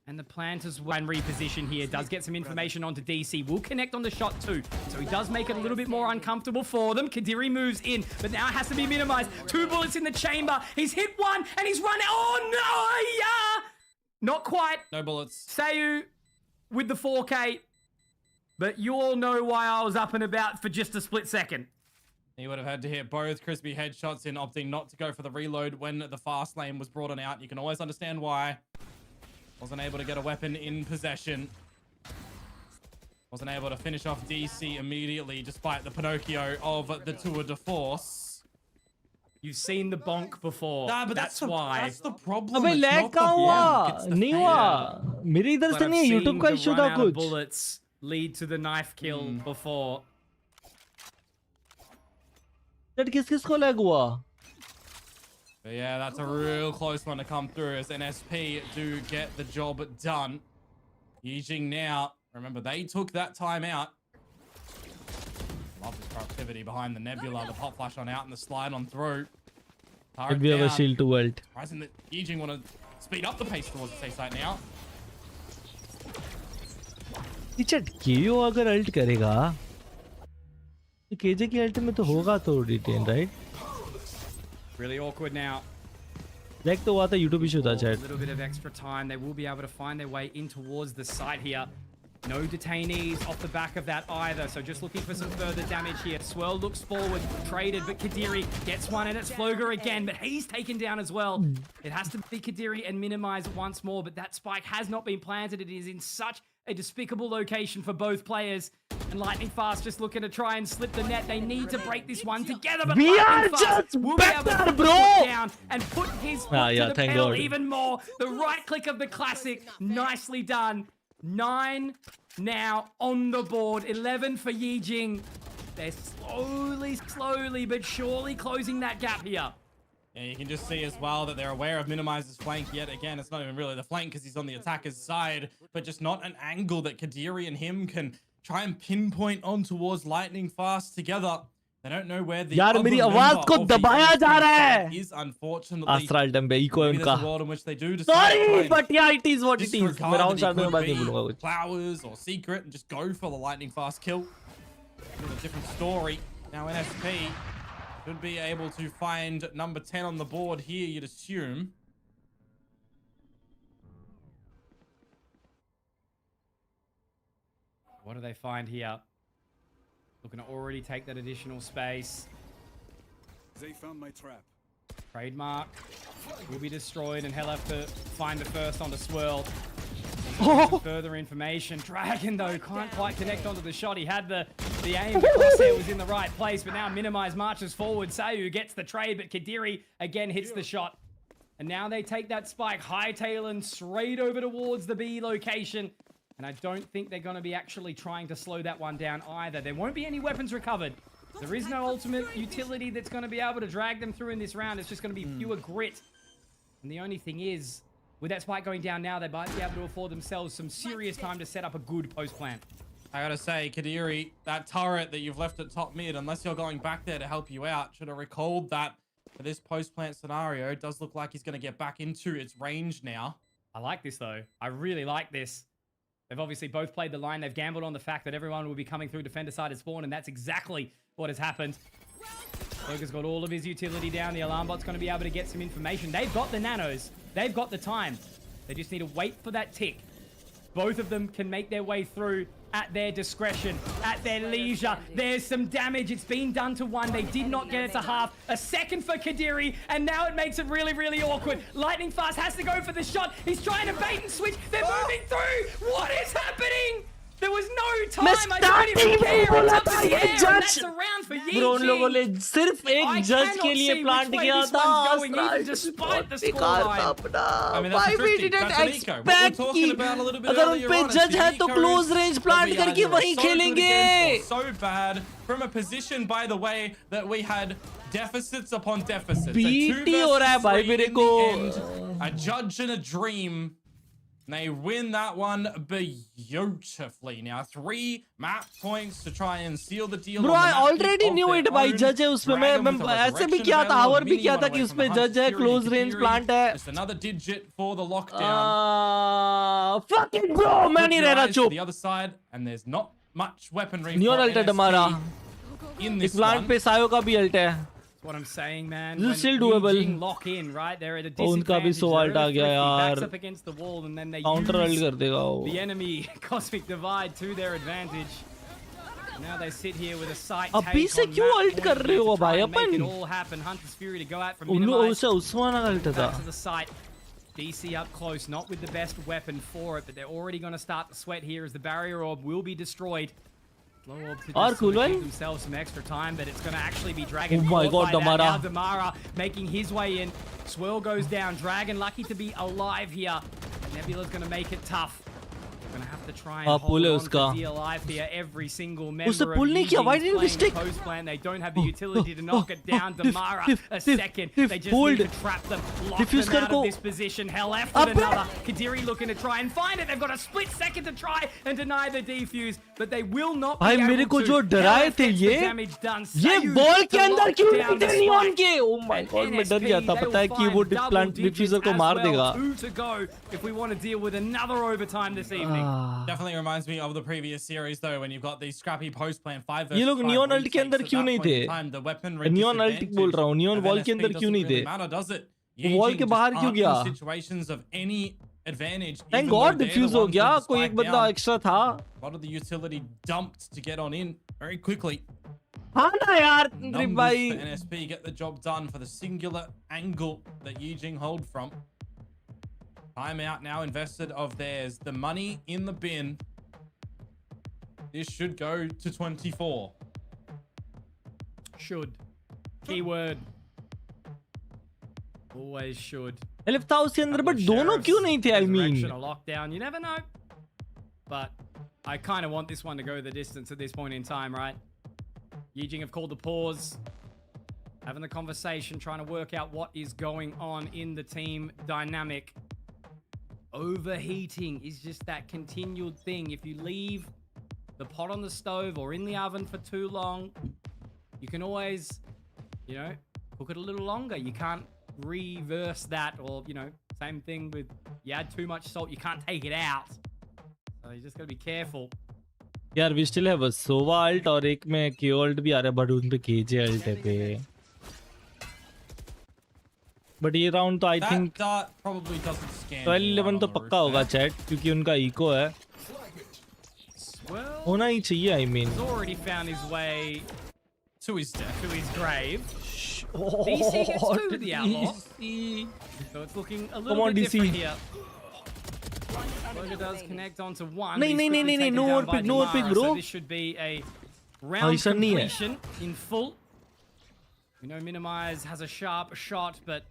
[SPEAKER 5] And the plant as well. And reposition here. Does get some information onto DC. Will connect on the shot too. So he does make it a little bit more uncomfortable for them. Kadiri moves in. But now it has to be minimized. 2 bullets in the chamber. He's hit 1 and he's run. Oh no! Yeah! Not quite.
[SPEAKER 6] No bullets.
[SPEAKER 5] Sayu with the 4K. But you all know why I was up and about for just a split second.
[SPEAKER 6] He would have had to hit both crispy headshots in, opting not to go for the reload when the fast lane was brought on out. You can always understand why. Wasn't able to get a weapon in possession. Wasn't able to finish off DC immediately, despite the Pinocchio of the Tour de Force.
[SPEAKER 5] You've seen the bonk before.
[SPEAKER 6] Nah, but that's why. That's the problem.
[SPEAKER 4] अबे lag का हुआ नहीं हुआ मेरे इधर से नहीं YouTube का इशू था कुछ
[SPEAKER 5] bullets lead to the knife kill before.
[SPEAKER 4] That किस को लैग हुआ?
[SPEAKER 6] But yeah, that's a real close one to come through as NSP do get the job done. Yi-Jing now. Remember, they took that time out. Love this proactivity behind the Nebula, the pop flash on out and the slide on through.
[SPEAKER 4] Did we have a shield to ult?
[SPEAKER 6] Surprising that Yi-Jing want to speed up the pace towards the safe side now.
[SPEAKER 4] चट केओ अगर alt करेगा तो KJ की alt में तो होगा तो detain right
[SPEAKER 5] Really awkward now.
[SPEAKER 4] Like तो हुआ था YouTube इशू था chat
[SPEAKER 5] A little bit of extra time. They will be able to find their way in towards the site here. No detainees off the back of that either. So just looking for some further damage here. Swirl looks forward, traded, but Kadiri gets one and it's Floger again, but he's taken down as well. It has to be Kadiri and minimize once more, but that spike has not been planted. It is in such a despicable location for both players. And Lightning Fast just looking to try and slip the net. They need to break this one together, but
[SPEAKER 4] We
[SPEAKER 5] Lightning
[SPEAKER 4] are
[SPEAKER 5] Fast
[SPEAKER 4] just
[SPEAKER 5] will be able to
[SPEAKER 4] better,
[SPEAKER 5] put
[SPEAKER 4] bro!
[SPEAKER 5] it down and put his foot
[SPEAKER 4] yeah,
[SPEAKER 5] to the
[SPEAKER 4] thank
[SPEAKER 5] pedal
[SPEAKER 4] God.
[SPEAKER 5] even more. The right click of the classic, nicely done. 9 now on the board. 11 for Yi-Jing. They're slowly but surely closing that gap here.
[SPEAKER 6] Yeah, you can just see as well that they're aware of Minimizer's flank yet again. It's not even really the flank because he's on the attacker's side, but just not an angle that Kadiri and him can try and pinpoint on towards Lightning Fast together. They don't know where the
[SPEAKER 4] यार मेरी आवाज को दबाया जा रहा है
[SPEAKER 6] is unfortunately
[SPEAKER 4] Astral Tempe eco है
[SPEAKER 6] maybe there's
[SPEAKER 4] उनका
[SPEAKER 6] a world in which they do
[SPEAKER 4] sorry but yeah it is what it is
[SPEAKER 6] disregard
[SPEAKER 4] मैं
[SPEAKER 6] that
[SPEAKER 4] राउंड
[SPEAKER 6] he
[SPEAKER 4] स्टार्ट में
[SPEAKER 6] could
[SPEAKER 4] बात नहीं
[SPEAKER 6] be
[SPEAKER 4] बोलूंगा कुछ
[SPEAKER 6] flowers or secret and just go for the Lightning Fast kill. It's a different story. Now NSP should be able to find number 10 on the board here, you'd assume.
[SPEAKER 5] What do they find here? Looking to already take that additional space.
[SPEAKER 11] They found my trap.
[SPEAKER 5] Trademark will be destroyed and he'll have to find the first on the swirl. Some further information. Dragon, though, can't quite connect onto the shot. He had the aim. The crosshair was in the right place, but now Minimize marches forward. Sayu gets the trade, but Kadiri again hits the shot. And now they take that spike, hightailing straight over towards the B location. And I don't think they're going to be actually trying to slow that one down either. There won't be any weapons recovered. There is no ultimate utility that's going to be able to drag them through in this round. It's just going to be pure grit. And the only thing is, with that spike going down now, they might be able to afford themselves some serious time to set up a good post plan.
[SPEAKER 6] I gotta say, Kadiri, that turret that you've left at top mid, unless you're going back there to help you out, should have recalled that for this post-plant scenario. It does look like he's going to get back into its range now.
[SPEAKER 5] I like this, though. I really like this. They've obviously both played the line. They've gambled on the fact that everyone will be coming through defender side at spawn, and that's exactly what has happened. Logan's got all of his utility down. The alarm bot's going to be able to get some information. They've got the nanos. They've got the time. They just need to wait for that tick. Both of them can make their way through at their discretion, at their leisure. There's some damage. It's been done to one. They did not get it to half. A second for Kadiri, and now it makes it really awkward. Lightning Fast has to go for the shot. He's trying to bait and switch. They're moving through. What is happening? There was no time. I don't even care. It's up in the air, and that's a round for Yi-Jing.
[SPEAKER 4] Bro उन लोगों ने सिर्फ एक जज के लिए plant किया था
[SPEAKER 5] despite the scoreline.
[SPEAKER 4] Why we didn't expect कि अगर उन पे जज है तो क्लोज रेंज प्लांट करके वहीं खेलेंगे.
[SPEAKER 6] So bad from a position, by the way, that we had deficits upon deficits.
[SPEAKER 4] BT हो रहा है भाई मेरे को.
[SPEAKER 6] A judge and a dream. And they win that one beautifully. Now 3 map points to try and seal the deal.
[SPEAKER 4] Bro, I already knew it भाई जज है उसमें. मैं ऐसे भी किया था, हावर भी किया था कि उसमें जज है, क्लोज रेंज प्लांट है.
[SPEAKER 6] Just another digit for the lockdown.
[SPEAKER 4] Fucking bro, मैं नहीं रह रहा चुप.
[SPEAKER 6] The other side, and there's not much weaponry.
[SPEAKER 4] Neon ult है हमारा. इस प्लांट पे सायो का भी ult है.
[SPEAKER 5] What I'm saying, man.
[SPEAKER 4] This is still doable.
[SPEAKER 5] Lock in, right? They're at a
[SPEAKER 4] उनका भी
[SPEAKER 5] disadvantage.
[SPEAKER 4] सो ult आ गया यार.
[SPEAKER 5] Backs up against the wall, and then they
[SPEAKER 4] Counter ult
[SPEAKER 5] use
[SPEAKER 4] कर देगा वो.
[SPEAKER 5] the enemy cosmic divide to their advantage. Now they sit here with a sight
[SPEAKER 4] अभी
[SPEAKER 5] take
[SPEAKER 4] से
[SPEAKER 5] on
[SPEAKER 4] क्यों
[SPEAKER 5] that
[SPEAKER 4] अल्ट
[SPEAKER 5] point
[SPEAKER 4] कर
[SPEAKER 5] of
[SPEAKER 4] रहे
[SPEAKER 5] view
[SPEAKER 4] हो
[SPEAKER 5] to try
[SPEAKER 4] भाई
[SPEAKER 5] and make
[SPEAKER 4] upon?
[SPEAKER 5] it all happen. Hunter's Fury to go out from
[SPEAKER 4] उन्होंने
[SPEAKER 5] minimize.
[SPEAKER 4] उसे Usman alt था.
[SPEAKER 5] Back to the site. DC up close, not with the best weapon for it, but they're already going to start to sweat here as the barrier orb will be destroyed. Low orb to just sort of give themselves some extra time, but it's going to actually be Dragon.
[SPEAKER 4] Oh my God, Damara.
[SPEAKER 5] Now Damara making his way in. Swirl goes down. Dragon lucky to be alive here. Nebula's going to make it tough. Gonna have to try and hold on to be alive here. Every single member of Yi-Jing's playing post plan. They don't have the utility to knock it down. Damara, a second. They just need to trap them, lock them out of this position. Hell F with another. Kadiri looking to try and find it. They've got a split second to try and deny the defuse, but they will not be able to.
[SPEAKER 4] मेरे को जो डराए थे ये ball के अंदर क्यों नहीं थे नियॉन के? Oh my God, मैं डर गया था. पता है कि वो प्लांट डिफ्यूजर को मार देगा.
[SPEAKER 5] 2 to go if we want to deal with another overtime this evening.
[SPEAKER 6] Definitely reminds me of the previous series though, when you've got these scrappy post plan 5 versus 5.
[SPEAKER 4] ये लोग नियॉन अल्ट के अंदर क्यों नहीं थे? नियॉन अल्ट बोल रहा हूँ, नियॉन वॉल के अंदर क्यों नहीं थे? वॉल के बाहर क्यों गया? Thank God diffuse हो गया. कोई एक बंदा एक्स्ट्रा था.
[SPEAKER 6] A lot of the utility dumped to get on in very quickly.
[SPEAKER 4] हाँ ना यार,
[SPEAKER 6] Numbers
[SPEAKER 4] भाई.
[SPEAKER 6] for NSP get the job done for the singular angle that Yi-Jing hold from. Timeout now invested of theirs. The money in the bin. This should go to 24.
[SPEAKER 5] Should. Keyword. Always should.
[SPEAKER 4] Elif था उसके अंदर, but दोनों क्यों नहीं थे? I mean.
[SPEAKER 5] Lockdown. You never know. But I kind of want this one to go the distance at this point in time, right? Yi-Jing have called the pause. Having the conversation, trying to work out what is going on in the team dynamic. Overheating is just that continued thing. If you leave the pot on the stove or in the oven for too long, you can always, you know, cook it a little longer. You can't reverse that, or, you know, same thing with you add too much salt, you can't take it out. So you just gotta be careful.
[SPEAKER 4] यार we still have a Sova ult और एक में K ult भी आ रहा है, but उन पे KJ ult है पे. बट ये राउंड तो आई थिंक 12-11 तो पक्का होगा चैट, क्योंकि उनका इको है. होना ही चाहिए. I mean
[SPEAKER 5] he's already found his way
[SPEAKER 6] to his death,
[SPEAKER 5] to his grave. DC gets 2 with the outlaw. So it's looking a little bit different here. Logan does connect onto one.
[SPEAKER 4] नहीं, no more pick, bro.
[SPEAKER 5] So this should be a round completion in full. You know, Minimize has a sharp shot, but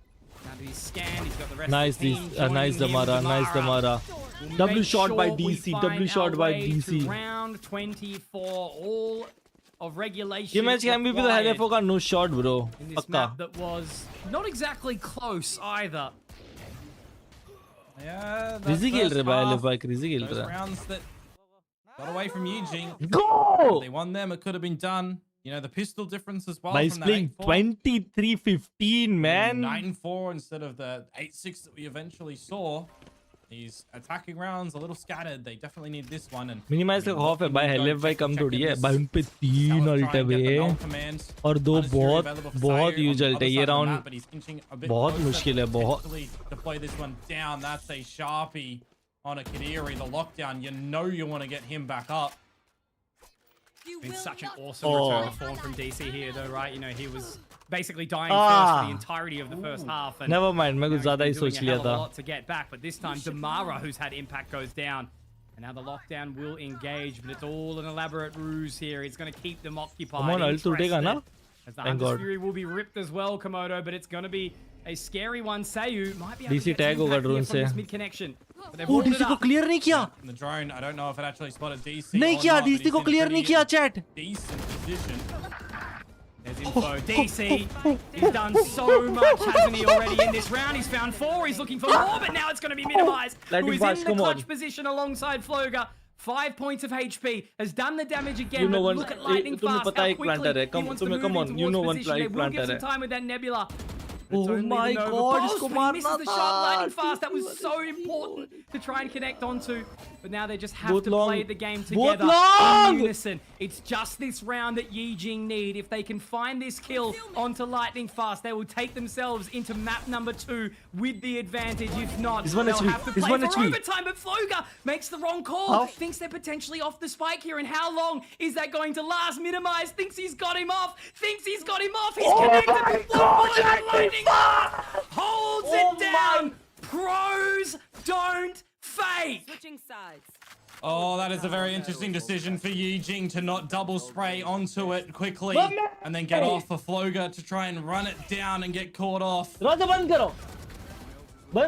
[SPEAKER 5] now that he's scanned, he's got the rest
[SPEAKER 4] nice,
[SPEAKER 5] of the team
[SPEAKER 4] nice Damara. W shot by DC, W shot by DC.
[SPEAKER 5] Round 24, all of regulation.
[SPEAKER 4] ये match MVP तो LFO का no shot, bro.
[SPEAKER 5] In this map that was not exactly close either.
[SPEAKER 6] Yeah,
[SPEAKER 4] Crazy खेल रहे भाई LFO, crazy खेल रहा.
[SPEAKER 6] Rounds that got away from Yi-Jing.
[SPEAKER 4] Go!
[SPEAKER 6] They won them. It could have been done. You know, the pistol difference as well.
[SPEAKER 4] By
[SPEAKER 6] from
[SPEAKER 4] playing 23-15, man.
[SPEAKER 6] 9-4 instead of the 8-6 that we eventually saw. These attacking rounds a little scattered. They definitely need this one. And
[SPEAKER 4] Minimize का खौफ है भाई. LF भाई कम थोड़ी है भाई. उन पे 3 ult है बे और 2 बहुत यूज ult है. ये राउंड बहुत मुश्किल है. बहुत.
[SPEAKER 6] Deploy this one down. That's a sharpie on a Kadiri. The lockdown. You know you want to get him back up.
[SPEAKER 5] Been such an awesome return to form from DC here, though, right? You know, he was basically dying first for the entirety of the first half. And,
[SPEAKER 4] never mind, मैं कुछ ज़्यादा ही सोच लिया था.
[SPEAKER 5] A lot to get back, but this time Damara, who's had impact, goes down, and now the lockdown will engage. But it's all an elaborate ruse here. It's going to keep them occupied.
[SPEAKER 4] Come on, ult उठेगा ना?
[SPEAKER 5] As the Hunter's Fury will be ripped as well, Komodo, but it's going to be a scary one. Sayu might be able to get
[SPEAKER 4] tag होगा drone से.
[SPEAKER 5] mid connection.
[SPEAKER 4] वो DC को clear नहीं किया.
[SPEAKER 6] The drone, I don't know if it actually spotted DC.
[SPEAKER 4] नहीं किया, DC को clear नहीं किया chat.
[SPEAKER 6] Decent position.
[SPEAKER 5] There's info. DC, he's done so much, hasn't he, already in this round? He's found 4. He's looking for more, but now it's going to be minimized. Who is in the clutch position alongside Floga. 5 points of HP, has done the damage again.
[SPEAKER 4] You know
[SPEAKER 5] but look at Lightning Fast, how quickly
[SPEAKER 4] he wants to move into
[SPEAKER 5] towards position. They will get some time with that Nebula.
[SPEAKER 4] Oh my God,
[SPEAKER 5] he misses the shot. Lightning Fast, that was so important to try and connect onto. but now they just have
[SPEAKER 4] Both
[SPEAKER 5] to
[SPEAKER 4] long.
[SPEAKER 5] play the game
[SPEAKER 4] Both
[SPEAKER 5] together
[SPEAKER 4] long.
[SPEAKER 5] in unison. It's just this round that Yi-Jing need. If they can find this kill onto Lightning Fast, they will take themselves into map number 2 with the advantage. If not,
[SPEAKER 4] He's one
[SPEAKER 5] they'll
[SPEAKER 4] HP.
[SPEAKER 5] have to
[SPEAKER 4] He's
[SPEAKER 5] play
[SPEAKER 4] one
[SPEAKER 5] for
[SPEAKER 4] HP.
[SPEAKER 5] overtime. But Floga makes the wrong call.
[SPEAKER 4] How?
[SPEAKER 5] Thinks they're potentially off the spike here. And how long is that going to last? Minimize thinks he's got him off. Thinks he's got him off. He's connected. Lightning holds it down. Pros don't fake.
[SPEAKER 12] Switching sides.
[SPEAKER 6] Oh, that is a very interesting decision for Yi-Jing to not double spray onto it quickly and then get off for Floga to try and run it down and get caught off. That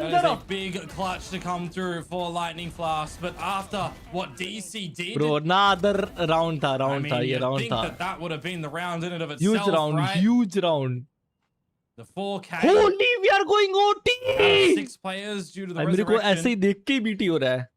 [SPEAKER 6] is a big clutch to come through for Lightning Flask, but after what DC did,
[SPEAKER 4] Bro, another round tha,
[SPEAKER 6] I
[SPEAKER 4] round
[SPEAKER 6] mean,
[SPEAKER 4] tha, ye
[SPEAKER 6] you'd
[SPEAKER 4] round
[SPEAKER 6] think
[SPEAKER 4] tha.
[SPEAKER 6] that would have been the round in and of
[SPEAKER 4] Huge
[SPEAKER 6] itself,
[SPEAKER 4] round,
[SPEAKER 6] right?
[SPEAKER 4] huge round.
[SPEAKER 6] The 4K.
[SPEAKER 4] Holy, we are going
[SPEAKER 6] out of
[SPEAKER 4] OT!
[SPEAKER 6] 6 players due to the
[SPEAKER 4] मेरे को ऐसे ही
[SPEAKER 6] resurrection.
[SPEAKER 4] देख के ही BT हो रहा है.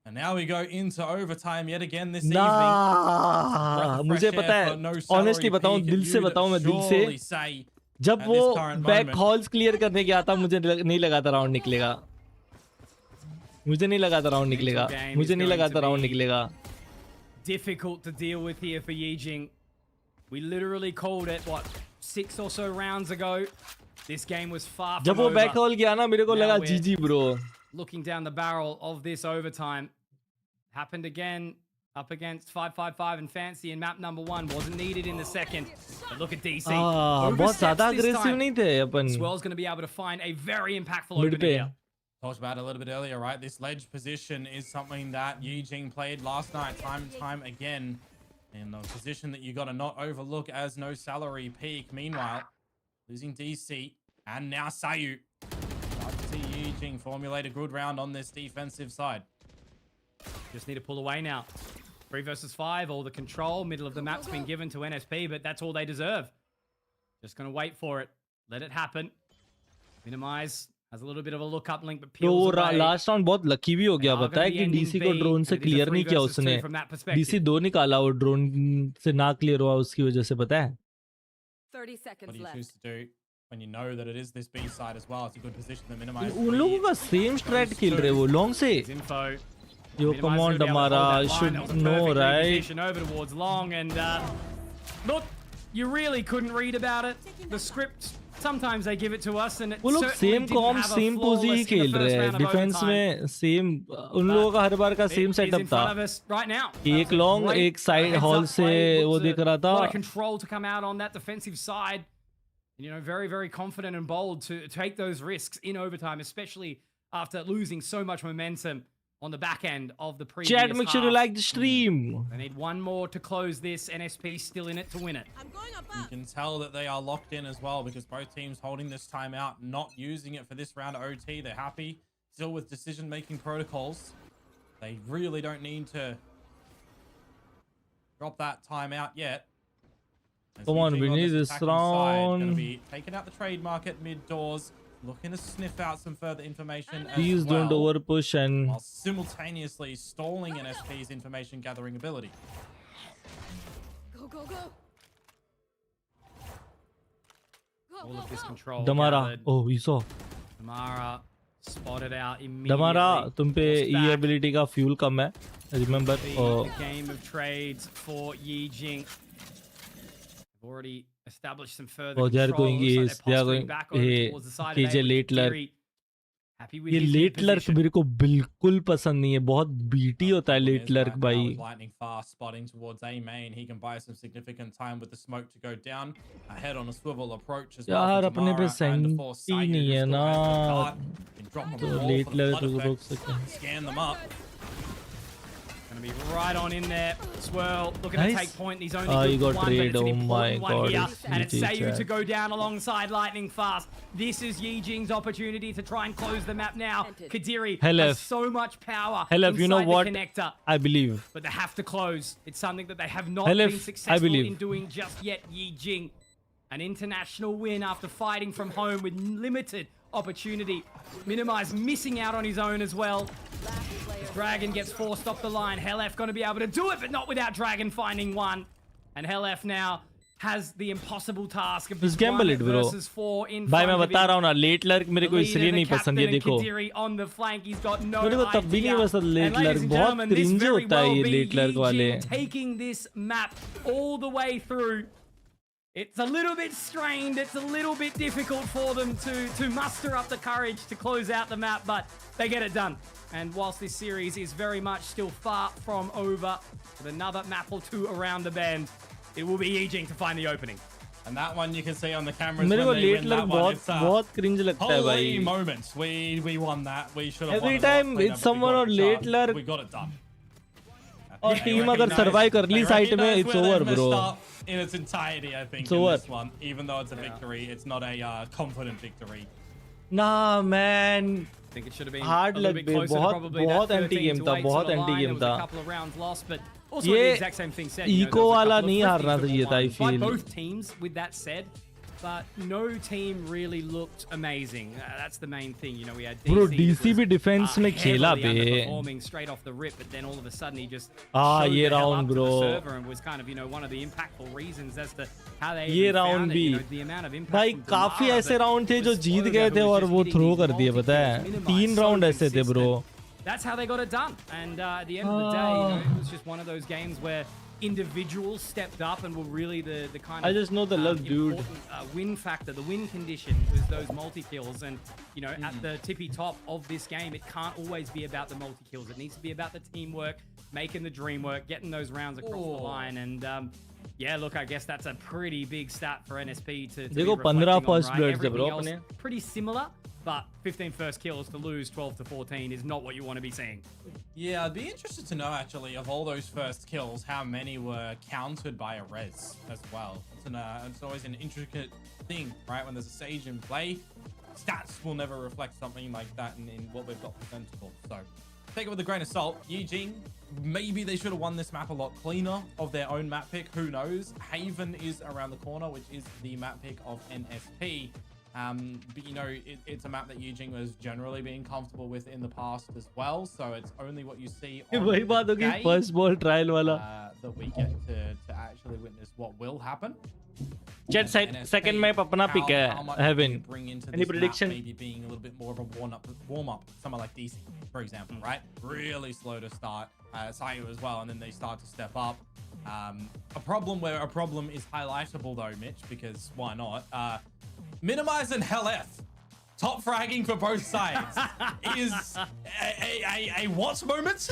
[SPEAKER 6] And now we go into overtime yet again this evening.
[SPEAKER 4] Nah, मुझे पता है, honestly बताऊं, दिल से बताऊं मैं दिल से, जब वो बैक हॉल्स क्लियर करने गया था, मुझे नहीं लगा था राउंड निकलेगा. मुझे नहीं लगा था राउंड निकलेगा. मुझे नहीं लगा था राउंड निकलेगा.
[SPEAKER 5] Difficult to deal with here for Yi-Jing. We literally called it, what, 6 or so rounds ago. This game was far from
[SPEAKER 4] जब वो
[SPEAKER 5] over.
[SPEAKER 4] बैक हॉल गया ना, मेरे को
[SPEAKER 5] Now
[SPEAKER 4] लगा
[SPEAKER 5] we're
[SPEAKER 4] जीजी bro.
[SPEAKER 5] Looking down the barrel of this overtime. Happened again up against 555 and Fancy in map number 1. Wasn't needed in the second. But look at DC.
[SPEAKER 4] बहुत ज़्यादा aggressive नहीं थे अपन.
[SPEAKER 5] Swell's going to be able to find a very impactful opening here.
[SPEAKER 6] Talked about it a little bit earlier, right? This ledge position is something that Yi-Jing played last night time and time again. And a position that you got to not overlook as no salary peak. Meanwhile, losing DC and now Sayu. Start to see Yi-Jing formulate a good round on this defensive side.
[SPEAKER 5] Just need to pull away now. 3 versus 5, all the control, middle of the map's been given to NSP, but that's all they deserve. Just gonna wait for it. Let it happen. Minimize. Has a little bit of a look up link, but peels
[SPEAKER 4] तो
[SPEAKER 5] away.
[SPEAKER 4] Last round बहुत lucky भी हो गया, पता है कि DC को drone से क्लियर नहीं किया उसने. डीसी 2 निकाला, वो ड्रोन से ना क्लियर हुआ उसकी वजह से, पता है.
[SPEAKER 12] 30 seconds
[SPEAKER 6] What do you
[SPEAKER 12] left.
[SPEAKER 6] choose to do when you know that it is this B side as well? It's a good position to minimize.
[SPEAKER 4] उन लोगों का सेम स्ट्रैट खेल रहे वो लॉन्ग से.
[SPEAKER 5] Info.
[SPEAKER 4] Yo, come on, Damara, you should know, right?
[SPEAKER 5] Over towards long, and look, you really couldn't read about it. The script, sometimes they give it to us, and it
[SPEAKER 4] वो लोग same com same पोजी ही खेल रहे हैं. Defence में same, उन लोगों का हर बार का सेम सेटअप था. एक लॉन्ग, एक साइड हॉल से वो देख रहा था.
[SPEAKER 5] A lot of control to come out on that defensive side. You know, very, very confident and bold to take those risks in overtime, especially after losing so much momentum on the back end of the previous
[SPEAKER 4] Chat, make sure you
[SPEAKER 5] half.
[SPEAKER 4] like the stream.
[SPEAKER 5] They need one more to close this. NSP still in it to win it.
[SPEAKER 6] You can tell that they are locked in as well because both teams holding this timeout, not using it for this round of OT. They're happy still with decision-making protocols. They really don't need to drop that timeout yet.
[SPEAKER 4] Come on, we need this round.
[SPEAKER 6] Going to be taking out the trade market mid-doors. Looking to sniff out some further information
[SPEAKER 4] Please
[SPEAKER 6] as well,
[SPEAKER 4] don't overpush and
[SPEAKER 6] while simultaneously stalling NSP's information gathering ability.
[SPEAKER 12] Go, go, go.
[SPEAKER 5] All of this control.
[SPEAKER 4] Damara.
[SPEAKER 5] gathered.
[SPEAKER 4] Oh, you saw.
[SPEAKER 5] Damara spotted out immediately.
[SPEAKER 4] Damara, तुम पे
[SPEAKER 5] Lost
[SPEAKER 4] E
[SPEAKER 5] back.
[SPEAKER 4] ability का fuel कम है. Remember.
[SPEAKER 5] The game of trades for Yi-Jing. They've already established some further
[SPEAKER 4] Oh, they are
[SPEAKER 5] control.
[SPEAKER 4] going
[SPEAKER 5] Looks like
[SPEAKER 4] east.
[SPEAKER 5] they're
[SPEAKER 4] They are
[SPEAKER 5] posturing
[SPEAKER 4] going.
[SPEAKER 5] back over
[SPEAKER 4] Hey,
[SPEAKER 5] towards the side of
[SPEAKER 4] KJ
[SPEAKER 5] A with
[SPEAKER 4] late lurk.
[SPEAKER 5] Kiri. Happy with
[SPEAKER 4] ये
[SPEAKER 5] his
[SPEAKER 4] late lurk
[SPEAKER 5] mid-position.
[SPEAKER 4] मेरे को बिल्कुल पसंद नहीं है. बहुत BT होता है लेट लर्क
[SPEAKER 6] Right now
[SPEAKER 4] भाई.
[SPEAKER 6] with Lightning fast spotting towards A main. He can buy some significant time with the smoke to go down. Ahead on a swivel approach as well.
[SPEAKER 4] यार
[SPEAKER 6] for
[SPEAKER 4] अपने पे
[SPEAKER 6] Tamara and for
[SPEAKER 4] सेंटी
[SPEAKER 6] Sayu,
[SPEAKER 4] नहीं
[SPEAKER 6] who
[SPEAKER 4] है
[SPEAKER 6] still
[SPEAKER 4] ना.
[SPEAKER 6] has the card. Can drop on the
[SPEAKER 4] तो
[SPEAKER 6] wall
[SPEAKER 4] late
[SPEAKER 6] for the
[SPEAKER 4] lurk
[SPEAKER 6] flood
[SPEAKER 4] तो रोक
[SPEAKER 6] effect.
[SPEAKER 4] सकते हैं.
[SPEAKER 6] Scan them up.
[SPEAKER 5] Gonna be right on in there. Swirl looking
[SPEAKER 4] Nice.
[SPEAKER 5] to take point. He's only
[SPEAKER 4] Ah,
[SPEAKER 5] good
[SPEAKER 4] you
[SPEAKER 5] for
[SPEAKER 4] got
[SPEAKER 5] one, but
[SPEAKER 4] trade.
[SPEAKER 5] it's an
[SPEAKER 4] Oh my
[SPEAKER 5] important one
[SPEAKER 4] God,
[SPEAKER 5] here.
[SPEAKER 4] it's
[SPEAKER 5] And it's
[SPEAKER 4] GG
[SPEAKER 5] Sayu to
[SPEAKER 4] chat.
[SPEAKER 5] go down alongside Lightning Fast. This is Yi-Jing's opportunity to try and close the map now. Kadiri
[SPEAKER 4] Hell
[SPEAKER 5] has
[SPEAKER 4] F.
[SPEAKER 5] so much power
[SPEAKER 4] Hell F, you know
[SPEAKER 5] inside the
[SPEAKER 4] what?
[SPEAKER 5] connector.
[SPEAKER 4] I believe.
[SPEAKER 5] But they have to close. It's something that they have not
[SPEAKER 4] Hell
[SPEAKER 5] been
[SPEAKER 4] if, I
[SPEAKER 5] successful
[SPEAKER 4] believe.
[SPEAKER 5] in doing just yet. Yi-Jing, an international win after fighting from home with limited opportunity. Minimize missing out on his own as well. As Dragon gets forced off the line. Hell F going to be able to do it, but not without Dragon finding one. And Hell F now has the impossible task of
[SPEAKER 4] Just gamble it, bro.
[SPEAKER 5] versus 4 in
[SPEAKER 4] भाई मैं
[SPEAKER 5] front of
[SPEAKER 4] बता
[SPEAKER 5] him.
[SPEAKER 4] रहा हूँ ना, late lurk मेरे को इसलिए नहीं पसंद, ये देखो
[SPEAKER 5] on the flank, he's got no
[SPEAKER 4] मेरे को तब भी नहीं
[SPEAKER 5] idea.
[SPEAKER 4] पसंद late
[SPEAKER 5] And ladies
[SPEAKER 4] lurk,
[SPEAKER 5] and
[SPEAKER 4] बहुत
[SPEAKER 5] gentlemen, this
[SPEAKER 4] क्रिंज
[SPEAKER 5] very
[SPEAKER 4] होता है
[SPEAKER 5] well
[SPEAKER 4] ये
[SPEAKER 5] be
[SPEAKER 4] लेट लर्क वाले।
[SPEAKER 5] Yi-Jing taking this map all the way through. It's a little bit strained, it's a little bit difficult for them to muster up the courage to close out the map, but they get it done. And whilst this series is very much still far from over, with another map or two around the bend, it will be Yi-Jing to find the opening.
[SPEAKER 6] And that one you can see on the cameras
[SPEAKER 4] मेरे को
[SPEAKER 6] when they
[SPEAKER 4] late
[SPEAKER 6] win
[SPEAKER 4] lurk
[SPEAKER 6] that one. It's
[SPEAKER 4] बहुत cringe लगता है
[SPEAKER 6] holy
[SPEAKER 4] भाई।
[SPEAKER 6] moments. We won that. We should have
[SPEAKER 4] Every
[SPEAKER 6] won it a lot
[SPEAKER 4] time
[SPEAKER 6] cleaner,
[SPEAKER 4] it's
[SPEAKER 6] but we
[SPEAKER 4] someone
[SPEAKER 6] got
[SPEAKER 4] or
[SPEAKER 6] it
[SPEAKER 4] late
[SPEAKER 6] done.
[SPEAKER 4] lurk-
[SPEAKER 6] We got it done.
[SPEAKER 4] और
[SPEAKER 6] They
[SPEAKER 4] team अगर
[SPEAKER 6] recognize-
[SPEAKER 4] survive कर ली
[SPEAKER 6] they
[SPEAKER 4] side में,
[SPEAKER 6] recognize
[SPEAKER 4] it's
[SPEAKER 6] where
[SPEAKER 4] over,
[SPEAKER 6] they've
[SPEAKER 4] bro.
[SPEAKER 6] messed up in its entirety, I think,
[SPEAKER 4] It's
[SPEAKER 6] in
[SPEAKER 4] over.
[SPEAKER 6] this one. Even though it's a victory, it's not a confident victory.
[SPEAKER 4] Nah, man.
[SPEAKER 5] I think it should have been
[SPEAKER 4] Hard
[SPEAKER 5] a little
[SPEAKER 4] luck
[SPEAKER 5] bit
[SPEAKER 4] be,
[SPEAKER 5] closer to
[SPEAKER 4] बहुत
[SPEAKER 5] probably
[SPEAKER 4] बहुत
[SPEAKER 5] that
[SPEAKER 4] anti game
[SPEAKER 5] 13
[SPEAKER 4] था,
[SPEAKER 5] to 8
[SPEAKER 4] बहुत
[SPEAKER 5] sort of
[SPEAKER 4] anti
[SPEAKER 5] line.
[SPEAKER 4] game
[SPEAKER 5] There was
[SPEAKER 4] था।
[SPEAKER 5] a couple of rounds lost, but also
[SPEAKER 4] ये
[SPEAKER 5] the exact same thing said. You know,
[SPEAKER 4] eco
[SPEAKER 5] there was a
[SPEAKER 4] वाला
[SPEAKER 5] couple of
[SPEAKER 4] नहीं हारना
[SPEAKER 5] thrifties that
[SPEAKER 4] चाहिए
[SPEAKER 5] were
[SPEAKER 4] था, I
[SPEAKER 5] won by
[SPEAKER 4] feel।
[SPEAKER 5] both teams. With that said, but no team really looked amazing. That's the main thing. You know, we had DC,
[SPEAKER 4] Bro,
[SPEAKER 5] that
[SPEAKER 4] DC
[SPEAKER 5] was,
[SPEAKER 4] भी defense में खेला
[SPEAKER 5] heavily
[SPEAKER 4] bay.
[SPEAKER 5] underperforming straight off the rip, but then all of a sudden he just
[SPEAKER 4] हाँ,
[SPEAKER 5] showed
[SPEAKER 4] ये
[SPEAKER 5] the hell
[SPEAKER 4] round,
[SPEAKER 5] up to the
[SPEAKER 4] bro।
[SPEAKER 5] server and was kind of, you know, one of the impactful reasons as to how they
[SPEAKER 4] ये
[SPEAKER 5] even
[SPEAKER 4] round
[SPEAKER 5] found it.
[SPEAKER 4] भी
[SPEAKER 5] You know, the amount of impact
[SPEAKER 4] भाई
[SPEAKER 5] from
[SPEAKER 4] काफी
[SPEAKER 5] Damara
[SPEAKER 4] ऐसे
[SPEAKER 5] that
[SPEAKER 4] round थे जो
[SPEAKER 5] was
[SPEAKER 4] Jeet
[SPEAKER 5] Sloga
[SPEAKER 4] गए
[SPEAKER 5] who
[SPEAKER 4] थे
[SPEAKER 5] was
[SPEAKER 4] और
[SPEAKER 5] just
[SPEAKER 4] वो
[SPEAKER 5] hitting
[SPEAKER 4] थ्रो
[SPEAKER 5] these
[SPEAKER 4] कर दिए, पता है?
[SPEAKER 5] multi-kills,
[SPEAKER 4] 3
[SPEAKER 5] minimized,
[SPEAKER 4] राउंड
[SPEAKER 5] so
[SPEAKER 4] ऐसे थे, bro।
[SPEAKER 5] consistent. That's how they got it done. And at the end of the day, you know, it was just one of those games where individuals stepped up and were really the kind of
[SPEAKER 4] I just know the luck, dude.
[SPEAKER 5] important win factor. The win condition was those multi-kills. And, you know, at the tippy top of this game, it can't always be about the multi-kills. It needs to be about the teamwork, making the dream work, getting those rounds across the line. And, yeah, look, I guess that's a pretty big stat for NSP to be
[SPEAKER 4] देखो 15
[SPEAKER 5] reflecting on,
[SPEAKER 4] first
[SPEAKER 5] right?
[SPEAKER 4] bloods थे, bro,
[SPEAKER 5] Everything else
[SPEAKER 4] अपने।
[SPEAKER 5] pretty similar, but 15 first kills to lose 12 to 14 is not what you want to be seeing.
[SPEAKER 6] Yeah, I'd be interested to know, actually, of all those first kills, how many were countered by a res as well. It's always an intricate thing, right? When there's a Sage in play, stats will never reflect something like that in what we've got presentable. So take it with a grain of salt. Yi-Jing, maybe they should have won this map a lot cleaner of their own map pick. Who knows? Haven is around the corner, which is the map pick of NSP. But, you know, it's a map that Yi-Jing was generally being comfortable with in the past as well. So it's only what you see on
[SPEAKER 4] वही बात होगी
[SPEAKER 6] day,
[SPEAKER 4] first ball trial वाला।
[SPEAKER 6] that we get to actually witness what will happen.
[SPEAKER 4] Chat second map अपना pick
[SPEAKER 6] How
[SPEAKER 4] है,
[SPEAKER 6] much
[SPEAKER 4] Heaven।
[SPEAKER 6] do you bring into
[SPEAKER 4] Any
[SPEAKER 6] this map,
[SPEAKER 4] prediction?
[SPEAKER 6] maybe being a little bit more of a warm up, someone like DC, for example, right? Really slow to start. Sayu as well, and then they start to step up. A problem where a problem is highlightable though, Mitch, because why not? Minimize and Hell F. Top fragging for both sides is a what moment?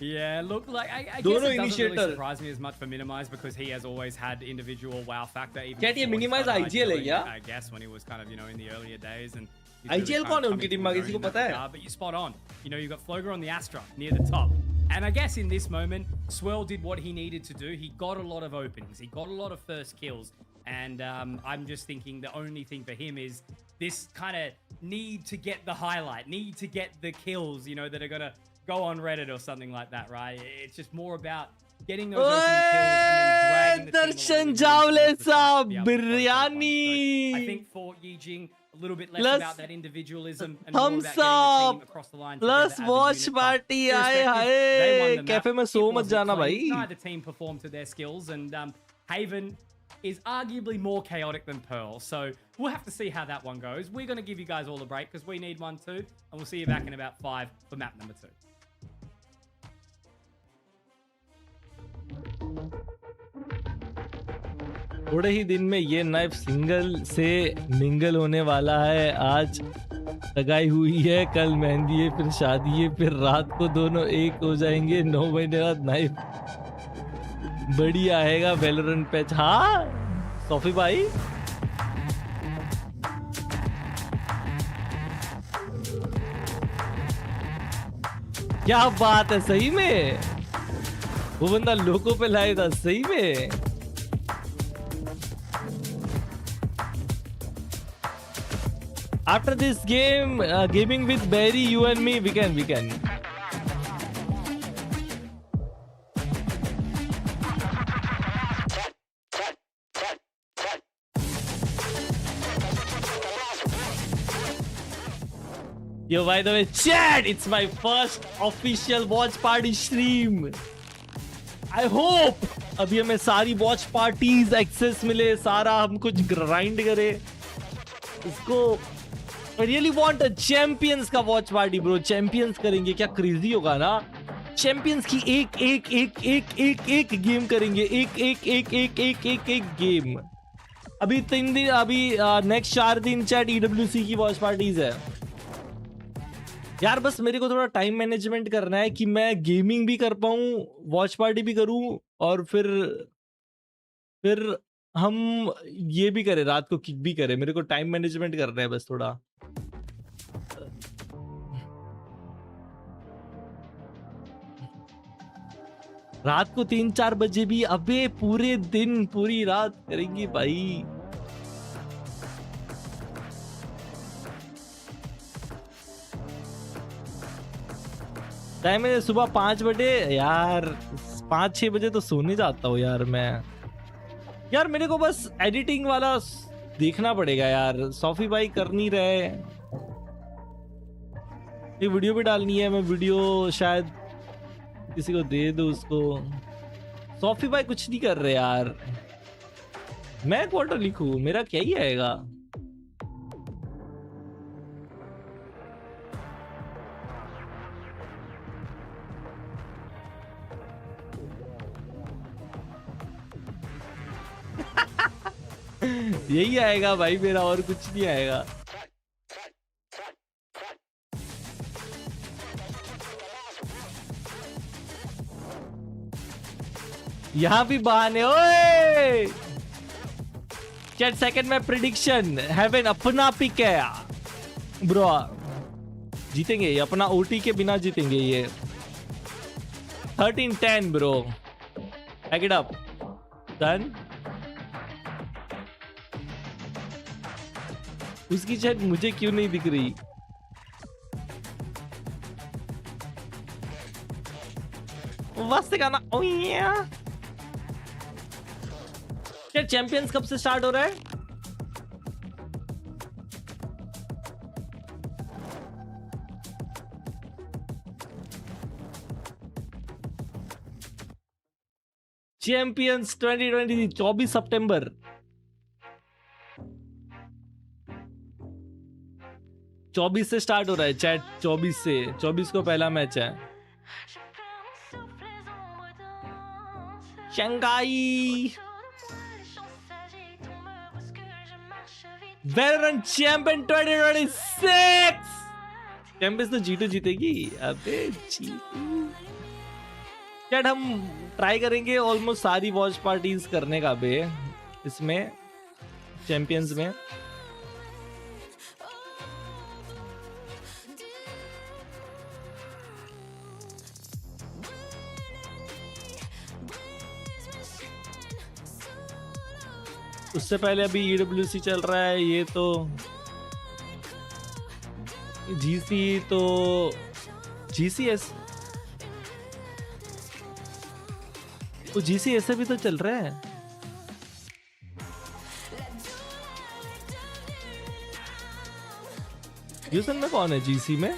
[SPEAKER 5] Yeah, look, like I guess
[SPEAKER 4] दोनों
[SPEAKER 5] it doesn't really
[SPEAKER 4] initiator।
[SPEAKER 5] surprise me as much for Minimize because he has always had individual wow factor. Even
[SPEAKER 4] Chat, ये
[SPEAKER 5] before he
[SPEAKER 4] Minimize
[SPEAKER 5] started
[SPEAKER 4] IGL है
[SPEAKER 5] IGL,
[SPEAKER 4] क्या?
[SPEAKER 5] I guess when he was kind of, you know, in the earlier days and he's
[SPEAKER 4] IGL
[SPEAKER 5] kind
[SPEAKER 4] कौन है
[SPEAKER 5] of
[SPEAKER 4] उनकी
[SPEAKER 5] coming
[SPEAKER 4] team में,
[SPEAKER 5] to his
[SPEAKER 4] किसी को
[SPEAKER 5] own in
[SPEAKER 4] पता
[SPEAKER 5] that
[SPEAKER 4] है?
[SPEAKER 5] regard, but you're spot on. You know, you got Flogar on the Astra near the top. And I guess in this moment, Swell did what he needed to do. He got a lot of openings. He got a lot of first kills. And I'm just thinking the only thing for him is this kind of need to get the highlight, need to get the kills, you know, that are going to go on Reddit or something like that, right? It's just more about getting those opening kills and then dragging the team
[SPEAKER 4] Darshan
[SPEAKER 5] along
[SPEAKER 4] जावले
[SPEAKER 5] with the
[SPEAKER 4] साहब,
[SPEAKER 5] fight to be able to close those ones.
[SPEAKER 4] Biryani.
[SPEAKER 5] So I think for Yi-Jing, a little bit less
[SPEAKER 4] Plus,
[SPEAKER 5] about that individualism and more
[SPEAKER 4] thumbs
[SPEAKER 5] about getting the team
[SPEAKER 4] up,
[SPEAKER 5] across the line
[SPEAKER 4] plus
[SPEAKER 5] together as a
[SPEAKER 4] watch
[SPEAKER 5] unit. But
[SPEAKER 4] party, आए
[SPEAKER 5] irrespective, they won
[SPEAKER 4] hi,
[SPEAKER 5] the map.
[SPEAKER 4] Cafe में
[SPEAKER 5] It
[SPEAKER 4] सो मत
[SPEAKER 5] wasn't
[SPEAKER 4] जाना
[SPEAKER 5] clean.
[SPEAKER 4] भाई।
[SPEAKER 5] Neither team performed to their skills, and Haven is arguably more chaotic than Pearl. So we'll have to see how that one goes. We're going to give you guys all a break because we need one too. And we'll see you back in about 5 for map number 2.
[SPEAKER 4] थोड़े ही दिन में ये knife single से mingle होने वाला है। आज सगाई हुई है, कल मेहंदी है, फिर शादी है, फिर रात को दोनों एक हो जाएंगे। 9 महीने बाद नाइफ बढ़िया आएगा वेलोरेंट पैच। हाँ सोफी भाई, क्या बात है, सही में वो बंदा लोगों पे लाया था, सही में। After this game, gaming with Barry, you and me, we can. Yo, by the way, chat, it's my first official watch party stream. I hope अभी हमें सारी वॉच पार्टीज एक्सेस मिले, सारा हम कुछ ग्राइंड करे इसको। I really want a champions का वॉच पार्टी ब्रो। चैंपियंस करेंगे, क्या क्रेजी होगा ना। चैंपियंस की एक एक एक एक एक एक गेम करेंगे, एक एक एक एक एक एक एक गेम। अभी 3 दिन, अभी नेक्स्ट 4 दिन चैट ईडब्ल्यूसी की वॉच पार्टीज है यार। बस मेरे को थोड़ा टाइम मैनेजमेंट करना है कि मैं गेमिंग भी कर पाऊं, वॉच पार्टी भी करूं, और फिर हम ये भी करें, रात को किक भी करें। मेरे को टाइम मैनेजमेंट करना है बस थोड़ा। रात को 3-4 बजे भी, अबे पूरे दिन पूरी रात करेंगे भाई। टाइम है सुबह 5 बजे यार, 5-6 बजे तो सोने जाता हूँ यार मैं। यार मेरे को बस एडिटिंग वाला देखना पड़ेगा यार। सॉफी भाई कर नहीं रहे, ये वीडियो भी डालनी है। मैं वीडियो शायद किसी को दे दो उसको। सॉफी भाई कुछ नहीं कर रहे यार। मैं क्वार्टर लिखूं, मेरा क्या ही आएगा। यही आएगा भाई मेरा, और कुछ नहीं आएगा। यहां भी बहाने। ओए चैट सेकंड में प्रिडिक्शन हेवन अपना पिक है ब्रो। जीतेंगे ये, अपना ओटी के बिना जीतेंगे ये। 13-10 bro, pack it up, done. उसकी चैट मुझे क्यों नहीं दिख रही? वास्ते गाना। ओ या क्या चैंपियंस कब से स्टार्ट हो रहा है? चैंपियंस 2020 24 सितंबर। 24 से स्टार्ट हो रहा है चैट, 24 से। 24 को पहला मैच है। Shanghai veteran champion 2026। चैंपियंस तो जीटू जीतेगी। अबे जीटू चैट हम ट्राई करेंगे ऑलमोस्ट सारी वॉच पार्टीज करने का बे इसमें, चैंपियंस में। उससे पहले अभी ईडब्ल्यूसी चल रहा है। ये तो जीसी, तो जीसीएस, तो जीसीएस भी तो चल रहा है। यूसन में कौन है जीसी में?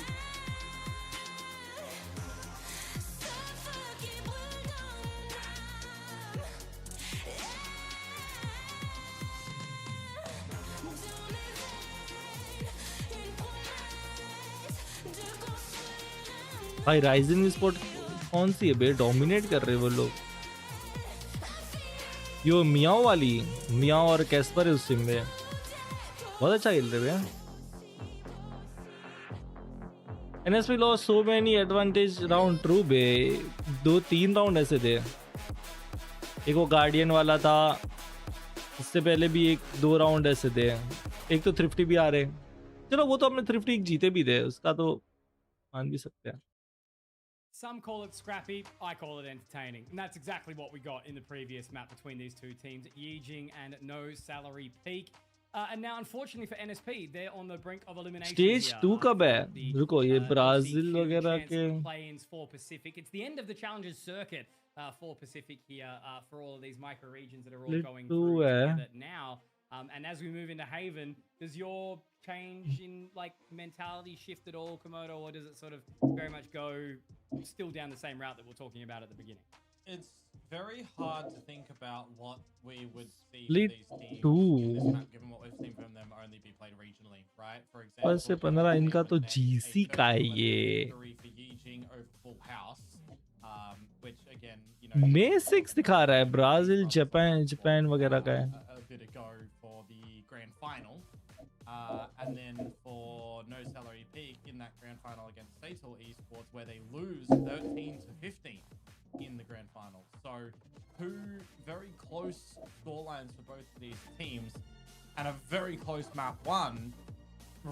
[SPEAKER 4] भाई राइजन स्पोर्ट कौन सी है बे? डोमिनेट कर रहे वो लोग। यो मियाओ वाली, मियाओ और कैस्पर है उस टीम में, बहुत अच्छा खेल रहे हैं। NSP loss so many advantage round. True बे, 2-3 राउंड ऐसे थे। एक वो गार्डियन वाला था, इससे पहले भी 1-2 राउंड ऐसे थे। एक तो थ्रिफ्टी भी आ रहे। चलो वो तो अपने थ्रिफ्टी जीते भी थे, उसका तो मान भी सकते हैं।
[SPEAKER 5] Some call it scrappy, I call it entertaining. And that's exactly what we got in the previous map between these two teams, Yi-Jing and No Salary Peak. And now, unfortunately for NSP, they're on the brink of elimination.
[SPEAKER 4] Stage 2 कब है? रुको, ये Brazil वगैरह के
[SPEAKER 5] play-ins for Pacific. It's the end of the Challengers circuit for Pacific here, for all of these micro regions that are all going through together now. And as we move into Haven, does your change in like mentality shift at all, Komodo, or does it sort of very much go still down the same route that we're talking about at the beginning?
[SPEAKER 6] It's very hard to think about what we would see
[SPEAKER 4] Split
[SPEAKER 6] for these teams
[SPEAKER 4] 2
[SPEAKER 6] in this map, given what we've seen from them only be played regionally, right? For example,
[SPEAKER 4] 5 से 15 इनका तो
[SPEAKER 6] a
[SPEAKER 4] GC का है
[SPEAKER 6] 31-11
[SPEAKER 4] ये
[SPEAKER 6] victory for Yi-Jing over Full House, which again, you know,
[SPEAKER 4] May 6 दिखा रहा है Brazil Japan वगैरह का है
[SPEAKER 6] a bit ago for the grand final. And then for No Salary Peak in that grand final against Satel Esports, where they lose 13-15 in the grand final. So two very close scorelines for both of these teams, and a very close map one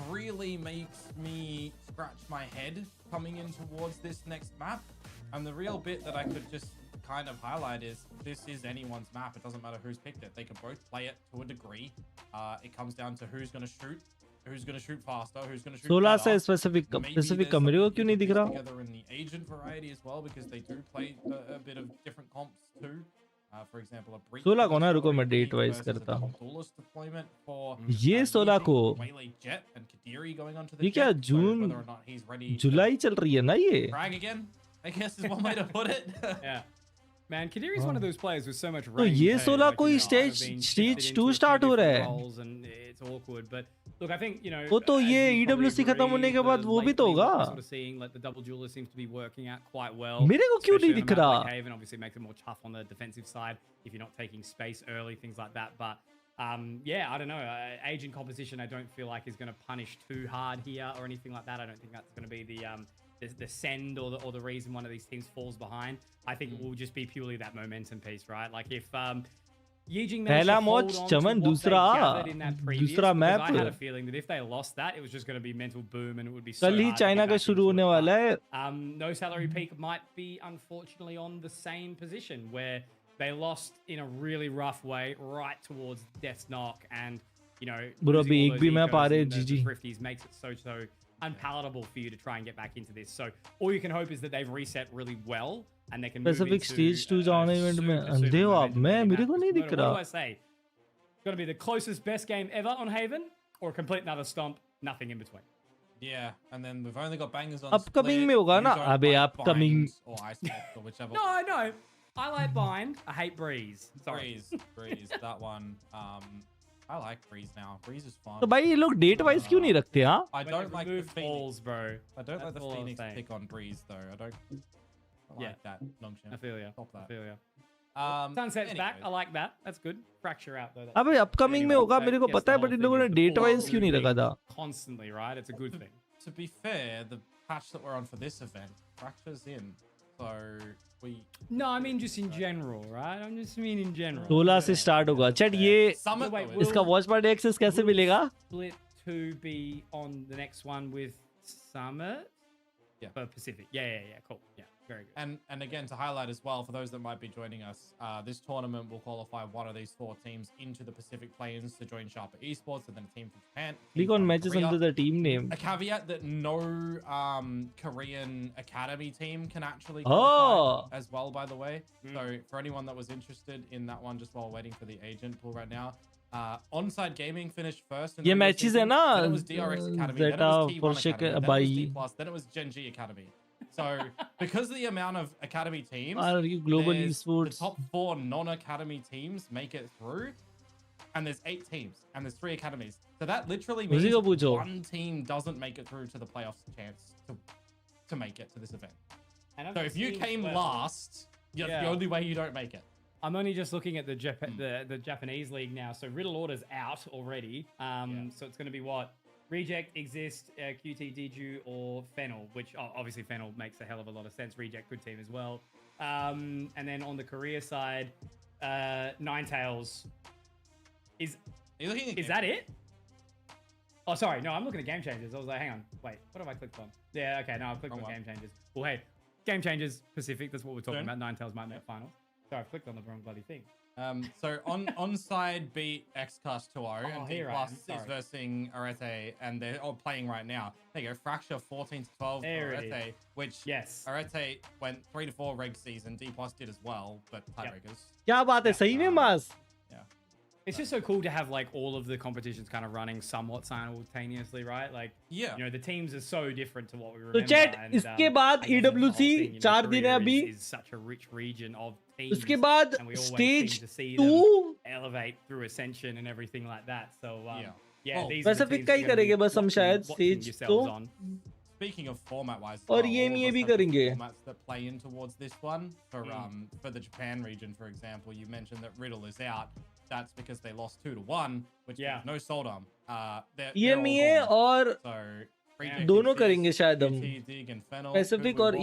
[SPEAKER 6] really makes me scratch my head coming in towards this next map. And the real bit that I could just kind of highlight is this is anyone's map. It doesn't matter who's picked it. They can both play it to a degree. It comes down to who's going to shoot faster, who's going to shoot
[SPEAKER 4] 16 से
[SPEAKER 6] better.
[SPEAKER 4] Specific मेरे को क्यों नहीं दिख रहा
[SPEAKER 6] Together in the agent variety as well, because they do play a bit of different comps too. For example, a breach
[SPEAKER 4] 16 को ना रुको मैं डेट वाइज करता हूँ ये 16 को ये क्या जून जुलाई चल रही है ना ये
[SPEAKER 6] Brag again, I guess is one way to put it.
[SPEAKER 5] Yeah. Man, Kadiri's one of those players with so much
[SPEAKER 4] तो
[SPEAKER 5] range.
[SPEAKER 4] ये
[SPEAKER 5] hey,
[SPEAKER 4] 16
[SPEAKER 5] like,
[SPEAKER 4] को
[SPEAKER 5] you
[SPEAKER 4] he
[SPEAKER 5] know, I've been
[SPEAKER 4] stage
[SPEAKER 5] shifted
[SPEAKER 4] 2
[SPEAKER 5] into a
[SPEAKER 4] start
[SPEAKER 5] few
[SPEAKER 4] हो रहा
[SPEAKER 5] different
[SPEAKER 4] है
[SPEAKER 5] roles and it's awkward, but look, I think, you know,
[SPEAKER 4] वो तो
[SPEAKER 5] as
[SPEAKER 4] ये
[SPEAKER 5] you probably
[SPEAKER 4] EWC खत्म होने के
[SPEAKER 5] agree,
[SPEAKER 4] बाद वो भी तो
[SPEAKER 5] lately what
[SPEAKER 4] होगा
[SPEAKER 5] we're sort of seeing, like the double jeweler seems to be working out quite well.
[SPEAKER 4] मेरे को क्यों नहीं
[SPEAKER 5] especially on a
[SPEAKER 4] दिख
[SPEAKER 5] map
[SPEAKER 4] रहा
[SPEAKER 5] like Haven, obviously makes it more tough on the defensive side if you're not taking space early, things like that. But yeah, I don't know. Agent composition, I don't feel like is going to punish too hard here or anything like that. I don't think that's going to be the send or the reason one of these teams falls behind. I think it will just be purely that momentum piece, right? Like if Yi-Jing managed to
[SPEAKER 4] पहला
[SPEAKER 5] hold
[SPEAKER 4] match
[SPEAKER 5] on to
[SPEAKER 4] Chaman
[SPEAKER 5] what
[SPEAKER 4] दूसरा
[SPEAKER 5] they gathered in that previous,
[SPEAKER 4] दूसरा
[SPEAKER 5] because
[SPEAKER 4] map
[SPEAKER 5] I had a feeling that if they lost that, it was just going to be mental boom and it would be so
[SPEAKER 4] कल ही
[SPEAKER 5] hard to
[SPEAKER 4] China
[SPEAKER 5] get
[SPEAKER 4] का
[SPEAKER 5] back
[SPEAKER 4] शुरू
[SPEAKER 5] into
[SPEAKER 4] होने
[SPEAKER 5] it.
[SPEAKER 4] वाला है
[SPEAKER 5] But, No Salary Peak might be unfortunately on the same position where they lost in a really rough way right towards Death's Knock, and you know,
[SPEAKER 4] Bro,
[SPEAKER 5] losing
[SPEAKER 4] अभी
[SPEAKER 5] all
[SPEAKER 4] एक
[SPEAKER 5] those
[SPEAKER 4] भी map
[SPEAKER 5] ecos
[SPEAKER 4] आ रहे
[SPEAKER 5] and the
[SPEAKER 4] GG
[SPEAKER 5] Thrifties makes it so unpalatable for you to try and get back into this. So all you can hope is that they've reset really well and they can move
[SPEAKER 4] Pacific
[SPEAKER 5] into
[SPEAKER 4] Stage 2 जाने event में अंधे हो आप मैं मेरे को नहीं दिख
[SPEAKER 5] What do
[SPEAKER 4] रहा
[SPEAKER 5] I say? It's going to be the closest best game ever on Haven, or a complete another stomp, nothing in between.
[SPEAKER 6] Yeah, and then we've only got bangers on
[SPEAKER 4] Upcoming
[SPEAKER 6] split.
[SPEAKER 4] में होगा
[SPEAKER 6] You
[SPEAKER 4] ना
[SPEAKER 6] don't
[SPEAKER 4] अबे
[SPEAKER 6] like
[SPEAKER 4] upcoming
[SPEAKER 6] Binds or Ice Box or whichever.
[SPEAKER 5] No, I like Bind. I hate Breeze. Sorry.
[SPEAKER 6] Breeze, that one. I like Breeze now. Breeze is fun.
[SPEAKER 4] तो भाई ये लोग date wise क्यों नहीं रखते हाँ
[SPEAKER 6] I don't like the
[SPEAKER 5] remove
[SPEAKER 6] Phoenix.
[SPEAKER 5] balls, bro.
[SPEAKER 6] I don't like
[SPEAKER 5] That's
[SPEAKER 6] the
[SPEAKER 5] all I was
[SPEAKER 6] Phoenix
[SPEAKER 5] saying.
[SPEAKER 6] pick on Breeze though. I don't
[SPEAKER 5] Yeah.
[SPEAKER 6] like that. Nongshim.
[SPEAKER 5] I feel ya.
[SPEAKER 6] Stop that.
[SPEAKER 5] I feel ya. Sunset's back. I like that. That's good. Fracture out though.
[SPEAKER 4] अबे upcoming में होगा मेरे को पता है but in लोगों ने date wise क्यों नहीं रखा था
[SPEAKER 5] Constantly, right? It's a good thing.
[SPEAKER 6] To be fair, the patch that we're on for this event, Fracture's in. So we...
[SPEAKER 5] No, I mean just in general, right? I'm just mean in general.
[SPEAKER 4] 16 से start होगा चट ये
[SPEAKER 6] Summit
[SPEAKER 5] wait,
[SPEAKER 6] though,
[SPEAKER 4] इसका watch party access कैसे
[SPEAKER 5] Will
[SPEAKER 4] मिलेगा
[SPEAKER 5] Split 2 be on the next one with Summit?
[SPEAKER 6] Yeah.
[SPEAKER 5] For Pacific. Yeah. Cool. Yeah. Very good.
[SPEAKER 6] And again, to highlight as well, for those that might be joining us, this tournament will qualify one of these 4 teams into the Pacific Plains to join Sharper Esports, and then a team from Japan.
[SPEAKER 4] click on matches under the team name
[SPEAKER 6] A caveat that no Korean academy team can actually
[SPEAKER 4] Oh.
[SPEAKER 6] qualify as well, by the way. So for anyone that was interested in that one, just while waiting for the agent pool right now, Onside Gaming finished first.
[SPEAKER 4] ये matches है ना
[SPEAKER 6] Then it was DRX Academy. Then it
[SPEAKER 4] Zeta
[SPEAKER 6] was T1
[SPEAKER 4] Porsche
[SPEAKER 6] Academy. Then it was
[SPEAKER 4] भाई
[SPEAKER 6] D+. Then it was Gen G Academy. So because of the amount of academy teams,
[SPEAKER 4] are you global
[SPEAKER 6] there's
[SPEAKER 4] esports
[SPEAKER 6] the top 4 non-academy teams make it through, and there's 8 teams, and there's 3 academies. So that literally means
[SPEAKER 4] उसी को पूछो
[SPEAKER 6] one team doesn't make it through to the playoffs chance to make it to this event.
[SPEAKER 5] And
[SPEAKER 6] So if you came last, that's
[SPEAKER 5] Yeah.
[SPEAKER 6] the only way you don't make it.
[SPEAKER 5] I'm only just looking at the Japanese league now. So Riddle Order's out already. So it's going to be what? Reject, Exist, QT, Diju, or Fennel, which obviously Fennel makes a hell of a lot of sense. Reject, good team as well. And then on the career side, Ninetales. Is that it? Oh, sorry. No, I'm looking at Game Changers. I was like, hang on. Wait, what have I clicked on? Yeah, okay. No, I've clicked on Game Changers. Well, hey, Game Changers, Pacific. That's what we're talking about. Ninetales might make finals. Sorry, I've clicked on the wrong bloody thing.
[SPEAKER 6] So onside beat XCast 2-0 and D+
[SPEAKER 5] here I am,
[SPEAKER 6] is
[SPEAKER 5] sorry.
[SPEAKER 6] versing Arete, and they're all playing right now. There you go, Fracture 14-12 for
[SPEAKER 5] There it
[SPEAKER 6] Arete, which Arete went 3-4 reg season. D+ did as well, but tiebreakers.
[SPEAKER 4] क्या बात है सही में मास
[SPEAKER 5] It's just so cool to have like all of the competitions kind of running somewhat simultaneously, right? Like,
[SPEAKER 6] Yeah.
[SPEAKER 5] you know, the teams are so different to what we
[SPEAKER 4] तो
[SPEAKER 5] remember.
[SPEAKER 4] Chat
[SPEAKER 5] and,
[SPEAKER 4] इसके बाद
[SPEAKER 5] I guess that's the whole
[SPEAKER 4] EWC
[SPEAKER 5] thing, you know,
[SPEAKER 4] 4 दिन है
[SPEAKER 5] Korea
[SPEAKER 4] अभी
[SPEAKER 5] is such a rich region of teams.
[SPEAKER 4] उसके बाद
[SPEAKER 5] and we always
[SPEAKER 4] stage
[SPEAKER 5] seem to see
[SPEAKER 4] 2
[SPEAKER 5] them elevate through ascension and everything like that. So yeah,
[SPEAKER 6] Well,
[SPEAKER 5] these are the
[SPEAKER 4] Pacific
[SPEAKER 5] teams
[SPEAKER 4] का ही
[SPEAKER 5] you're gonna be
[SPEAKER 4] करेंगे बस हम
[SPEAKER 5] watching-
[SPEAKER 4] शायद
[SPEAKER 5] watching
[SPEAKER 4] stage
[SPEAKER 5] yourselves
[SPEAKER 4] 2
[SPEAKER 5] on.
[SPEAKER 6] Speaking of format-wise,
[SPEAKER 4] और ये
[SPEAKER 6] all of
[SPEAKER 4] भी
[SPEAKER 6] us have
[SPEAKER 4] करेंगे
[SPEAKER 6] formats that play in towards this one. For the Japan region, for example, you mentioned that Riddle is out. That's because they lost 2-1, which means no Soldom.
[SPEAKER 4] EMEA और दोनों करेंगे शायद हम Pacific और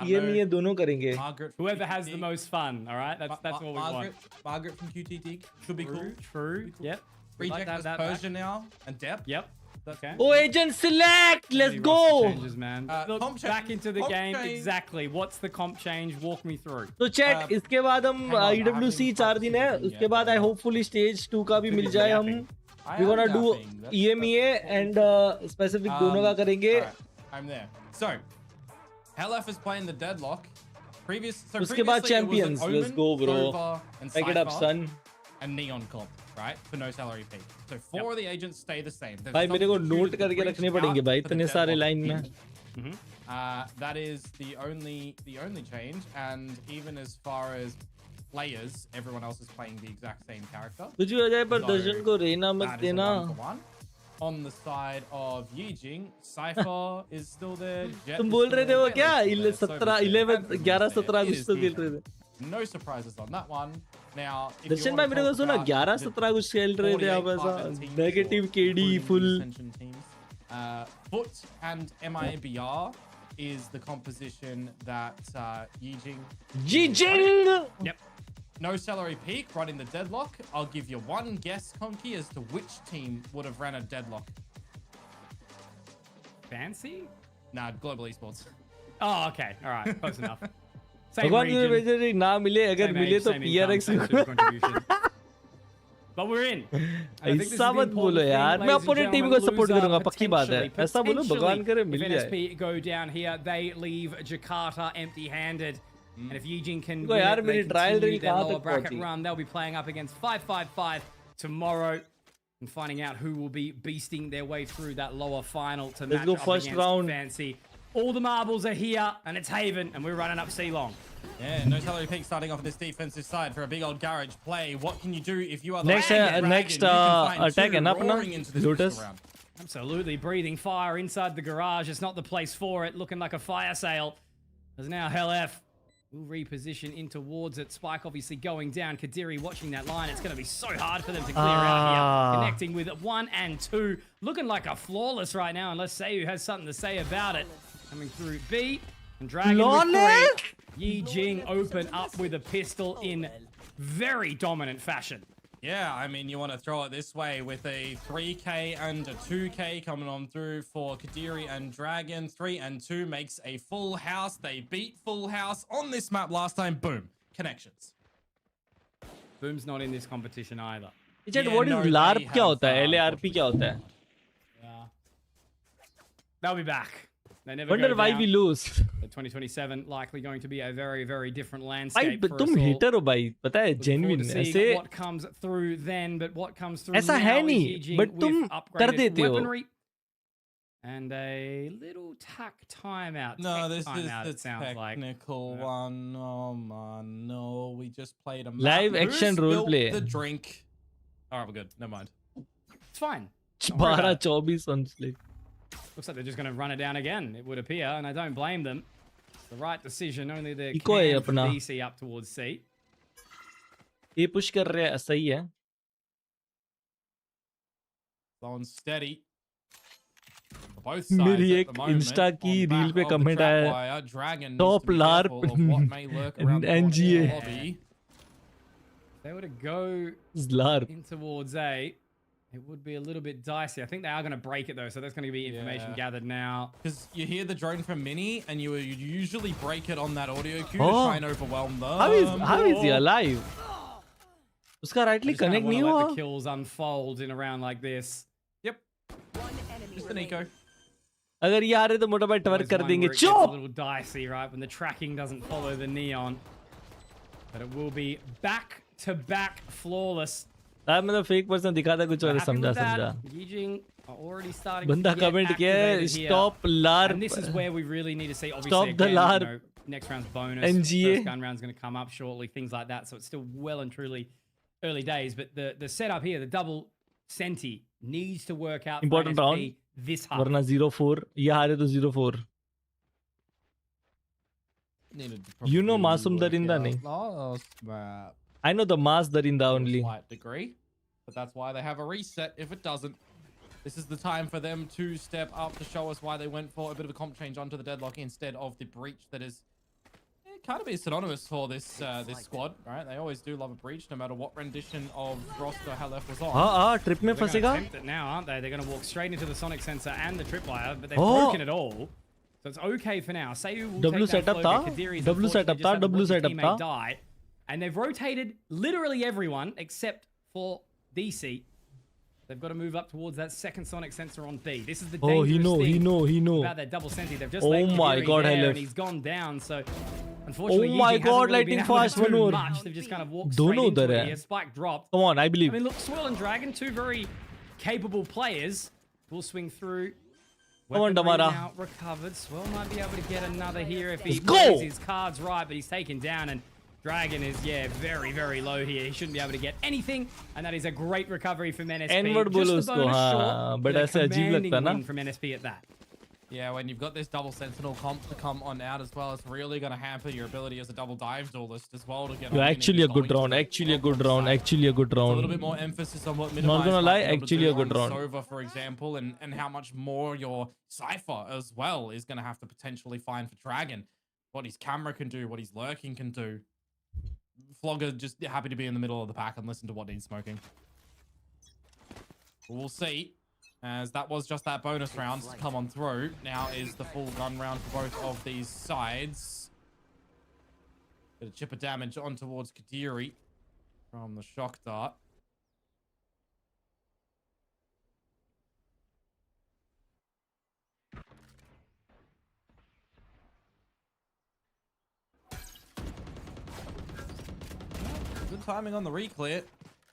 [SPEAKER 4] EMEA दोनों करेंगे.
[SPEAKER 5] Whoever has the most fun, all right? That's what we want.
[SPEAKER 6] Margaret from QTD should be cool.
[SPEAKER 5] True. Yep.
[SPEAKER 6] Reject as Persia now and Dep.
[SPEAKER 5] Yep. Okay.
[SPEAKER 4] Oh, agent select. Let's go.
[SPEAKER 5] Changes, man. Look, back into the game. Exactly. What's the comp change? Walk me through.
[SPEAKER 4] तो chat इसके बाद हम EWC 4 दिन है. उसके बाद I hopefully stage 2 का भी मिल जाए हम. We gonna do EMEA and specific दोनों का करेंगे.
[SPEAKER 6] I'm there. So, LF is playing the Deadlock.
[SPEAKER 4] उसके बाद champions. Let's go, bro. Pick it up, son.
[SPEAKER 6] And Neon comp, right? For no salary peak. So 4 of the agents stay the same.
[SPEAKER 4] भाई मेरे को note करके रखने पड़ेंगे भाई इतने सारे लाइन में.
[SPEAKER 6] That is the only change, and even as far as players, everyone else is playing the exact same character.
[SPEAKER 4] कुछ भी हो जाए पर दर्शन को रहना मत देना.
[SPEAKER 6] On the side of Yi-Jing, Cypher is still there.
[SPEAKER 4] तुम बोल रहे थे वो क्या 11-17 अगस्त को खेल रहे थे.
[SPEAKER 6] No surprises on that one. Now,
[SPEAKER 4] दर्शन भाई मेरे को सुना 11-17 कुछ खेल रहे थे आप ऐसा negative KD full.
[SPEAKER 6] Foot and MIBR is the composition that
[SPEAKER 4] Yi-Jing.
[SPEAKER 5] Yep.
[SPEAKER 6] No salary peak, right in the Deadlock. I'll give you one guess, Conky, as to which team would have ran a Deadlock.
[SPEAKER 5] Fancy?
[SPEAKER 6] Nah, Global Esports.
[SPEAKER 5] Oh, okay. All right. Close enough.
[SPEAKER 4] भगवान मुझे ना मिले अगर मिले तो PRX
[SPEAKER 5] But we're in.
[SPEAKER 4] ऐसा मत बोलो यार मैं अपने टीम को सपोर्ट करूंगा पक्की बात है ऐसा बोलो भगवान करे मिल जाए.
[SPEAKER 5] Nsp go down here, they leave Jakarta empty-handed. And if Yi-Jing can
[SPEAKER 4] win it, they
[SPEAKER 5] continue their lower bracket run, they'll be playing up against 555 tomorrow and finding out who will be beasting their way through that lower final to match up
[SPEAKER 4] first
[SPEAKER 5] against
[SPEAKER 4] round.
[SPEAKER 5] Fancy. All the marbles are here, and it's Haven, and we're running up C-Long.
[SPEAKER 6] Yeah, no salary peak starting off on this defensive side for a big old garage play. What can you do if you are the
[SPEAKER 4] next attack and up now? Lotus.
[SPEAKER 5] Absolutely, breathing fire inside the garage. It's not the place for it. Looking like a fire sale. There's now HellF. Will reposition in towards it. Spike obviously going down. Kadiri watching that line. It's going to be so hard for them to clear out here. Connecting with 1 and 2. Looking like a flawless right now, unless Sayu has something to say about it. Coming through B. And Dragon with 3. Yi-Jing open up with a pistol in very dominant fashion.
[SPEAKER 6] Yeah, I mean, you want to throw it this way with a 3K and a 2K coming on through for Kadiri and Dragon. 3 and 2 makes a full house. They beat full house on this map last time. Boom. Connections.
[SPEAKER 5] Boom's not in this competition either.
[SPEAKER 4] What is LARP? क्या होता है? LARP क्या होता है?
[SPEAKER 5] Yeah. They'll be back. They never
[SPEAKER 4] Wonder
[SPEAKER 5] go
[SPEAKER 4] why
[SPEAKER 5] down.
[SPEAKER 4] we lose.
[SPEAKER 5] The 2027 likely going to be a very, very different landscape
[SPEAKER 4] भाई
[SPEAKER 5] for
[SPEAKER 4] तुम
[SPEAKER 5] us all.
[SPEAKER 4] hater हो भाई पता है
[SPEAKER 5] Looking forward
[SPEAKER 4] genuine
[SPEAKER 5] to seeing
[SPEAKER 4] ऐसे
[SPEAKER 5] what comes through then, but what comes through
[SPEAKER 4] ऐसा
[SPEAKER 5] now
[SPEAKER 4] है
[SPEAKER 5] is
[SPEAKER 4] नहीं
[SPEAKER 5] Yi-Jing
[SPEAKER 4] but
[SPEAKER 5] with
[SPEAKER 4] तुम कर
[SPEAKER 5] upgraded
[SPEAKER 4] देते हो.
[SPEAKER 5] weaponry and a little tack timeout.
[SPEAKER 6] No,
[SPEAKER 5] Tech
[SPEAKER 6] this
[SPEAKER 5] timeout,
[SPEAKER 6] is
[SPEAKER 5] it
[SPEAKER 6] the
[SPEAKER 5] sounds like.
[SPEAKER 6] technical one. Oh man, no, we just played a map.
[SPEAKER 4] Live action
[SPEAKER 6] Who
[SPEAKER 4] role
[SPEAKER 6] spilled
[SPEAKER 4] play.
[SPEAKER 6] the drink. All right, we're good. Never mind.
[SPEAKER 5] It's fine. Don't worry about it.
[SPEAKER 4] 12-24 honestly.
[SPEAKER 5] Looks like they're just going to run it down again, it would appear, and I don't blame them. It's the right decision. Only the
[SPEAKER 4] Eco है
[SPEAKER 5] can from
[SPEAKER 4] अपना.
[SPEAKER 5] DC up towards C.
[SPEAKER 4] ये push कर रहे हैं सही है.
[SPEAKER 6] Slow and steady. For both sides
[SPEAKER 4] मेरी
[SPEAKER 6] at
[SPEAKER 4] एक
[SPEAKER 6] the moment,
[SPEAKER 4] इंस्टा की
[SPEAKER 6] on the
[SPEAKER 4] रील
[SPEAKER 6] back
[SPEAKER 4] पे
[SPEAKER 6] of the
[SPEAKER 4] कमेंट आया
[SPEAKER 6] trapwire, Dragon
[SPEAKER 4] Top
[SPEAKER 6] needs to be
[SPEAKER 4] LARP
[SPEAKER 6] careful of what may lurk around the
[SPEAKER 4] NGA.
[SPEAKER 6] lobby.
[SPEAKER 5] If they were to go
[SPEAKER 4] LARP.
[SPEAKER 5] in towards A, it would be a little bit dicey. I think they are going to break it though, so there's going to be information gathered now.
[SPEAKER 6] Because you hear the drone from Mini, and you usually break it on that audio cue to
[SPEAKER 4] Oh.
[SPEAKER 6] try and overwhelm them.
[SPEAKER 4] How is he alive? उसका rightly connect नहीं
[SPEAKER 5] Let
[SPEAKER 4] हुआ.
[SPEAKER 5] the kills unfold in a round like this.
[SPEAKER 6] Yep. Just an eco.
[SPEAKER 4] अगर ये आ रहे तो मोटा भाई टवर्क
[SPEAKER 5] There's
[SPEAKER 4] कर
[SPEAKER 5] one
[SPEAKER 4] देंगे.
[SPEAKER 5] where it gets a
[SPEAKER 4] चुप.
[SPEAKER 5] little dicey, right? When the tracking doesn't follow the neon. But it will be back back-to-back flawless.
[SPEAKER 4] यार मतलब फेक पर्सन दिखा था कुछ और
[SPEAKER 5] Happy with
[SPEAKER 4] समझा
[SPEAKER 5] that.
[SPEAKER 4] समझा
[SPEAKER 5] Yi-Jing are already starting
[SPEAKER 4] बंदा
[SPEAKER 5] to get
[SPEAKER 4] कमेंट किया है
[SPEAKER 5] activated here.
[SPEAKER 4] स्टॉप लार
[SPEAKER 5] And this is where we really need to see, obviously,
[SPEAKER 4] Stop the
[SPEAKER 5] again,
[SPEAKER 4] LAR.
[SPEAKER 5] you know, next round's bonus,
[SPEAKER 4] NGA.
[SPEAKER 5] first gun round's going to come up shortly, things like that. So it's still well and truly early days. But the setup here, the double Senti, needs to work out
[SPEAKER 4] Important
[SPEAKER 5] for NSP
[SPEAKER 4] round.
[SPEAKER 5] this half.
[SPEAKER 4] वरना 0-4 ये हारे तो 0-4 You know Masum Darinda nahi?
[SPEAKER 6] Last map.
[SPEAKER 4] I know the Mas Darinda
[SPEAKER 6] To a
[SPEAKER 4] only.
[SPEAKER 6] slight degree, but that's why they have a reset. If it doesn't, this is the time for them to step up to show us why they went for a bit of a comp change onto the deadlock instead of the breach that is kind of be synonymous for this this squad, right? They always do love a breach, no matter what rendition of roster Halef was on.
[SPEAKER 4] हाँ trip में
[SPEAKER 5] They're going to
[SPEAKER 4] फंसेगा
[SPEAKER 5] attempt it now, aren't they? They're going to walk straight into the sonic sensor and the tripwire, but they've
[SPEAKER 4] Oh.
[SPEAKER 5] broken it all. So it's okay for now. Sayu will
[SPEAKER 4] W
[SPEAKER 5] take that
[SPEAKER 4] setup
[SPEAKER 5] flow,
[SPEAKER 4] था,
[SPEAKER 5] but Kadiri's
[SPEAKER 4] W
[SPEAKER 5] unfortunately
[SPEAKER 4] setup
[SPEAKER 5] just
[SPEAKER 4] था,
[SPEAKER 5] had the
[SPEAKER 4] W
[SPEAKER 5] rookie
[SPEAKER 4] setup
[SPEAKER 5] teammate
[SPEAKER 4] था.
[SPEAKER 5] die. And they've rotated literally everyone except for DC. They've got to move up towards that second sonic sensor on B. This is the
[SPEAKER 4] Oh, he
[SPEAKER 5] dangerous
[SPEAKER 4] know,
[SPEAKER 5] thing
[SPEAKER 4] he know.
[SPEAKER 5] about that double senti. They've just
[SPEAKER 4] Oh
[SPEAKER 5] let
[SPEAKER 4] my
[SPEAKER 5] Kadiri
[SPEAKER 4] God,
[SPEAKER 5] there
[SPEAKER 4] Halef.
[SPEAKER 5] and he's gone down. So unfortunately,
[SPEAKER 4] Oh my
[SPEAKER 5] Yi-Jing
[SPEAKER 4] God,
[SPEAKER 5] hasn't really
[SPEAKER 4] lightning
[SPEAKER 5] been able
[SPEAKER 4] fast
[SPEAKER 5] to do
[SPEAKER 4] maneuver.
[SPEAKER 5] much. They've just kind of walked
[SPEAKER 4] दोनों
[SPEAKER 5] straight into
[SPEAKER 4] उधर
[SPEAKER 5] it
[SPEAKER 4] है.
[SPEAKER 5] here. Spike dropped.
[SPEAKER 4] Come on, I believe.
[SPEAKER 5] I mean, look, Swirl and Dragon, two very capable players, will swing through.
[SPEAKER 4] Come on,
[SPEAKER 5] Weaponry
[SPEAKER 4] Damara.
[SPEAKER 5] now recovered. Swirl might be able to get another here if he
[SPEAKER 4] Let's go!
[SPEAKER 5] plays his cards right, but he's taken down, and Dragon is, yeah, very, very low here. He shouldn't be able to get anything, and that is a great recovery from NSP.
[SPEAKER 4] N-word
[SPEAKER 5] Just
[SPEAKER 4] बोलो
[SPEAKER 5] the
[SPEAKER 4] उसको,
[SPEAKER 5] bonus
[SPEAKER 4] हाँ,
[SPEAKER 5] short,
[SPEAKER 4] but
[SPEAKER 5] a
[SPEAKER 4] ऐसे अजीब
[SPEAKER 5] commanding
[SPEAKER 4] लगता ना.
[SPEAKER 5] win from NSP at that.
[SPEAKER 6] Yeah, when you've got this double sentinel comp to come on out as well, it's really going to hamper your ability as a double dive duelist as well to get.
[SPEAKER 4] Yeah,
[SPEAKER 6] on in
[SPEAKER 4] actually a
[SPEAKER 6] if
[SPEAKER 4] good
[SPEAKER 6] you're
[SPEAKER 4] round.
[SPEAKER 6] going to
[SPEAKER 4] Actually a
[SPEAKER 6] the
[SPEAKER 4] good
[SPEAKER 6] bottom
[SPEAKER 4] round.
[SPEAKER 6] side.
[SPEAKER 4] Actually a good
[SPEAKER 6] It's a little
[SPEAKER 4] round.
[SPEAKER 6] bit more emphasis on what
[SPEAKER 4] Not
[SPEAKER 6] Minimize
[SPEAKER 4] gonna
[SPEAKER 6] might
[SPEAKER 4] lie,
[SPEAKER 6] be able to
[SPEAKER 4] actually
[SPEAKER 6] do
[SPEAKER 4] a good
[SPEAKER 6] on
[SPEAKER 4] round.
[SPEAKER 6] Sova, for example, and how much more your Cypher as well is going to have to potentially find for Dragon. What his camera can do, what his lurking can do. Flogger just happy to be in the middle of the pack and listen to what needs smoking. We'll see, as that was just that bonus round to come on through. Now is the full gun round for both of these sides. Bit of chipper damage on towards Kadiri from the shock dart. Good timing on the reclear.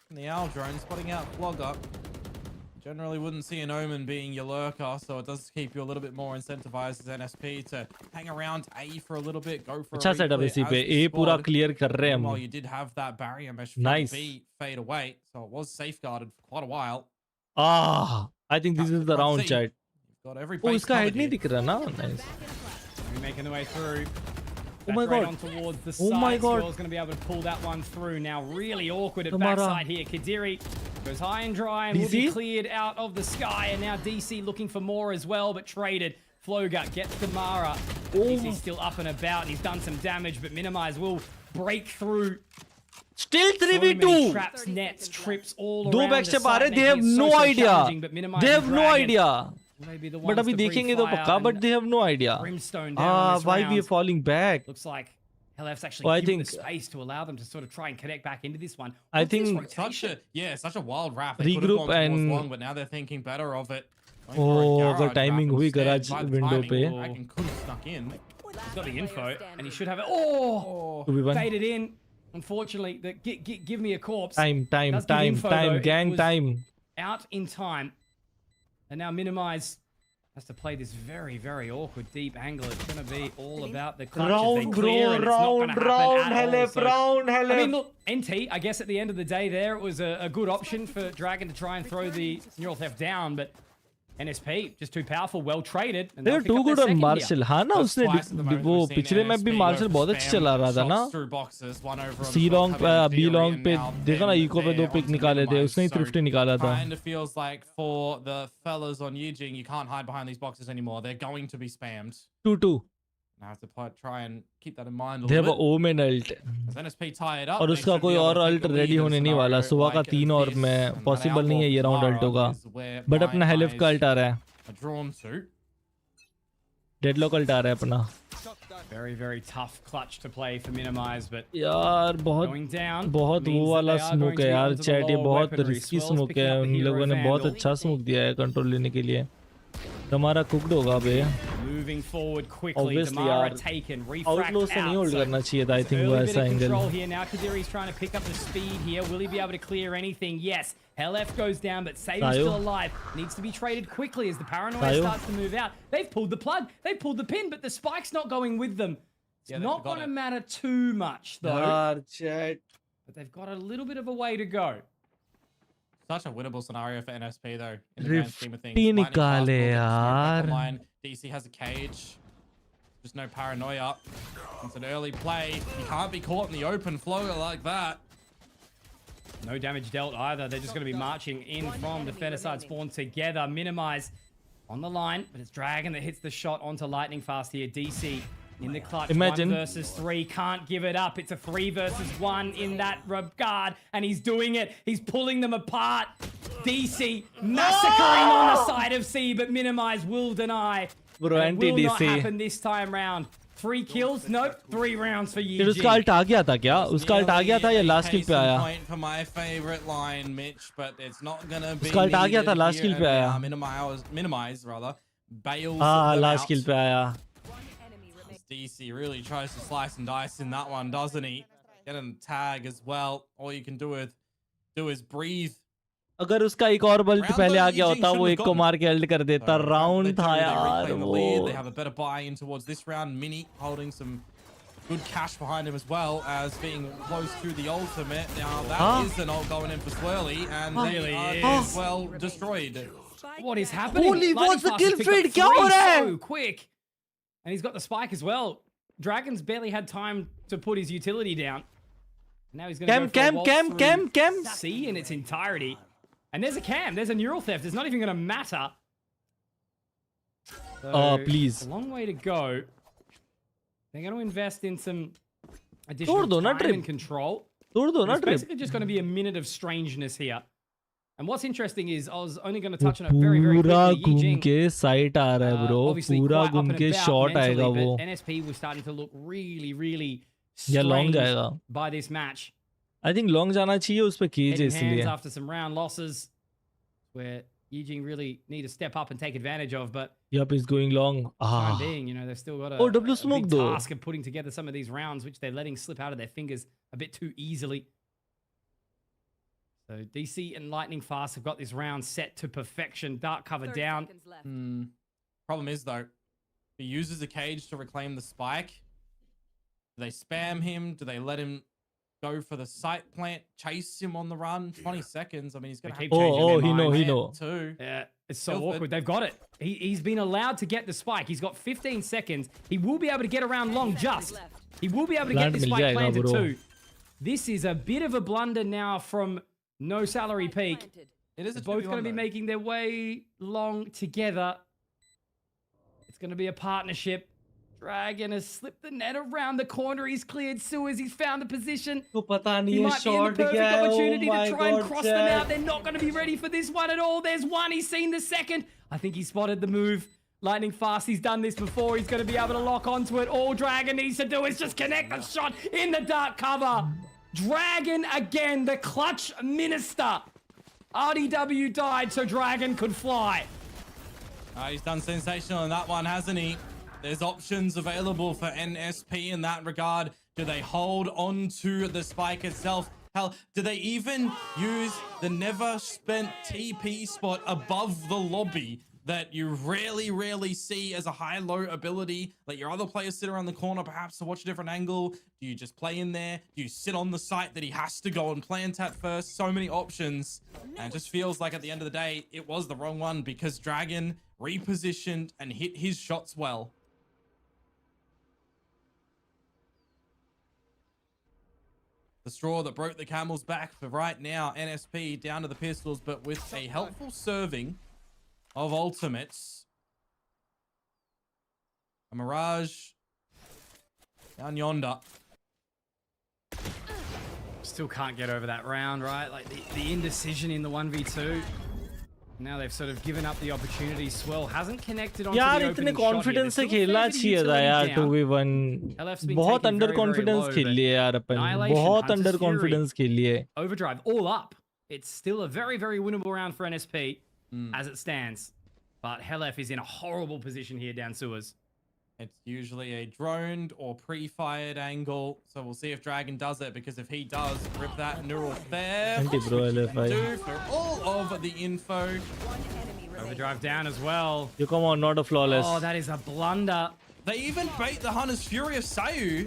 [SPEAKER 6] And the Owl drone spotting out Flogger. Generally wouldn't see an Omen being your lurker, so it does keep you a little bit more incentivized as NSP to hang around A for a little bit, go for
[SPEAKER 4] अच्छा
[SPEAKER 6] a
[SPEAKER 4] setup
[SPEAKER 6] reclear
[SPEAKER 4] इसी
[SPEAKER 6] as
[SPEAKER 4] पे
[SPEAKER 6] the
[SPEAKER 4] A पूरा
[SPEAKER 6] squad.
[SPEAKER 4] Clear कर रहे हैं
[SPEAKER 6] Meanwhile,
[SPEAKER 4] हम.
[SPEAKER 6] you did have that barrier mesh from
[SPEAKER 4] Nice.
[SPEAKER 6] B fade away, so it was safeguarded for quite a while.
[SPEAKER 4] Ah, I think this is the round, chat.
[SPEAKER 6] Got every
[SPEAKER 4] Oh,
[SPEAKER 6] base
[SPEAKER 4] इसका head
[SPEAKER 6] covered
[SPEAKER 4] नहीं
[SPEAKER 6] here.
[SPEAKER 4] दिख रहा ना. Nice.
[SPEAKER 5] We're making the way through.
[SPEAKER 4] Oh my
[SPEAKER 5] Straight
[SPEAKER 4] God.
[SPEAKER 5] on towards the
[SPEAKER 4] Oh my
[SPEAKER 5] side.
[SPEAKER 4] God.
[SPEAKER 5] Swirl's going to be able to pull that one through. Now really awkward at
[SPEAKER 4] Tamara.
[SPEAKER 5] backside here. Kadiri goes high and dry and will be
[SPEAKER 4] DC?
[SPEAKER 5] cleared out of the sky. And now DC looking for more as well, but traded. Flogut gets Damara. DC's still up and about, and he's done some damage, but Minimize will break through.
[SPEAKER 4] Still
[SPEAKER 5] So many
[SPEAKER 4] 3v2.
[SPEAKER 5] traps, nets, trips all
[SPEAKER 4] दो
[SPEAKER 5] around the
[SPEAKER 4] backstep आ रहे.
[SPEAKER 5] site,
[SPEAKER 4] They have
[SPEAKER 5] making it
[SPEAKER 4] no
[SPEAKER 5] so
[SPEAKER 4] idea.
[SPEAKER 5] challenging, but Minimize
[SPEAKER 4] They
[SPEAKER 5] and
[SPEAKER 4] have no
[SPEAKER 5] Dragon
[SPEAKER 4] idea.
[SPEAKER 5] may be the
[SPEAKER 4] But
[SPEAKER 5] ones
[SPEAKER 4] अभी
[SPEAKER 5] to breathe
[SPEAKER 4] देखेंगे तो
[SPEAKER 5] fire,
[SPEAKER 4] पक्का.
[SPEAKER 5] and
[SPEAKER 4] But they have no idea.
[SPEAKER 5] Brimstone down in this
[SPEAKER 4] Why we are
[SPEAKER 5] round.
[SPEAKER 4] falling back?
[SPEAKER 5] Looks like Halef's actually
[SPEAKER 4] Well, I
[SPEAKER 5] given the
[SPEAKER 4] think-
[SPEAKER 5] space to allow them to sort of try and connect back into this one.
[SPEAKER 4] I
[SPEAKER 5] What's this
[SPEAKER 4] think-
[SPEAKER 5] rotation?
[SPEAKER 6] Such a wild wrap. They could have
[SPEAKER 4] Regroup
[SPEAKER 6] gone towards
[SPEAKER 4] and-
[SPEAKER 6] long, but now they're thinking better of it.
[SPEAKER 4] Oh, अगर timing हुई garage window पे.
[SPEAKER 6] Dragon could have snuck in.
[SPEAKER 5] He's got the info, and he should have it. Oh,
[SPEAKER 4] 2v1.
[SPEAKER 5] faded in. Unfortunately, give me a corpse.
[SPEAKER 4] Time,
[SPEAKER 5] Does give info, though. It
[SPEAKER 4] gang
[SPEAKER 5] was
[SPEAKER 4] time.
[SPEAKER 5] Out in time, and now Minimize has to play this very, very awkward deep angle. It's going to be all about the clutch as they
[SPEAKER 4] Round,
[SPEAKER 5] clear,
[SPEAKER 4] bro,
[SPEAKER 5] and it's not going to happen at all.
[SPEAKER 4] Halef,
[SPEAKER 5] So-
[SPEAKER 4] round,
[SPEAKER 5] I mean,
[SPEAKER 4] Halef.
[SPEAKER 5] look, NT, I guess at the end of the day there, it was a good option for Dragon to try and throw the neural theft down, but NSP, just too powerful, well traded. And
[SPEAKER 4] They
[SPEAKER 5] they'll
[SPEAKER 4] were
[SPEAKER 5] pick
[SPEAKER 4] too
[SPEAKER 5] up their
[SPEAKER 4] good on
[SPEAKER 5] second here.
[SPEAKER 4] Marshall. हाँ ना उसने वो पिछले match भी martial बहुत अच्छी चला रहा था ना. C long B long पे देखा ना इको पे 2 पिक निकाले थे. उसने ही थ्रिफ्टी निकाला था.
[SPEAKER 6] Kind of feels like for the fellas on Yi-Jing, you can't hide behind these boxes anymore. They're going to be spammed.
[SPEAKER 4] 2-2.
[SPEAKER 6] I have to try and keep that in mind a
[SPEAKER 4] They have
[SPEAKER 6] little
[SPEAKER 4] a
[SPEAKER 6] bit.
[SPEAKER 4] Omen ult.
[SPEAKER 6] As NSP tie it up,
[SPEAKER 4] और
[SPEAKER 6] they
[SPEAKER 4] उसका
[SPEAKER 6] should be
[SPEAKER 4] कोई
[SPEAKER 6] able
[SPEAKER 4] और
[SPEAKER 6] to take
[SPEAKER 4] ult
[SPEAKER 6] the
[SPEAKER 4] ready
[SPEAKER 6] lead in a
[SPEAKER 4] होने नहीं वाला.
[SPEAKER 6] scenario
[SPEAKER 4] सुबह का
[SPEAKER 6] like
[SPEAKER 4] 3 और
[SPEAKER 6] this,
[SPEAKER 4] मैं
[SPEAKER 6] and that
[SPEAKER 4] पॉसिबल नहीं है ये राउंड
[SPEAKER 6] Outlaw
[SPEAKER 4] अल्ट होगा.
[SPEAKER 6] is where
[SPEAKER 4] बट
[SPEAKER 6] my
[SPEAKER 4] अपना हेलिफ का
[SPEAKER 6] eyes
[SPEAKER 4] अल्ट आ रहा है.
[SPEAKER 6] are drawn to.
[SPEAKER 4] Deadlock ult आ रहा है अपना.
[SPEAKER 5] Very, very tough clutch to play for Minimize, but
[SPEAKER 4] यार
[SPEAKER 5] going down
[SPEAKER 4] बहुत
[SPEAKER 5] means
[SPEAKER 4] वो
[SPEAKER 5] that
[SPEAKER 4] वाला
[SPEAKER 5] they are
[SPEAKER 4] स्मोक
[SPEAKER 5] going
[SPEAKER 4] है
[SPEAKER 5] to be
[SPEAKER 4] यार.
[SPEAKER 5] onto the
[SPEAKER 4] चैट ये
[SPEAKER 5] lower
[SPEAKER 4] बहुत
[SPEAKER 5] weaponry.
[SPEAKER 4] Risky
[SPEAKER 5] Swirl's
[SPEAKER 4] smoke
[SPEAKER 5] picking
[SPEAKER 4] है.
[SPEAKER 5] up the
[SPEAKER 4] उन
[SPEAKER 5] hero
[SPEAKER 4] लोगों ने बहुत
[SPEAKER 5] Vandal.
[SPEAKER 4] अच्छा स्मोक दिया है कंट्रोल लेने के लिए. हमारा कुकड होगा बे.
[SPEAKER 5] moving forward quickly.
[SPEAKER 4] Obviously,
[SPEAKER 5] Damara
[SPEAKER 4] yaar.
[SPEAKER 5] taken, refract
[SPEAKER 4] Outlaw से नहीं
[SPEAKER 5] out.
[SPEAKER 4] hold
[SPEAKER 5] So
[SPEAKER 4] करना चाहिए था, I think वो
[SPEAKER 5] early bit
[SPEAKER 4] ऐसा
[SPEAKER 5] of
[SPEAKER 4] angle.
[SPEAKER 5] control here. Now Kadiri's trying to pick up the speed here. Will he be able to clear anything? Yes. LF goes down, but Sayu's
[SPEAKER 4] Sayu.
[SPEAKER 5] still alive. Needs to be traded quickly as the paranoia
[SPEAKER 4] Sayu.
[SPEAKER 5] starts to move out. They've pulled the plug. They've pulled the pin, but the spike's not going with them. It's not going to matter too much, though.
[SPEAKER 4] यार chat.
[SPEAKER 5] But they've got a little bit of a way to go.
[SPEAKER 6] Such a winnable scenario for NSP though. In the grand scheme of things.
[SPEAKER 4] Rifty
[SPEAKER 6] Lightning fast
[SPEAKER 4] निकाले
[SPEAKER 6] ball, get the smoke back
[SPEAKER 4] यार.
[SPEAKER 6] online. DC has a cage. Just no paranoia. It's an early play. You can't be caught in the open flow like that.
[SPEAKER 5] No damage dealt either. They're just going to be marching in from the Feticide spawn together. Minimize on the line, but it's Dragon that hits the shot onto Lightning Fast here. DC in the clutch.
[SPEAKER 4] Imagine.
[SPEAKER 5] 1 versus 3. Can't give it up. It's a 3 versus 1 in that regard. And he's doing it. He's pulling them apart. DC massacring on the side of C, but Minimize will deny.
[SPEAKER 4] Bro,
[SPEAKER 5] And it will not
[SPEAKER 4] anti-DC.
[SPEAKER 5] happen this time round. 3 kills? Nope. 3 rounds for
[SPEAKER 4] फिर उसका
[SPEAKER 5] Yi-Jing.
[SPEAKER 4] Alt आ गया था क्या? उसका alt आ गया था या last किल पे आया?
[SPEAKER 6] Point for my favorite line, Mitch, but it's not gonna be.
[SPEAKER 4] उसका अल्ट आ गया था
[SPEAKER 6] needed
[SPEAKER 4] लास्ट
[SPEAKER 6] here
[SPEAKER 4] किल पे
[SPEAKER 6] and
[SPEAKER 4] आया.
[SPEAKER 6] now. Minimize rather. Bails
[SPEAKER 4] हाँ
[SPEAKER 6] them
[SPEAKER 4] लास्ट
[SPEAKER 6] out.
[SPEAKER 4] किल पे आया.
[SPEAKER 6] DC really tries to slice and dice in that one, doesn't he? Get a tag as well. All you can do is breathe.
[SPEAKER 4] अगर उसका एक और बल्ट पहले आ गया होता वो एक को मार के अल्ट कर देता. राउंड था यार वो.
[SPEAKER 6] They have a better buy-in towards this round. Mini holding some good cash behind him as well as being close to the ultimate. Now that is an ult going in for Swirly, and they are as well destroyed.
[SPEAKER 5] What is happening?
[SPEAKER 4] Holy, what's the kill feed?
[SPEAKER 5] feed?
[SPEAKER 4] क्या हो रहा है?
[SPEAKER 5] So quick. And he's got the spike as well. Dragon's barely had time to put his utility down. Now he's going to go for a waltz through C in its entirety. And there's a cam. There's a neural theft. It's not even going to matter. So,
[SPEAKER 4] please.
[SPEAKER 5] A long way to go. They're going to invest in some additional
[SPEAKER 4] तोड़ दो ना
[SPEAKER 5] time
[SPEAKER 4] trip.
[SPEAKER 5] and control.
[SPEAKER 4] तोड़ दो ना
[SPEAKER 5] It's
[SPEAKER 4] trip.
[SPEAKER 5] basically just going to be a minute of strangeness here. And what's interesting is I was only going to touch on it very, very
[SPEAKER 4] पूरा
[SPEAKER 5] quickly.
[SPEAKER 4] घूम
[SPEAKER 5] Yi-Jing,
[SPEAKER 4] के site आ रहा है bro.
[SPEAKER 5] obviously
[SPEAKER 4] पूरा
[SPEAKER 5] quite up
[SPEAKER 4] घूम
[SPEAKER 5] and
[SPEAKER 4] के
[SPEAKER 5] about
[SPEAKER 4] shot आएगा
[SPEAKER 5] mentally,
[SPEAKER 4] वो.
[SPEAKER 5] but NSP was starting to look really, really
[SPEAKER 4] या लॉन्ग
[SPEAKER 5] strange
[SPEAKER 4] जाएगा.
[SPEAKER 5] by this match.
[SPEAKER 4] I think long जाना चाहिए उस पे केज है
[SPEAKER 5] Head in hands
[SPEAKER 4] इसलिए.
[SPEAKER 5] after some round losses, where Yi-Jing really need to step up and take advantage of. But
[SPEAKER 4] Yup, is going long.
[SPEAKER 5] time
[SPEAKER 4] Ah.
[SPEAKER 5] being, you know, they've still got a,
[SPEAKER 4] Oh, W
[SPEAKER 5] a
[SPEAKER 4] smoke
[SPEAKER 5] big
[SPEAKER 4] though.
[SPEAKER 5] task of putting together some of these rounds, which they're letting slip out of their fingers a bit too easily. So DC and Lightning Fast have got this round set to perfection. Dark cover
[SPEAKER 12] 30
[SPEAKER 5] down.
[SPEAKER 12] seconds left.
[SPEAKER 6] Problem is though, he uses a cage to reclaim the spike. Do they spam him? Do they let him go for the site plant? Chase him on the run? 20 seconds. I mean, he's going to
[SPEAKER 5] They
[SPEAKER 6] have
[SPEAKER 5] keep
[SPEAKER 6] to
[SPEAKER 5] changing
[SPEAKER 6] change
[SPEAKER 5] their
[SPEAKER 6] his
[SPEAKER 5] mind.
[SPEAKER 6] mind
[SPEAKER 4] know.
[SPEAKER 6] too.
[SPEAKER 5] Yeah, it's so
[SPEAKER 6] Ilford.
[SPEAKER 5] awkward. They've got it. He's been allowed to get the spike. He's got 15 seconds. He will be able to get around long just. He will be able to get
[SPEAKER 4] Plant
[SPEAKER 5] this
[SPEAKER 4] mill
[SPEAKER 5] spike
[SPEAKER 4] जाएगा,
[SPEAKER 5] planted
[SPEAKER 4] bro.
[SPEAKER 5] too. This is a bit of a blunder now from No Salary Peak.
[SPEAKER 6] It is a
[SPEAKER 5] They're both
[SPEAKER 6] 2v1
[SPEAKER 5] going to be
[SPEAKER 6] though.
[SPEAKER 5] making their way long together. It's going to be a partnership. Dragon has slipped the net around the corner. He's cleared sewers. He's found the position.
[SPEAKER 4] तो पता
[SPEAKER 5] He
[SPEAKER 4] नहीं है
[SPEAKER 5] might be in the
[SPEAKER 4] shot
[SPEAKER 5] perfect
[SPEAKER 4] क्या है.
[SPEAKER 5] opportunity
[SPEAKER 4] Oh
[SPEAKER 5] to
[SPEAKER 4] my
[SPEAKER 5] try and
[SPEAKER 4] god,
[SPEAKER 5] cross them out.
[SPEAKER 4] chat.
[SPEAKER 5] They're not going to be ready for this one at all. There's one. He's seen the second. I think he spotted the move. Lightning Fast. He's done this before. He's going to be able to lock onto it. All Dragon needs to do is just connect the shot in the dark cover. Dragon again, the clutch minister. RDW died so Dragon could fly.
[SPEAKER 6] He's done sensational in that one, hasn't he? There's options available for NSP in that regard. Do they hold on to the spike itself? Hell, do they even use the never spent TP spot above the lobby that you rarely see as a high-low ability? Let your other players sit around the corner perhaps to watch a different angle. Do you just play in there? Do you sit on the site that he has to go and plant at first? So many options. And it just feels like at the end of the day, it was the wrong one because Dragon repositioned and hit his shots well. The straw that broke the camel's back for right now, NSP down to the pistols, but with a helpful serving of ultimates. A Mirage down yonder.
[SPEAKER 5] Still can't get over that round, right? Like the indecision in the 1v2. Now they've sort of given up the opportunity. Swell hasn't connected onto
[SPEAKER 4] यार
[SPEAKER 5] the
[SPEAKER 4] इतने
[SPEAKER 5] opening shot here.
[SPEAKER 4] Confidence से
[SPEAKER 5] There's still a
[SPEAKER 4] खेलना
[SPEAKER 5] fair bit of
[SPEAKER 4] चाहिए था
[SPEAKER 5] utility
[SPEAKER 4] यार
[SPEAKER 5] down.
[SPEAKER 4] 2v1.
[SPEAKER 5] LF's been
[SPEAKER 4] बहुत
[SPEAKER 5] taken
[SPEAKER 4] under
[SPEAKER 5] very, very
[SPEAKER 4] confidence
[SPEAKER 5] low,
[SPEAKER 4] खेल
[SPEAKER 5] but
[SPEAKER 4] लिए यार अपन.
[SPEAKER 5] Annihilation,
[SPEAKER 4] बहुत
[SPEAKER 5] Hunter's
[SPEAKER 4] अंडर
[SPEAKER 5] Fury,
[SPEAKER 4] कॉन्फिडेंस खेल लिए.
[SPEAKER 5] Overdrive all up. It's still a very, very winnable round for NSP as it stands. But Helef is in a horrible position here down sewers.
[SPEAKER 6] It's usually a droned or pre-fired angle. So we'll see if Dragon does it, because if he does, rip that neural theft. Do for all of the info.
[SPEAKER 5] Overdrive down as well.
[SPEAKER 4] You come on, not a flawless.
[SPEAKER 5] Oh, that is a blunder.
[SPEAKER 6] They even bait the Hunter's Fury of Sayu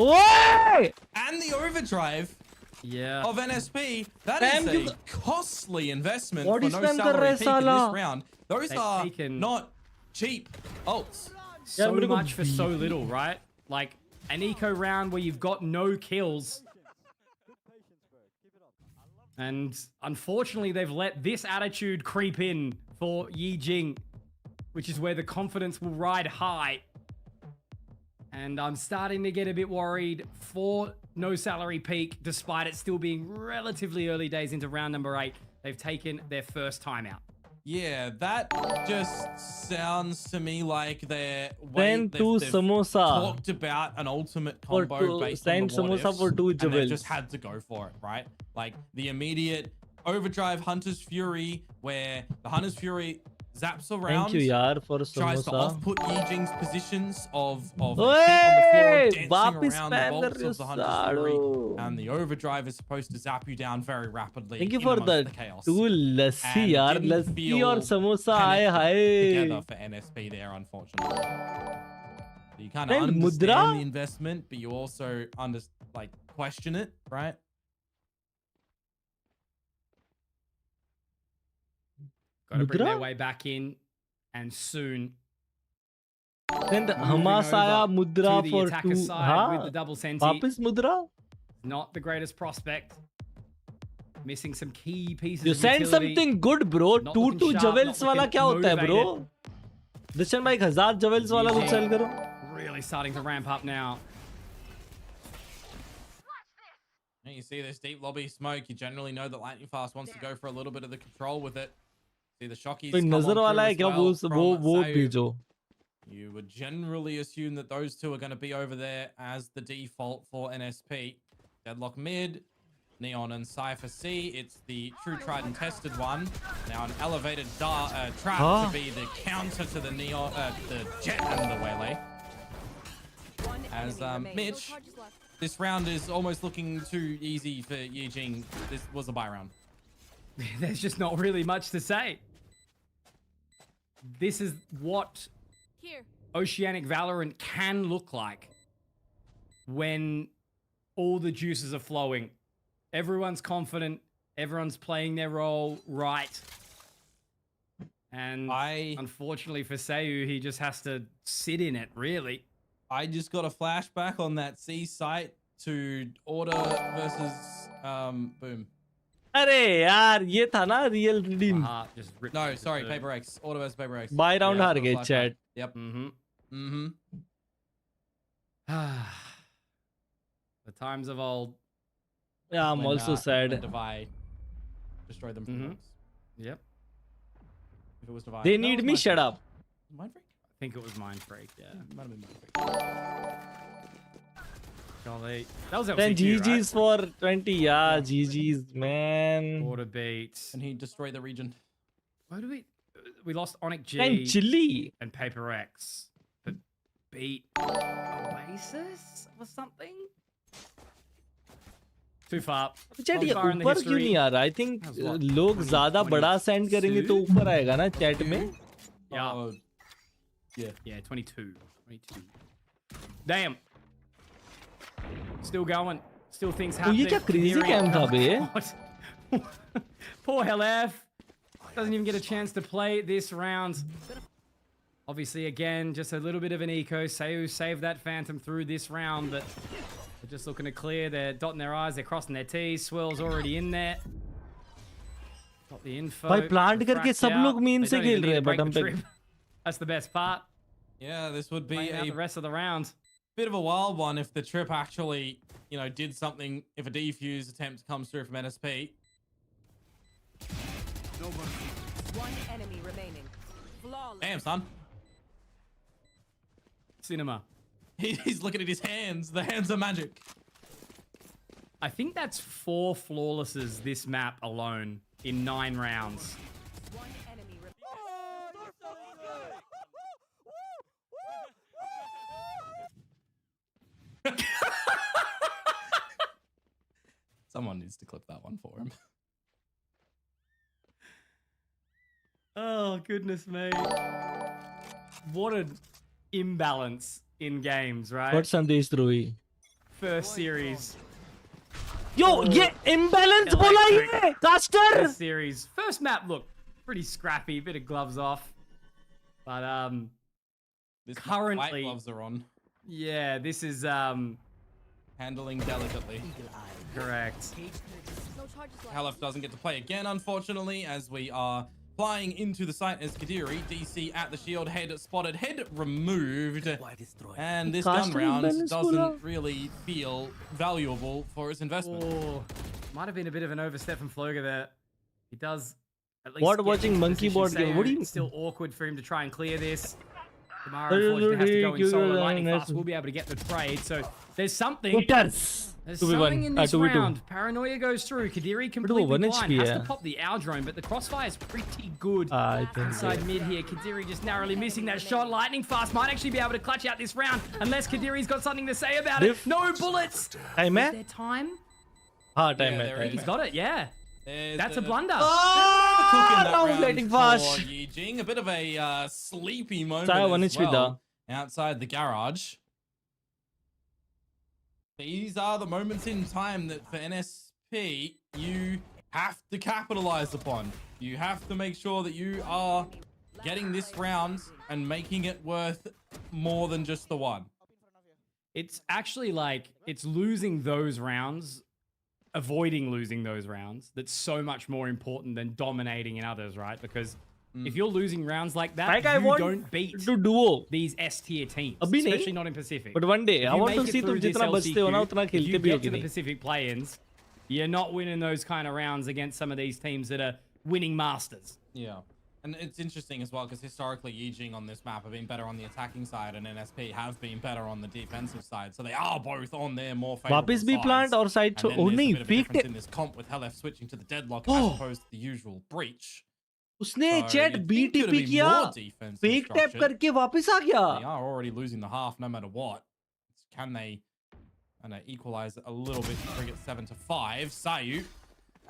[SPEAKER 6] and the overdrive of NSP. That is a costly investment for no salary peak in this round. Those are not cheap ults.
[SPEAKER 5] So much for so little, right? Like an eco round where you've got no kills. And unfortunately, they've let this attitude creep in for Yi-Jing, which is where the confidence will ride high. And I'm starting to get a bit worried for no salary peak, despite it still being relatively early days into round number 8. They've taken their first timeout.
[SPEAKER 6] Yeah, that just sounds to me like they've
[SPEAKER 4] samosa
[SPEAKER 6] talked about an ultimate combo based on the what ifs,
[SPEAKER 4] for 2
[SPEAKER 6] and they've just had to go for it, right? Like the immediate overdrive Hunter's Fury, where the Hunter's Fury zaps around,
[SPEAKER 4] thank you yaar for
[SPEAKER 6] tries to
[SPEAKER 4] samosa.
[SPEAKER 6] off-put Yi-Jing's positions of feet on the floor, dancing around the bolts of the Hunter's Fury, and the overdrive is supposed to zap you down very rapidly.
[SPEAKER 4] Thank you for the
[SPEAKER 6] chaos.
[SPEAKER 4] 2 lassi yaar, lassi aur samosa aaye haye.
[SPEAKER 6] Together for NSP there, unfortunately. You kind of understand the investment, but you also question it, right?
[SPEAKER 5] Got to bring their way back in, and soon.
[SPEAKER 4] Then Hamasaya Mudra for 2.
[SPEAKER 5] With the double senti.
[SPEAKER 4] Wapis Mudra?
[SPEAKER 5] Not the greatest prospect. Missing some key pieces.
[SPEAKER 4] You send something good, bro. 2 jewels wala kya hota hai, bro? Dishan bhai 1000 jewels wala kuch sell karo.
[SPEAKER 5] Really starting to ramp up now.
[SPEAKER 6] And you see this deep lobby smoke, you generally know that Lightning Fast wants to go for a little bit of the control with it. See the Shockies come on through as well from Sayu. You would generally assume that those two are going to be over there as the default for NSP. Deadlock mid, Neon and Cypher C. It's the true tried and tested one. Now an elevated trap to be the counter to the Neon, the Jet and the Waylay. As Mitch, this round is almost looking too easy for Yi-Jing. This was a buy round.
[SPEAKER 5] There's just not really much to say. This is what Oceanic Valorant can look like when all the juices are flowing. Everyone's confident. Everyone's playing their role right. And unfortunately for Sayu, he just has to sit in it, really.
[SPEAKER 6] I just got a flashback on that C site to Order versus Boom.
[SPEAKER 4] अरे यार ये था ना real redeem.
[SPEAKER 6] No, sorry, Paper X. Order versus Paper X.
[SPEAKER 4] Buy round हार गए chat.
[SPEAKER 6] Yep.
[SPEAKER 5] The times of old.
[SPEAKER 4] Yeah, I'm also sad.
[SPEAKER 6] Divide destroy them from once.
[SPEAKER 5] Yep.
[SPEAKER 6] If it was Divide.
[SPEAKER 4] They need me. Shut up.
[SPEAKER 5] Mind Freak? I think it was Mind Freak. Yeah.
[SPEAKER 6] Might have been Mind Freak.
[SPEAKER 5] Golly. That was
[SPEAKER 4] then GG's
[SPEAKER 5] right?
[SPEAKER 4] for 20. Yeah, GG's, man.
[SPEAKER 5] Order beats.
[SPEAKER 6] And he destroyed the region.
[SPEAKER 5] Why do we lost Onyx G
[SPEAKER 4] and Chili
[SPEAKER 5] and Paper X, but beat Oasis or something? Too far.
[SPEAKER 4] Chat ये ऊपर क्यों नहीं आ रहा? I think लोग ज़्यादा बड़ा send करेंगे तो ऊपर आएगा ना chat में?
[SPEAKER 5] Yeah, 22. Damn. Still going. Still things happening.
[SPEAKER 4] ये क्या crazy cam था बे?
[SPEAKER 5] Poor LF. Doesn't even get a chance to play this round. Obviously, again, just a little bit of an eco. Sayu saved that Phantom through this round, but they're just looking to clear. They're dotting their I's, they're crossing their T's. Swirl's already in there. Got the info.
[SPEAKER 4] भाई plant करके सब लोग mean से खेल रहे हैं bottom पे.
[SPEAKER 5] That's the best part.
[SPEAKER 6] Yeah, this would be
[SPEAKER 5] the rest of the round.
[SPEAKER 6] Bit of a wild one if the trip actually, did something. If a defuse attempt comes through from NSP.
[SPEAKER 12] One enemy remaining. Flawless.
[SPEAKER 6] Damn, son.
[SPEAKER 5] Cinema.
[SPEAKER 6] He's looking at his hands. The hands are magic.
[SPEAKER 5] I think that's 4 flawlesses this map alone in 9 rounds.
[SPEAKER 12] One enemy
[SPEAKER 6] Someone needs to clip that one for him.
[SPEAKER 5] Oh, goodness me. What an imbalance in games, right?
[SPEAKER 4] What Sandesh Drohi?
[SPEAKER 5] First series.
[SPEAKER 4] Yo, ये imbalance बोला ये caster.
[SPEAKER 5] First series. First map, look, pretty scrappy, bit of gloves off. But
[SPEAKER 6] This
[SPEAKER 5] currently
[SPEAKER 6] white gloves are on.
[SPEAKER 5] Yeah, this is
[SPEAKER 6] Handling delicately.
[SPEAKER 5] correct.
[SPEAKER 6] Halef doesn't get to play again, unfortunately, as we are flying into the site as Kadiri. DC at the shield, head spotted, head removed. And this gun round doesn't really feel valuable for its investment.
[SPEAKER 5] Oh, might have been a bit of an overstep from Floga there. He does at least
[SPEAKER 4] What
[SPEAKER 5] get
[SPEAKER 4] watching
[SPEAKER 5] into
[SPEAKER 4] monkey
[SPEAKER 5] position.
[SPEAKER 4] board game? What do you-
[SPEAKER 5] It's still awkward for him to try and clear this. Tomorrow, unfortunately, has to go in solo. Lightning Fast will be able to get the trade. So there's something. There's
[SPEAKER 4] 2v1.
[SPEAKER 5] something in this
[SPEAKER 4] 2v2.
[SPEAKER 5] round. Paranoia goes through. Kadiri completely
[SPEAKER 4] 1
[SPEAKER 5] blind.
[SPEAKER 4] HP,
[SPEAKER 5] Has
[SPEAKER 4] yeah.
[SPEAKER 5] to pop the owl drone, but the crossfire is pretty good
[SPEAKER 4] I think
[SPEAKER 5] inside mid here. Kadiri just narrowly missing that shot. Lightning Fast might actually be able to clutch out this round unless Kadiri's got something to say about it. No bullets.
[SPEAKER 4] Time
[SPEAKER 5] Is
[SPEAKER 4] है?
[SPEAKER 5] there time?
[SPEAKER 4] हाँ time
[SPEAKER 6] Yeah, there
[SPEAKER 4] है.
[SPEAKER 6] is.
[SPEAKER 5] He's got it, yeah.
[SPEAKER 6] There's
[SPEAKER 5] That's a blunder.
[SPEAKER 4] Lightning fast.
[SPEAKER 6] For Yi-Jing. A bit of a sleepy moment
[SPEAKER 4] Saya 1
[SPEAKER 6] as
[SPEAKER 4] HP
[SPEAKER 6] well, outside the garage. These are the moments in time that for NSP you have to capitalize upon. You have to make sure that you are getting this round and making it worth more than just the one.
[SPEAKER 5] It's actually like, it's losing those rounds, avoiding losing those rounds, that's so much more important than dominating in others, right? Because if you're losing rounds like that,
[SPEAKER 4] Like I
[SPEAKER 5] you
[SPEAKER 4] want
[SPEAKER 5] don't beat
[SPEAKER 4] to duo.
[SPEAKER 5] these S-tier teams,
[SPEAKER 4] अभी नहीं.
[SPEAKER 5] especially not in Pacific.
[SPEAKER 4] But one day,
[SPEAKER 5] If
[SPEAKER 4] I
[SPEAKER 5] you
[SPEAKER 4] want to
[SPEAKER 5] make it
[SPEAKER 4] see तुम
[SPEAKER 5] through this
[SPEAKER 4] जितना बचते हो ना
[SPEAKER 5] LCQ,
[SPEAKER 4] उतना
[SPEAKER 5] if
[SPEAKER 4] खेलते
[SPEAKER 5] you
[SPEAKER 4] भी
[SPEAKER 5] get
[SPEAKER 4] होगे
[SPEAKER 5] to the
[SPEAKER 4] नहीं.
[SPEAKER 5] Pacific play-ins, you're not winning those kind of rounds against some of these teams that are winning masters.
[SPEAKER 6] Yeah. And it's interesting as well because historically Yi-Jing on this map have been better on the attacking side and NSP have been better on the defensive side. So they are both on their more favorable
[SPEAKER 4] वापस भी
[SPEAKER 6] sides.
[SPEAKER 4] plant और side
[SPEAKER 6] And
[SPEAKER 4] छो
[SPEAKER 6] then
[SPEAKER 4] oh
[SPEAKER 6] there's a
[SPEAKER 4] नहीं
[SPEAKER 6] bit of a
[SPEAKER 4] fake
[SPEAKER 6] difference
[SPEAKER 4] tap
[SPEAKER 6] in this comp with Halef switching to the deadlock
[SPEAKER 4] Oh.
[SPEAKER 6] as opposed to the usual breach.
[SPEAKER 4] उसने
[SPEAKER 6] So
[SPEAKER 4] chat
[SPEAKER 6] you'd think
[SPEAKER 4] BTP
[SPEAKER 6] it'd be
[SPEAKER 4] किया
[SPEAKER 6] more defensive
[SPEAKER 4] fake tap
[SPEAKER 6] structured.
[SPEAKER 4] करके वापस आ
[SPEAKER 6] They
[SPEAKER 4] गया.
[SPEAKER 6] are already losing the half no matter what. Can they equalize a little bit to bring it 7-5? Sayu,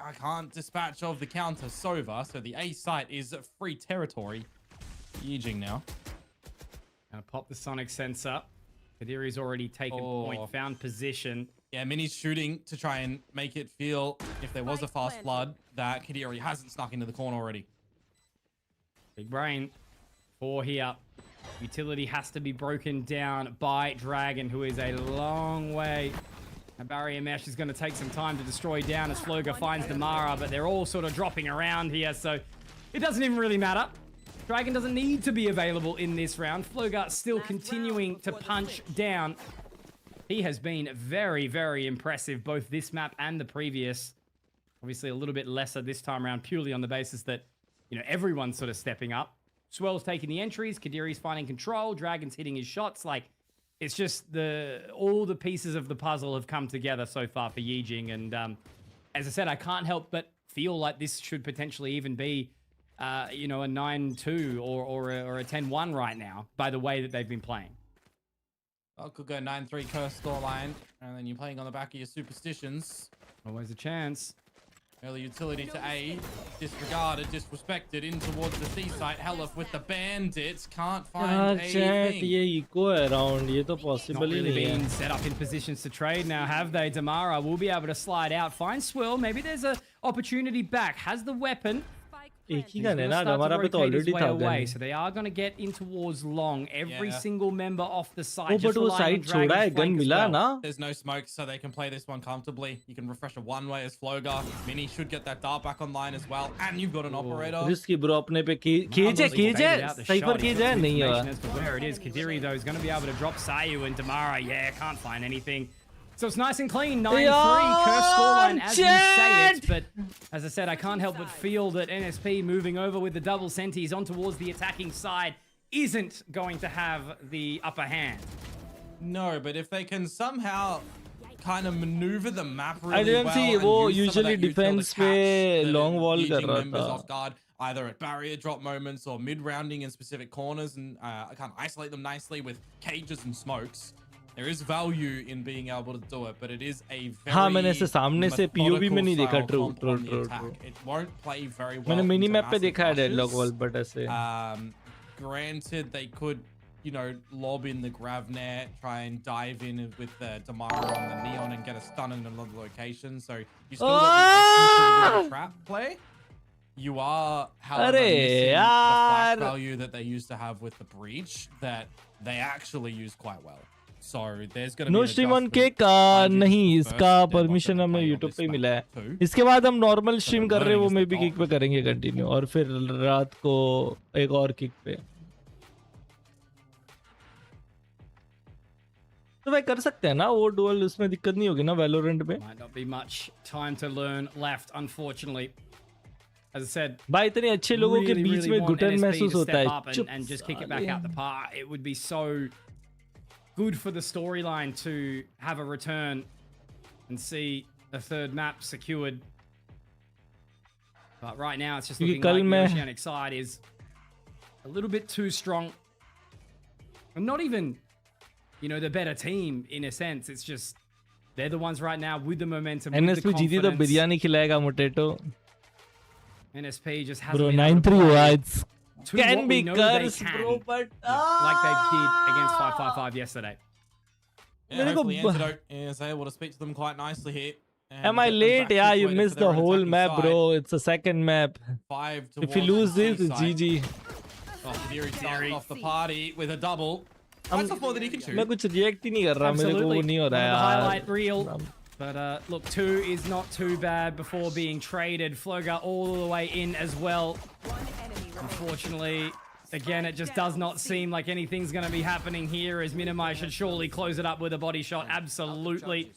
[SPEAKER 6] I can't dispatch of the counter Sova, so the A site is free territory. Yi-Jing now.
[SPEAKER 5] Gonna pop the sonic sensor. Kadiri's already taken point, found position.
[SPEAKER 6] Yeah, Mini's shooting to try and make it feel, if there was a fast flood, that Kadiri hasn't snuck into the corner already.
[SPEAKER 5] Big brain. 4 here. Utility has to be broken down by Dragon, who is a long way. A barrier mesh is going to take some time to destroy down as Floga finds the Mara, but they're all sort of dropping around here, so it doesn't even really matter. Dragon doesn't need to be available in this round. Floga still continuing to punch down. He has been very, very impressive, both this map and the previous. Obviously a little bit lesser this time around, purely on the basis that, you know, everyone's sort of stepping up. Swell's taking the entries, Kadiri's finding control, Dragon's hitting his shots. Like, it's just all the pieces of the puzzle have come together so far for Yi-Jing. And as I said, I can't help but feel like this should potentially even be, you know, a 9-2 or a 10-1 right now by the way that they've been playing.
[SPEAKER 6] Well, could go 9-3 curse scoreline, and then you're playing on the back of your superstitions.
[SPEAKER 5] Always a chance.
[SPEAKER 6] Early utility to A, disregarded, disrespected, in towards the C site. Halef with the bandits, can't find a
[SPEAKER 4] chat
[SPEAKER 6] thing.
[SPEAKER 4] ये eco around ये तो
[SPEAKER 5] Not
[SPEAKER 4] possible he
[SPEAKER 5] really
[SPEAKER 4] नहीं
[SPEAKER 5] been
[SPEAKER 4] है.
[SPEAKER 5] set up in positions to trade now, have they? Damara will be able to slide out, find Swill. Maybe there's a opportunity back. Has the weapon.
[SPEAKER 4] एक ही
[SPEAKER 5] He's
[SPEAKER 4] gun है
[SPEAKER 5] gonna
[SPEAKER 4] ना
[SPEAKER 5] start to
[SPEAKER 4] हमारा पे तो
[SPEAKER 5] rotate his
[SPEAKER 4] already
[SPEAKER 5] way
[SPEAKER 4] था
[SPEAKER 5] away,
[SPEAKER 4] gun.
[SPEAKER 5] so they are going to get in towards long. Every
[SPEAKER 6] Yeah.
[SPEAKER 5] single member off the side.
[SPEAKER 4] Oh,
[SPEAKER 5] just
[SPEAKER 4] but वो
[SPEAKER 5] relying on
[SPEAKER 4] side छोड़ा
[SPEAKER 5] Dragon's
[SPEAKER 4] है gun
[SPEAKER 5] flank as
[SPEAKER 4] मिला
[SPEAKER 5] well.
[SPEAKER 4] ना.
[SPEAKER 6] There's no smoke, so they can play this one comfortably. You can refresh a one-way as Floga. Mini should get that dart back online as well. And you've got an operator.
[SPEAKER 4] Risky bro अपने पे cage है
[SPEAKER 5] Baited
[SPEAKER 4] cage
[SPEAKER 5] out the
[SPEAKER 4] है Cypher
[SPEAKER 5] shot. He's
[SPEAKER 4] cage
[SPEAKER 5] got
[SPEAKER 4] है
[SPEAKER 5] some
[SPEAKER 4] नहीं
[SPEAKER 5] information
[SPEAKER 4] है.
[SPEAKER 5] as to where it is. Kadiri though is going to be able to drop Sayu and Damara. Yeah, can't find anything. So it's nice and clean, 9-3, curse scoreline as you say it. But as I said, I can't help but feel that NSP moving over with the double senties on towards the attacking side isn't going to have the upper hand.
[SPEAKER 6] No, but if they can somehow kind of maneuver the map really
[SPEAKER 4] I didn't
[SPEAKER 6] well
[SPEAKER 4] see
[SPEAKER 6] and
[SPEAKER 4] वो
[SPEAKER 6] use some of
[SPEAKER 4] usually
[SPEAKER 6] that util to
[SPEAKER 4] defense
[SPEAKER 6] catch
[SPEAKER 4] पे
[SPEAKER 6] the
[SPEAKER 4] long wall
[SPEAKER 6] Yi-Jing
[SPEAKER 4] कर रहा
[SPEAKER 6] members
[SPEAKER 4] था.
[SPEAKER 6] off guard, either at barrier drop moments or mid-rounding in specific corners, and I can't isolate them nicely with cages and smokes. There is value in being able to do it, but it is a very
[SPEAKER 4] हाँ मैंने ऐसे सामने से POV में नहीं देखा.
[SPEAKER 6] methodical
[SPEAKER 4] True,
[SPEAKER 6] comp
[SPEAKER 4] true,
[SPEAKER 6] on the
[SPEAKER 4] true,
[SPEAKER 6] attack.
[SPEAKER 4] true.
[SPEAKER 6] It won't play very well.
[SPEAKER 4] मैंने mini
[SPEAKER 6] into
[SPEAKER 4] map पे
[SPEAKER 6] massive
[SPEAKER 4] देखा है डेडलॉक
[SPEAKER 6] rushes.
[SPEAKER 4] वॉल, बट ऐसे
[SPEAKER 6] Granted, they could, you know, lob in the grav net, try and dive in with the Damara on the Neon and get a stun in another location. So you still got the trap play. You are, however, missing the flash value that they used to have with the breach that they actually use quite well. So there's going to be
[SPEAKER 4] no stream on केक नहीं, इसका permission हमें YouTube पे मिला है. इसके बाद हम नॉर्मल स्ट्रीम कर रहे हैं, वो मे बी किक पे करेंगे कंटिन्यू, और फिर रात को एक और किक पे. तो भाई कर सकते हैं ना वो डुअल, उसमें दिक्कत नहीं होगी ना वैलोरेंट पे.
[SPEAKER 5] Might not be much time to learn left, unfortunately. As I said,
[SPEAKER 4] भाई इतने अच्छे लोगों के बीच में घुटन महसूस होता है.
[SPEAKER 5] and just kick it back out the park. It would be so good for the storyline to have a return and see a third map secured. But right now it's just looking like the Oceanic side is a little bit too strong. And not even, you know, the better team in a sense. It's just they're the ones right now with the momentum.
[SPEAKER 4] NSP जीती तो बिरयानी खिलाएगा मोटेटो.
[SPEAKER 5] NSP just hasn't
[SPEAKER 4] bro,
[SPEAKER 5] been
[SPEAKER 4] 9-3 wides. Can be
[SPEAKER 5] cursed,
[SPEAKER 4] bro, but
[SPEAKER 5] like they did against 555 yesterday.
[SPEAKER 6] Yeah, hopefully Antidote is able to speak to them quite nicely here.
[SPEAKER 4] Am I late? Yeah, you missed the whole map, bro. It's a second map. If you lose this, it's GG.
[SPEAKER 6] Oh, Theory off the party with a double. That's a 4 that he can shoot.
[SPEAKER 4] मैं कुछ react ही नहीं कर रहा, मेरे को वो नहीं हो रहा यार.
[SPEAKER 5] Highlight reel. But look, 2 is not too bad before being traded. Floga all the way in as well. Unfortunately, again, it just does not seem like anything's going to be happening here, as Minimai should surely close it up with a body shot. Absolutely.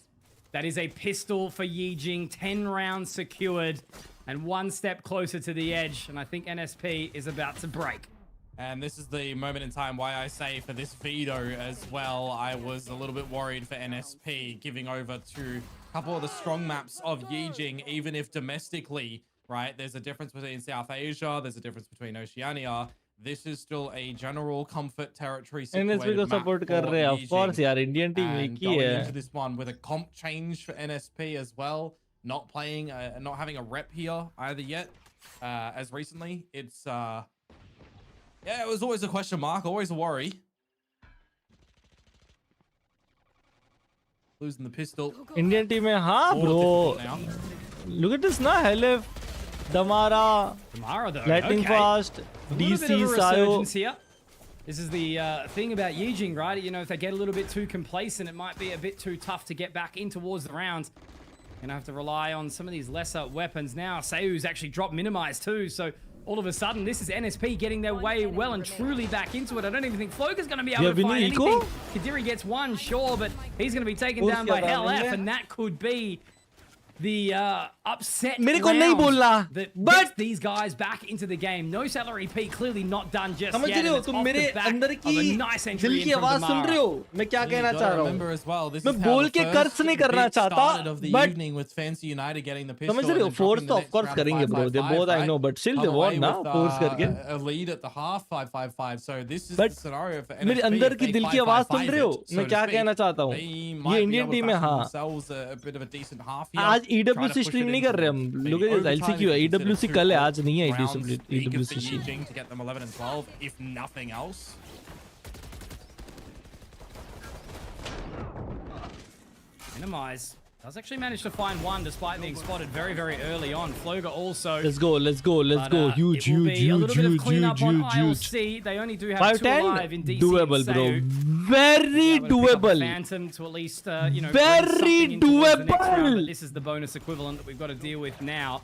[SPEAKER 5] That is a pistol for Yi-Jing. 10 rounds secured and one step closer to the edge. And I think NSP is about to break.
[SPEAKER 6] And this is the moment in time why I say for this veto as well, I was a little bit worried for NSP giving over to a couple of the strong maps of Yi-Jing, even if domestically, right, there's a difference between South Asia, there's a difference between Oceania. This is still a general comfort territory
[SPEAKER 4] NSP को support कर रहे हैं, of course यार, Indian team एक ही है.
[SPEAKER 6] Into this one with a comp change for NSP as well, not playing, not having a rep here either yet, as recently. It's yeah, it was always a question mark, always a worry. Losing the pistol.
[SPEAKER 4] Indian team में हाँ bro. Look at this now, Helif, Damara
[SPEAKER 5] though,
[SPEAKER 4] lightning fast, DC, Sayo.
[SPEAKER 5] Here. This is the thing about Yi-Jing, right? You know, if they get a little bit too complacent, it might be a bit too tough to get back in towards the rounds. Gonna have to rely on some of these lesser weapons now. Sayu's actually dropped minimized too, so all of a sudden, this is NSP getting their way well and truly back into it. I don't even think Floga's going to be able to find anything. Kadiri gets one, sure, but he's going to be taken down by LF, and that could be the upset round that gets these guys back into the game. No salary P, clearly not done just yet. And it's off the back of a nice entry in from Damara.
[SPEAKER 4] मैं क्या कहना चाह रहा हूँ? मैं बोल के कर्ज नहीं करना चाहता, but समझ रहे हो, force तो of course करेंगे bro. They both I know, but still they won ना force करके.
[SPEAKER 6] A lead at the half 5-5-5. So this is the scenario for NSP.
[SPEAKER 4] मेरे अंदर की दिल की आवाज सुन रहे हो? मैं क्या कहना चाहता हूँ? ये इंडियन टीम है हाँ.
[SPEAKER 6] A bit of a decent half here.
[SPEAKER 4] आज EWC स्ट्रीम नहीं कर रहे हम. Look at this, LCQ है. EWC कल है, आज नहीं है EWC stream.
[SPEAKER 6] To get them 11 and 12, if nothing else.
[SPEAKER 5] Minimize. Does actually manage to find one despite being spotted very, very early on. Floga also.
[SPEAKER 4] Let's go. Huge.
[SPEAKER 5] A little bit of cleanup on ILC. They only do have 2 alive in DC.
[SPEAKER 4] Doable, bro. Very doable.
[SPEAKER 5] Phantom to at least, you know,
[SPEAKER 4] very doable.
[SPEAKER 5] But this is the bonus equivalent that we've got to deal with now.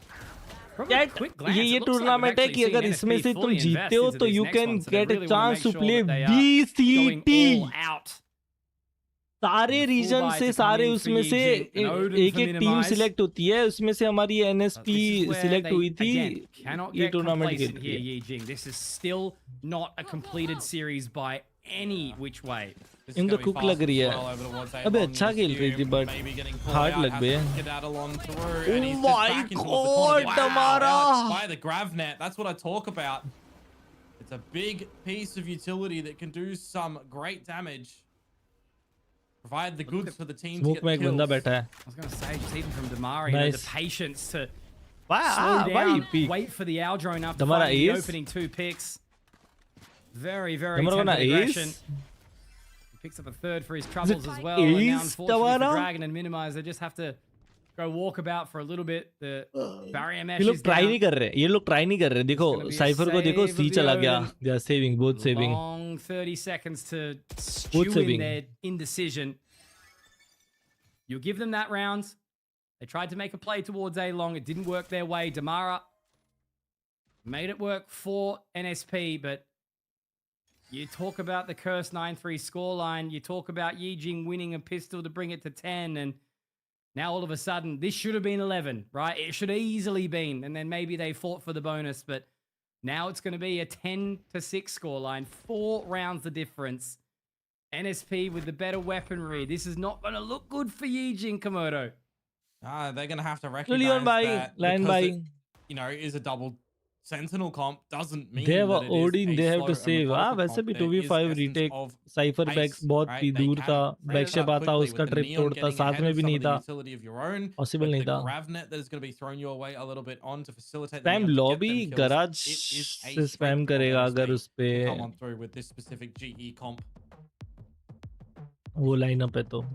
[SPEAKER 4] ये tournament है कि अगर इसमें से तुम जीतते हो तो you can get a chance to play VCT. सारे रीजन से सारे उसमें से एक टीम सिलेक्ट होती है, उसमें से हमारी NSP सिलेक्ट हुई थी ये टूर्नामेंट के लिए.
[SPEAKER 5] This is still not a completed series by any which way.
[SPEAKER 4] इनको कुक लग रही है. अबे अच्छा खेल रही थी बट हार्ड लग गई है. Oh my god, Damara!
[SPEAKER 6] By the grav net, that's what I talk about. It's a big piece of utility that can do some great damage. provide the goods for the team to
[SPEAKER 4] smoke
[SPEAKER 6] get
[SPEAKER 4] में
[SPEAKER 6] the
[SPEAKER 4] एक बंदा
[SPEAKER 6] kills.
[SPEAKER 4] बैठा है.
[SPEAKER 5] I was going to say, just even from Damari, you know, the
[SPEAKER 4] Nice.
[SPEAKER 5] patience to
[SPEAKER 4] Why
[SPEAKER 5] slow down,
[SPEAKER 4] peak?
[SPEAKER 5] wait for the Owl drone after
[SPEAKER 4] Damara
[SPEAKER 5] finding the
[SPEAKER 4] ace?
[SPEAKER 5] opening 2 picks. Very, very
[SPEAKER 4] Damara
[SPEAKER 5] tempered
[SPEAKER 4] gonna
[SPEAKER 5] aggression.
[SPEAKER 4] ace?
[SPEAKER 5] He picks up a third for his troubles as well.
[SPEAKER 4] ace,
[SPEAKER 5] And now, unfortunately,
[SPEAKER 4] Damara?
[SPEAKER 5] for Dragon and Minimize, they just have to go walk about for a little bit. The barrier mesh
[SPEAKER 4] ये लोग
[SPEAKER 5] is
[SPEAKER 4] try
[SPEAKER 5] down.
[SPEAKER 4] नहीं कर रहे. ये लोग try नहीं कर रहे. देखो
[SPEAKER 5] gonna be a
[SPEAKER 4] साइफर को देखो
[SPEAKER 5] save
[SPEAKER 4] सी
[SPEAKER 5] of the
[SPEAKER 4] चला गया.
[SPEAKER 5] Odin.
[SPEAKER 4] They are saving, both saving.
[SPEAKER 5] Long 30 seconds to stew in
[SPEAKER 4] saving.
[SPEAKER 5] their indecision. You give them that round. They tried to make a play towards A long. It didn't work their way. Damara made it work for NSP, but you talk about the cursed 9-3 scoreline. You talk about Yi-Jing winning a pistol to bring it to 10, and now all of a sudden, this should have been 11, right? It should have easily been, and then maybe they fought for the bonus, but now it's going to be a 10-6 scoreline. 4 rounds the difference. NSP with the better weaponry. This is not going to look good for Yi-Jing, Komodo.
[SPEAKER 6] They're going to have to recognize
[SPEAKER 4] Leon buying,
[SPEAKER 6] that
[SPEAKER 4] line
[SPEAKER 6] because
[SPEAKER 4] buying.
[SPEAKER 6] it, you know, is a double Sentinel comp doesn't mean
[SPEAKER 4] They have
[SPEAKER 6] that
[SPEAKER 4] a
[SPEAKER 6] it is
[SPEAKER 4] Odin,
[SPEAKER 6] a
[SPEAKER 4] they have
[SPEAKER 6] slow
[SPEAKER 4] to
[SPEAKER 6] and
[SPEAKER 4] save.
[SPEAKER 6] methodical
[SPEAKER 4] वैसे
[SPEAKER 6] comp.
[SPEAKER 4] भी
[SPEAKER 6] There is
[SPEAKER 4] 2v5
[SPEAKER 6] essence
[SPEAKER 4] retake.
[SPEAKER 6] of
[SPEAKER 4] Cypher
[SPEAKER 6] pace,
[SPEAKER 4] बैक्स बहुत
[SPEAKER 6] right?
[SPEAKER 4] ही
[SPEAKER 6] They
[SPEAKER 4] दूर
[SPEAKER 6] can
[SPEAKER 4] था.
[SPEAKER 6] play
[SPEAKER 4] back
[SPEAKER 6] it
[SPEAKER 4] से
[SPEAKER 6] up
[SPEAKER 4] बात था
[SPEAKER 6] quickly
[SPEAKER 4] उसका
[SPEAKER 6] with the
[SPEAKER 4] ट्रिप
[SPEAKER 6] Neon
[SPEAKER 4] तोड़ता.
[SPEAKER 6] getting
[SPEAKER 4] साथ
[SPEAKER 6] ahead
[SPEAKER 4] में
[SPEAKER 6] of
[SPEAKER 4] भी
[SPEAKER 6] some
[SPEAKER 4] नहीं
[SPEAKER 6] of the
[SPEAKER 4] था.
[SPEAKER 6] utility of your own,
[SPEAKER 4] Possible
[SPEAKER 6] but
[SPEAKER 4] नहीं
[SPEAKER 6] the
[SPEAKER 4] था.
[SPEAKER 6] Gravnet that is going to be thrown your way a little bit on to facilitate
[SPEAKER 4] Time
[SPEAKER 6] them
[SPEAKER 4] lobby
[SPEAKER 6] to get them
[SPEAKER 4] garage
[SPEAKER 6] kills. It is a
[SPEAKER 4] से
[SPEAKER 6] straight
[SPEAKER 4] spam
[SPEAKER 6] from
[SPEAKER 4] करेगा
[SPEAKER 6] NSP
[SPEAKER 4] अगर उस पे
[SPEAKER 6] to come on through with this specific GE comp.
[SPEAKER 4] वो lineup है तो.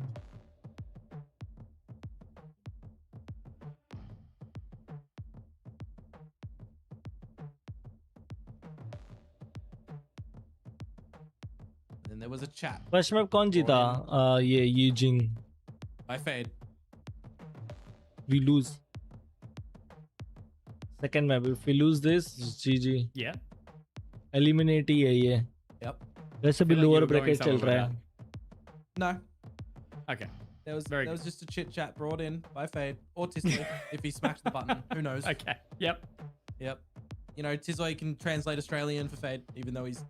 [SPEAKER 6] And then there was a chat
[SPEAKER 4] first map कौन जीता? ये Yi-Jing.
[SPEAKER 6] by Fade.
[SPEAKER 4] We lose. Second map. If we lose this, GG.
[SPEAKER 5] Yeah.
[SPEAKER 4] Eliminate ही है ये.
[SPEAKER 6] Yep.
[SPEAKER 4] वैसे भी
[SPEAKER 5] feel like you
[SPEAKER 4] lower
[SPEAKER 5] were going
[SPEAKER 4] bracket चल
[SPEAKER 5] somewhere
[SPEAKER 4] रहा
[SPEAKER 5] with
[SPEAKER 4] है.
[SPEAKER 6] No,
[SPEAKER 5] Okay.
[SPEAKER 6] there
[SPEAKER 5] Very
[SPEAKER 6] was just a chit chat brought in by Fade or Tisley if he smacked the button. Who knows?
[SPEAKER 5] Okay. Yep.
[SPEAKER 6] Yep. You know, Tisley can translate Australian for Fade, even though he's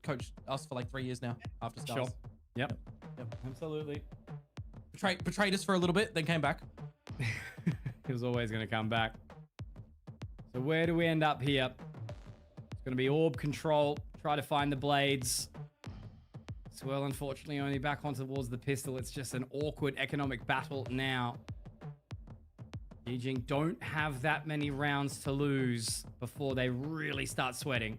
[SPEAKER 6] coached us for like 3 years now after Stars.
[SPEAKER 5] Sure. Yep.
[SPEAKER 6] Yep.
[SPEAKER 5] Absolutely.
[SPEAKER 6] Betrayed us for a little bit, then came back.
[SPEAKER 5] He was always going to come back. So where do we end up here? It's going to be orb control. Try to find the blades. Swirl, unfortunately, only back on towards the pistol. It's just an awkward economic battle now. Yi-Jing don't have that many rounds to lose before they really start sweating.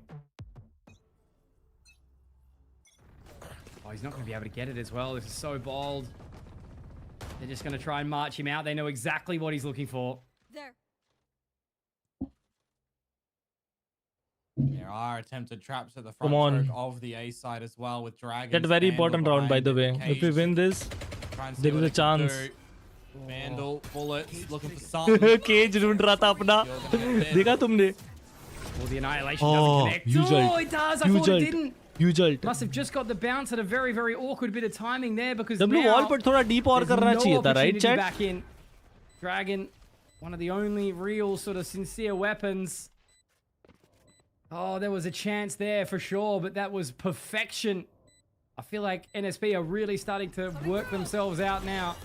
[SPEAKER 5] Oh, he's not going to be able to get it as well. This is so bold. They're just going to try and march him out. They know exactly what he's looking for.
[SPEAKER 12] There.
[SPEAKER 6] There are attempted traps at the front
[SPEAKER 4] Come on.
[SPEAKER 6] stroke of the A side as well with Dragon.
[SPEAKER 4] Get very important round by the way. If we win this, there is a chance.
[SPEAKER 6] Vandal, bullets, looking for something.
[SPEAKER 4] Cage ढूंढ रहा था अपना. देखा तुमने?
[SPEAKER 5] Well, the annihilation doesn't connect.
[SPEAKER 4] you
[SPEAKER 5] Oh,
[SPEAKER 4] jolt.
[SPEAKER 5] it does. I
[SPEAKER 4] You
[SPEAKER 5] thought
[SPEAKER 4] jolt.
[SPEAKER 5] it didn't.
[SPEAKER 4] You jolt.
[SPEAKER 5] Must have just got the bounce at a very, very awkward bit of timing there because
[SPEAKER 4] W
[SPEAKER 5] now
[SPEAKER 4] wall पर थोड़ा deep और
[SPEAKER 5] there's
[SPEAKER 4] करना
[SPEAKER 5] no
[SPEAKER 4] चाहिए था, right,
[SPEAKER 5] opportunity
[SPEAKER 4] chat?
[SPEAKER 5] back in. Dragon, one of the only real sort of sincere weapons. Oh, there was a chance there for sure, but that was perfection. I feel like NSP are really starting to work themselves out now.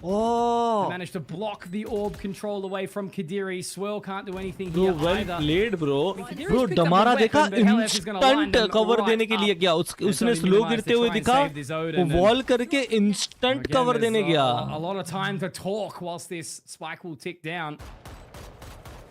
[SPEAKER 4] Oh.
[SPEAKER 5] They managed to block the orb control away from Kadiri. Swirl can't do anything
[SPEAKER 4] Bro,
[SPEAKER 5] here
[SPEAKER 4] well
[SPEAKER 5] either.
[SPEAKER 4] played, bro.
[SPEAKER 5] Kadiri's
[SPEAKER 4] Bro,
[SPEAKER 5] picked up the
[SPEAKER 4] डमारा
[SPEAKER 5] weapon,
[SPEAKER 4] देखा
[SPEAKER 5] but LF is gonna line
[SPEAKER 4] instant
[SPEAKER 5] them
[SPEAKER 4] cover
[SPEAKER 5] right
[SPEAKER 4] देने के लिए
[SPEAKER 5] up.
[SPEAKER 4] गया.
[SPEAKER 5] And
[SPEAKER 4] उसने
[SPEAKER 5] Tony
[SPEAKER 4] slow
[SPEAKER 5] minimized
[SPEAKER 4] गिरते
[SPEAKER 5] to
[SPEAKER 4] हुए
[SPEAKER 5] try and
[SPEAKER 4] दिखा.
[SPEAKER 5] save this
[SPEAKER 4] वो
[SPEAKER 5] Odin, and
[SPEAKER 4] wall करके instant
[SPEAKER 5] again,
[SPEAKER 4] cover
[SPEAKER 5] there's
[SPEAKER 4] देने गया.
[SPEAKER 5] a lot of time to talk whilst this spike will tick down.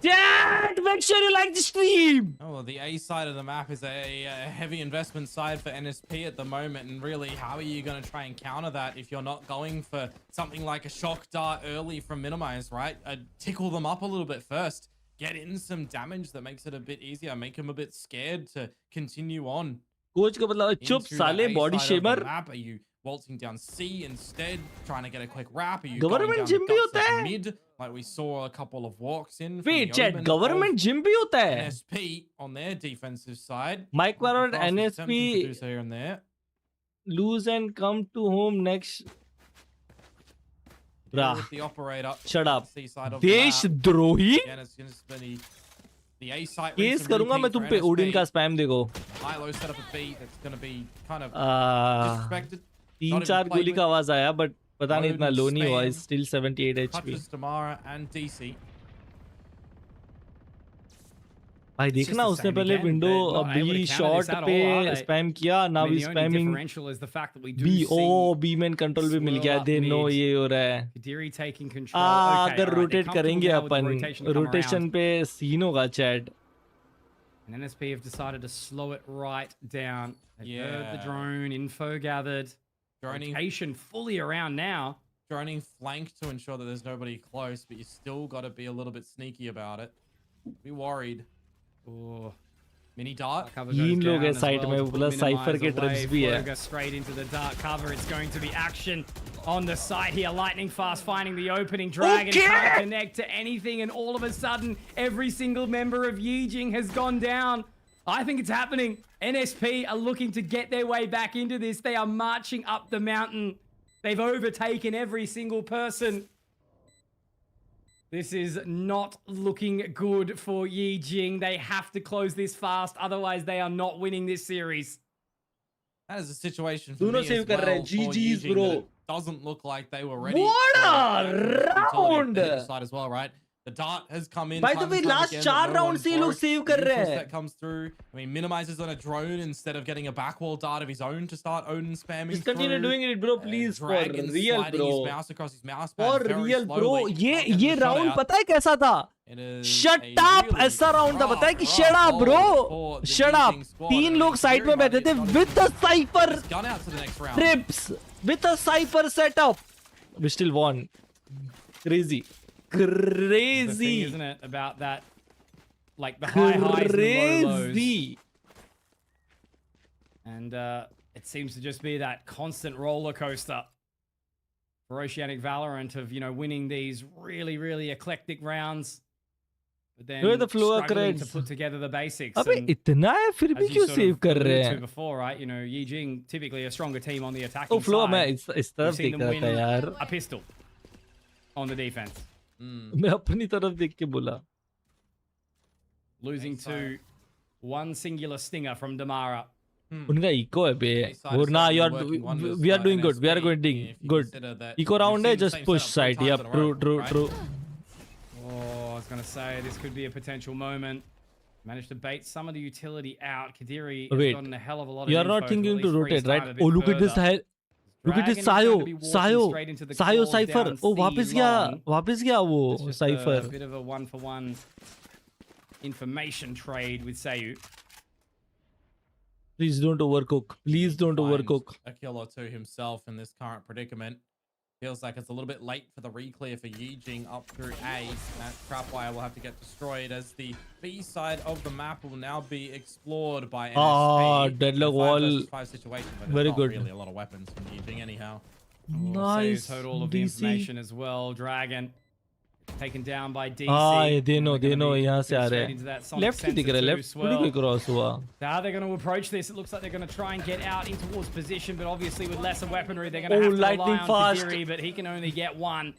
[SPEAKER 4] Chat, make sure you like the stream.
[SPEAKER 6] Oh, well, the A side of the map is a heavy investment side for NSP at the moment. And really, how are you going to try and counter that if you're not going for something like a shock dart early from Minimize, right? Tickle them up a little bit first. Get in some damage that makes it a bit easier. Make them a bit scared to continue on.
[SPEAKER 4] Coach का मतलब चुप
[SPEAKER 6] into the
[SPEAKER 4] साले
[SPEAKER 6] A
[SPEAKER 4] body
[SPEAKER 6] side of the
[SPEAKER 4] shamer.
[SPEAKER 6] map. Are you waltzing down C instead, trying to get a quick wrap? Are you
[SPEAKER 4] Government
[SPEAKER 6] going
[SPEAKER 4] gym
[SPEAKER 6] down
[SPEAKER 4] भी
[SPEAKER 6] the
[SPEAKER 4] होता
[SPEAKER 6] guts of
[SPEAKER 4] है?
[SPEAKER 6] mid, like we saw a couple of walks in? from
[SPEAKER 4] Wait,
[SPEAKER 6] the
[SPEAKER 4] chat,
[SPEAKER 6] omen
[SPEAKER 4] government
[SPEAKER 6] of
[SPEAKER 4] gym भी होता है.
[SPEAKER 6] NSP on their defensive side.
[SPEAKER 4] Mike Warren
[SPEAKER 6] Fastest attempts to
[SPEAKER 4] NSP
[SPEAKER 6] produce here and there.
[SPEAKER 4] lose and come to home next. Brah,
[SPEAKER 6] With the operator.
[SPEAKER 4] shut up.
[SPEAKER 6] C side of the
[SPEAKER 4] देश
[SPEAKER 6] map.
[SPEAKER 4] द्रोही.
[SPEAKER 6] Again, it's going to be the A site.
[SPEAKER 4] Case करूंगा मैं तुम पे. Odin का spam देखो.
[SPEAKER 6] High-low set up a B that's going to be kind of disrespected.
[SPEAKER 4] 3-4 गोली का आवाज आया बट पता नहीं इतना लो नहीं हुआ. Still 78 HP.
[SPEAKER 6] Touches Damara and DC.
[SPEAKER 4] भाई
[SPEAKER 5] It's just
[SPEAKER 4] देखना
[SPEAKER 5] the
[SPEAKER 4] उसने
[SPEAKER 5] same
[SPEAKER 4] पहले
[SPEAKER 5] again.
[SPEAKER 4] Window
[SPEAKER 5] They're not able to
[SPEAKER 4] B
[SPEAKER 5] counter
[SPEAKER 4] shot
[SPEAKER 5] this at
[SPEAKER 4] पे
[SPEAKER 5] all, are they?
[SPEAKER 4] स्पैम किया
[SPEAKER 5] I
[SPEAKER 4] नाउ
[SPEAKER 5] mean,
[SPEAKER 4] ही
[SPEAKER 5] the only
[SPEAKER 4] spamming
[SPEAKER 5] differential is the fact that we do
[SPEAKER 4] B
[SPEAKER 5] see
[SPEAKER 4] oh B main control भी मिल गया
[SPEAKER 5] swirl up
[SPEAKER 4] दे नो
[SPEAKER 5] mid.
[SPEAKER 4] ये हो रहा है
[SPEAKER 5] Kadiri taking control. Okay,
[SPEAKER 4] अगर
[SPEAKER 5] all right, they're
[SPEAKER 4] rotate
[SPEAKER 5] comfortable
[SPEAKER 4] करेंगे
[SPEAKER 5] now with the
[SPEAKER 4] upon
[SPEAKER 5] rotation to come
[SPEAKER 4] rotation
[SPEAKER 5] around.
[SPEAKER 4] पे सीन होगा chat
[SPEAKER 5] And NSP have decided to slow it right down. They've heard the
[SPEAKER 6] Yeah.
[SPEAKER 5] drone, info gathered.
[SPEAKER 6] Droning,
[SPEAKER 5] Rotation fully around now.
[SPEAKER 6] droning flank to ensure that there's nobody close, but you still got to be a little bit sneaky about it. Be worried.
[SPEAKER 5] Oh,
[SPEAKER 6] Mini dart.
[SPEAKER 5] cover
[SPEAKER 4] तीन
[SPEAKER 5] goes
[SPEAKER 4] लोग
[SPEAKER 5] down
[SPEAKER 4] है
[SPEAKER 5] as
[SPEAKER 4] side
[SPEAKER 5] well
[SPEAKER 4] में
[SPEAKER 5] to put
[SPEAKER 4] plus cipher
[SPEAKER 5] Minimize
[SPEAKER 4] के
[SPEAKER 5] away.
[SPEAKER 4] Trips भी है
[SPEAKER 5] Floga straight into the dark cover. It's going to be action on the side here. Lightning fast finding the opening. Dragon can't connect to anything, and all of a sudden, every single member of Yi-Jing has gone down. I think it's happening. NSP are looking to get their way back into this. They are marching up the mountain. They've overtaken every single person. This is not looking good for Yi-Jing. They have to close this fast, otherwise they are not winning this series.
[SPEAKER 6] That is a situation for
[SPEAKER 4] दोनों
[SPEAKER 6] me
[SPEAKER 4] save
[SPEAKER 6] as
[SPEAKER 4] कर
[SPEAKER 6] well
[SPEAKER 4] रहे हैं
[SPEAKER 6] for
[SPEAKER 4] GG's
[SPEAKER 6] Yi-Jing
[SPEAKER 4] bro
[SPEAKER 6] that it doesn't look like they were ready.
[SPEAKER 4] What
[SPEAKER 6] for
[SPEAKER 4] a
[SPEAKER 6] that utility
[SPEAKER 4] round!
[SPEAKER 6] to hit the side as well, right? The dart has come in.
[SPEAKER 4] By
[SPEAKER 6] time
[SPEAKER 4] the way,
[SPEAKER 6] and time
[SPEAKER 4] last
[SPEAKER 6] again,
[SPEAKER 4] 4
[SPEAKER 6] but no
[SPEAKER 4] rounds
[SPEAKER 6] one
[SPEAKER 4] से ये लोग
[SPEAKER 6] broke.
[SPEAKER 4] Save
[SPEAKER 6] The
[SPEAKER 4] कर रहे
[SPEAKER 6] inputs
[SPEAKER 4] हैं
[SPEAKER 6] that comes through. I mean, minimizes on a drone instead of getting a backwall dart of his own to start Odin spamming.
[SPEAKER 4] Just continue
[SPEAKER 6] through.
[SPEAKER 4] doing it bro please for
[SPEAKER 6] Dragon
[SPEAKER 4] real
[SPEAKER 6] sliding
[SPEAKER 4] bro
[SPEAKER 6] his mouse across his mouse pad
[SPEAKER 4] for
[SPEAKER 6] very
[SPEAKER 4] real bro
[SPEAKER 6] slowly.
[SPEAKER 4] ये
[SPEAKER 6] Can't get the shot
[SPEAKER 4] round
[SPEAKER 6] out.
[SPEAKER 4] पता है कैसा था
[SPEAKER 6] It is
[SPEAKER 4] shut
[SPEAKER 6] a
[SPEAKER 4] up
[SPEAKER 6] really
[SPEAKER 4] ऐसा round था
[SPEAKER 6] rough,
[SPEAKER 4] पता है कि
[SPEAKER 6] rough
[SPEAKER 4] shut up
[SPEAKER 6] hold
[SPEAKER 4] bro
[SPEAKER 6] for the
[SPEAKER 4] shut up
[SPEAKER 6] Yi-Jing squad.
[SPEAKER 4] 3
[SPEAKER 6] And
[SPEAKER 4] लोग
[SPEAKER 6] it's
[SPEAKER 4] साइड में
[SPEAKER 6] very
[SPEAKER 4] बैठे थे
[SPEAKER 6] hard.
[SPEAKER 4] With the cipher
[SPEAKER 6] It's gone out to the next round.
[SPEAKER 4] trips with a cipher setup we still won crazy
[SPEAKER 5] The thing,
[SPEAKER 4] crazy
[SPEAKER 5] isn't it, about that, like the high highs and the low lows.
[SPEAKER 4] crazy
[SPEAKER 5] And it seems to just be that constant roller coaster for Oceanic Valorant of, you know, winning these really, really eclectic rounds. But then
[SPEAKER 4] Where the flow
[SPEAKER 5] struggling to
[SPEAKER 4] creds?
[SPEAKER 5] put together the basics.
[SPEAKER 4] अबे
[SPEAKER 5] And
[SPEAKER 4] इतना है फिर भी
[SPEAKER 5] as you
[SPEAKER 4] क्यों
[SPEAKER 5] sort
[SPEAKER 4] save
[SPEAKER 5] of
[SPEAKER 4] कर रहे
[SPEAKER 5] alluded to
[SPEAKER 4] हैं
[SPEAKER 5] before, right? You know, Yi-Jing typically a stronger team on the
[SPEAKER 4] oh
[SPEAKER 5] attacking
[SPEAKER 4] flow मैं
[SPEAKER 5] side.
[SPEAKER 4] इस तरफ
[SPEAKER 5] We've seen
[SPEAKER 4] देख
[SPEAKER 5] them
[SPEAKER 4] रहा था
[SPEAKER 5] win
[SPEAKER 4] यार
[SPEAKER 5] a pistol on the defense.
[SPEAKER 4] मैं अपनी तरफ देख के बोला
[SPEAKER 5] Losing to one singular stinger from Damara.
[SPEAKER 4] उनका इको है बे और ना यार we are doing good we are going good eco round है just push side yeah true
[SPEAKER 5] Oh, I was going to say, this could be a potential moment. Managed to bait some of the utility out. Kadiri has
[SPEAKER 4] Wait,
[SPEAKER 5] gotten a hell of a lot of
[SPEAKER 4] you are
[SPEAKER 5] info
[SPEAKER 4] not thinking
[SPEAKER 5] at
[SPEAKER 4] to
[SPEAKER 5] least
[SPEAKER 4] rotate
[SPEAKER 5] freeze
[SPEAKER 4] right
[SPEAKER 5] time a bit
[SPEAKER 4] oh look at this
[SPEAKER 5] further.
[SPEAKER 4] look at this
[SPEAKER 5] Dragon is going to be walking
[SPEAKER 4] Sayo
[SPEAKER 5] straight into the
[SPEAKER 4] Sayo
[SPEAKER 5] claws
[SPEAKER 4] Cypher
[SPEAKER 5] down
[SPEAKER 4] oh
[SPEAKER 5] C
[SPEAKER 4] वापस गया वो
[SPEAKER 5] long. It's just
[SPEAKER 4] Cypher
[SPEAKER 5] a bit of a one-for-one information trade with Sayu.
[SPEAKER 4] please don't overcook please don't overcook
[SPEAKER 6] A kill or two himself in this current predicament. Feels like it's a little bit late for the reclear for Yi-Jing up through A. That trap wire will have to get destroyed as the B side of the map will now be explored by NSP.
[SPEAKER 4] deadlock
[SPEAKER 6] In a 5
[SPEAKER 4] wall
[SPEAKER 6] versus 5 situation, but there's
[SPEAKER 4] very
[SPEAKER 6] not
[SPEAKER 4] good
[SPEAKER 6] really a lot of weapons from Yi-Jing anyhow.
[SPEAKER 4] nice
[SPEAKER 5] Sayu's heard all of the
[SPEAKER 4] DC
[SPEAKER 5] information as well. Dragon taken down by DC.
[SPEAKER 4] ये
[SPEAKER 5] They're
[SPEAKER 4] देनो
[SPEAKER 5] gonna be
[SPEAKER 4] यहाँ से आ
[SPEAKER 5] straight
[SPEAKER 4] रहे
[SPEAKER 5] into that
[SPEAKER 4] हैं
[SPEAKER 5] sonic
[SPEAKER 4] left ही दिख
[SPEAKER 5] sensor
[SPEAKER 4] रहा है
[SPEAKER 5] too
[SPEAKER 4] left
[SPEAKER 5] as
[SPEAKER 4] थोड़ी
[SPEAKER 5] well.
[SPEAKER 4] कोई क्रॉस हुआ
[SPEAKER 5] How they're going to approach this? It looks like they're going to try and get out in towards position, but obviously with lesser weaponry, they're going to
[SPEAKER 4] Oh,
[SPEAKER 5] have to rely
[SPEAKER 4] lightning
[SPEAKER 5] on
[SPEAKER 4] fast.
[SPEAKER 5] Kadiri, but he can only get one.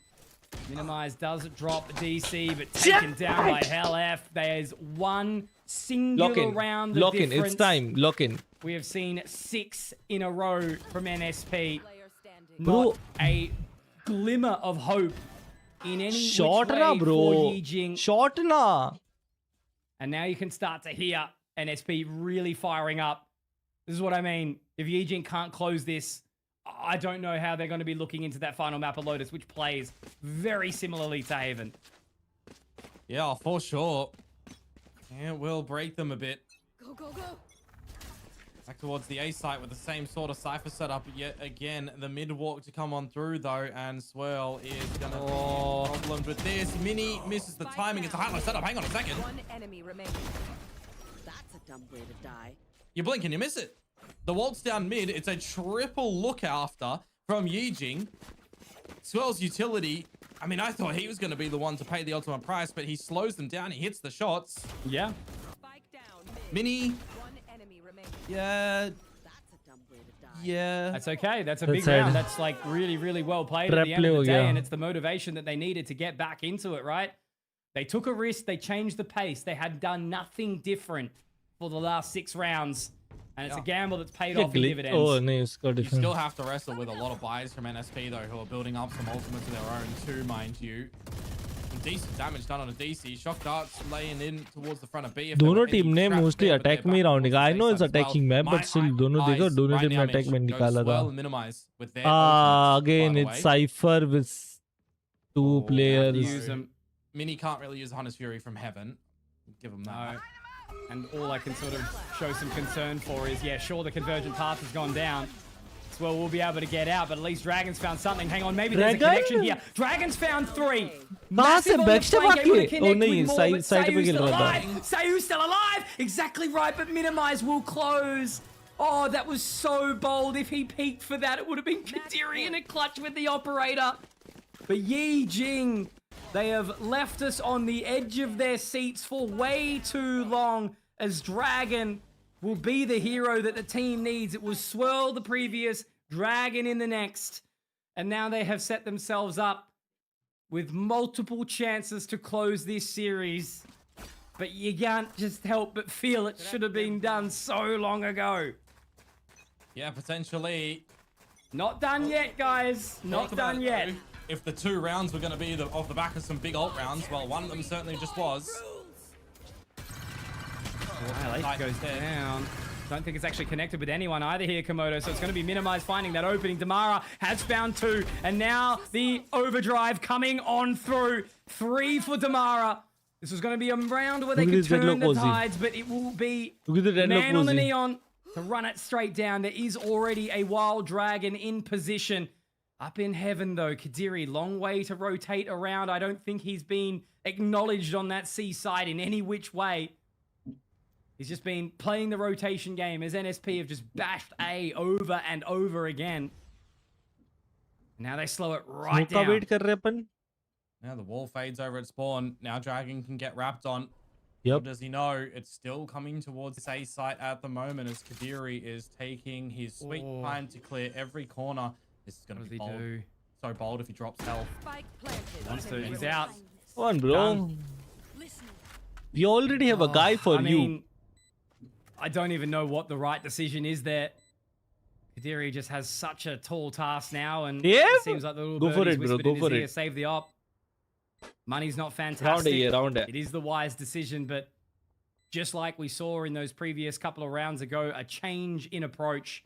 [SPEAKER 5] Minimize does drop DC, but taken down by Hell F. There's one singular
[SPEAKER 4] lock in
[SPEAKER 5] round.
[SPEAKER 4] lock in it's time lock in
[SPEAKER 5] We have seen 6 in a row from NSP.
[SPEAKER 12] Player standing.
[SPEAKER 4] Bro.
[SPEAKER 5] Not a glimmer of hope in any
[SPEAKER 4] shot
[SPEAKER 5] which
[SPEAKER 4] na
[SPEAKER 5] way
[SPEAKER 4] bro
[SPEAKER 5] for Yi-Jing.
[SPEAKER 4] shot na
[SPEAKER 5] And now you can start to hear NSP really firing up. This is what I mean. If Yi-Jing can't close this, I don't know how they're going to be looking into that final map of Lotus, which plays very similarly to Haven.
[SPEAKER 6] Yeah, for sure. It will break them a bit.
[SPEAKER 12] Go, go, go.
[SPEAKER 6] Back towards the A site with the same sort of cipher setup. Yet again, the mid walk to come on through though, and Swirl is gonna be problems with this. Mini misses the timing. It's a high-low setup. Hang on a second.
[SPEAKER 12] One enemy remaining.
[SPEAKER 13] That's a dumb way to die.
[SPEAKER 6] You blink and you miss it. The waltz down mid. It's a triple look after from Yi-Jing. Swirl's utility. I mean, I thought he was going to be the one to pay the ultimate price, but he slows them down. He hits the shots.
[SPEAKER 5] Yeah.
[SPEAKER 12] Spike down mid.
[SPEAKER 6] Mini.
[SPEAKER 12] One enemy remaining.
[SPEAKER 6] Yeah.
[SPEAKER 13] That's a dumb way to die.
[SPEAKER 6] Yeah.
[SPEAKER 5] That's okay. That's a
[SPEAKER 4] That's
[SPEAKER 5] big
[SPEAKER 4] it.
[SPEAKER 5] round. That's like really, really well played
[SPEAKER 4] Trap
[SPEAKER 5] at the end
[SPEAKER 4] play
[SPEAKER 5] of the
[SPEAKER 4] ho
[SPEAKER 5] day.
[SPEAKER 4] gaya.
[SPEAKER 5] And it's the motivation that they needed to get back into it, right? They took a risk. They changed the pace. They had done nothing different for the last 6 rounds. And it's a gamble that's paid
[SPEAKER 4] Yeah,
[SPEAKER 5] off in dividends.
[SPEAKER 4] Oh, no, it's got
[SPEAKER 6] You
[SPEAKER 4] different.
[SPEAKER 6] still have to wrestle with a lot of buys from NSP though, who are building up some ultimates of their own too, mind you. Some decent damage done on a DC. Shock darts laying in towards the front of B.
[SPEAKER 4] दोनों team ने mostly attack में round निकाला. I know it's attacking map, but still दोनों देखो दोनों team ने attack में निकाला था. Again it's Cypher with two players.
[SPEAKER 6] Mini can't really use Hunter's Fury from Heaven. Give him that.
[SPEAKER 5] No. And all I can sort of show some concern for is, yeah, sure, the convergent path has gone down. Well, we'll be able to get out, but at least Dragon's found something. Hang on, maybe there's a connection here. Dragon's found 3. Massive on the flank, able to connect with more, but Sayu's still alive. Sayu's still alive. Exactly right, but Minimize will close. Oh, that was so bold. If he peeked for that, it would have been Kadiri in a clutch with the operator. But Yi-Jing, they have left us on the edge of their seats for way too long, as Dragon will be the hero that the team needs. It was Swirl the previous, Dragon in the next. And now they have set themselves up with multiple chances to close this series. But you can't just help but feel it should have been done so long ago.
[SPEAKER 6] Yeah, potentially.
[SPEAKER 5] Not done yet, guys. Not done yet.
[SPEAKER 6] If the 2 rounds were going to be off the back of some big ult rounds, well, one of them certainly just was.
[SPEAKER 5] Well, goes down. Don't think it's actually connected with anyone either here, Komodo. So it's going to be Minimized finding that opening. Damara has found 2. And now the overdrive coming on through. 3 for Damara. This was going to be a round where they could turn the tides, but it will be man on the neon to run it straight down. There is already a Wild Dragon in position. Up in heaven, though, Kadiri, long way to rotate around. I don't think he's been acknowledged on that seaside in any which way. He's just been playing the rotation game as NSP have just bashed A over and over again. Now they slow it right down.
[SPEAKER 6] Now the wall fades over at spawn. Now Dragon can get wrapped on.
[SPEAKER 4] Yep.
[SPEAKER 6] Does he know it's still coming towards this A site at the moment as Kadiri is taking his sweet time to clear every corner. This is going to be bold. So bold if he drops health.
[SPEAKER 5] He's out.
[SPEAKER 4] Come on, bro. We already have a guy for you.
[SPEAKER 5] I don't even know what the right decision is there. Kadiri just has such a tall task now, and it seems like the little birdie's whispered in his ear, save the op. Money's not fantastic. It is the wise decision, but just like we saw in those previous couple of rounds ago, a change in approach.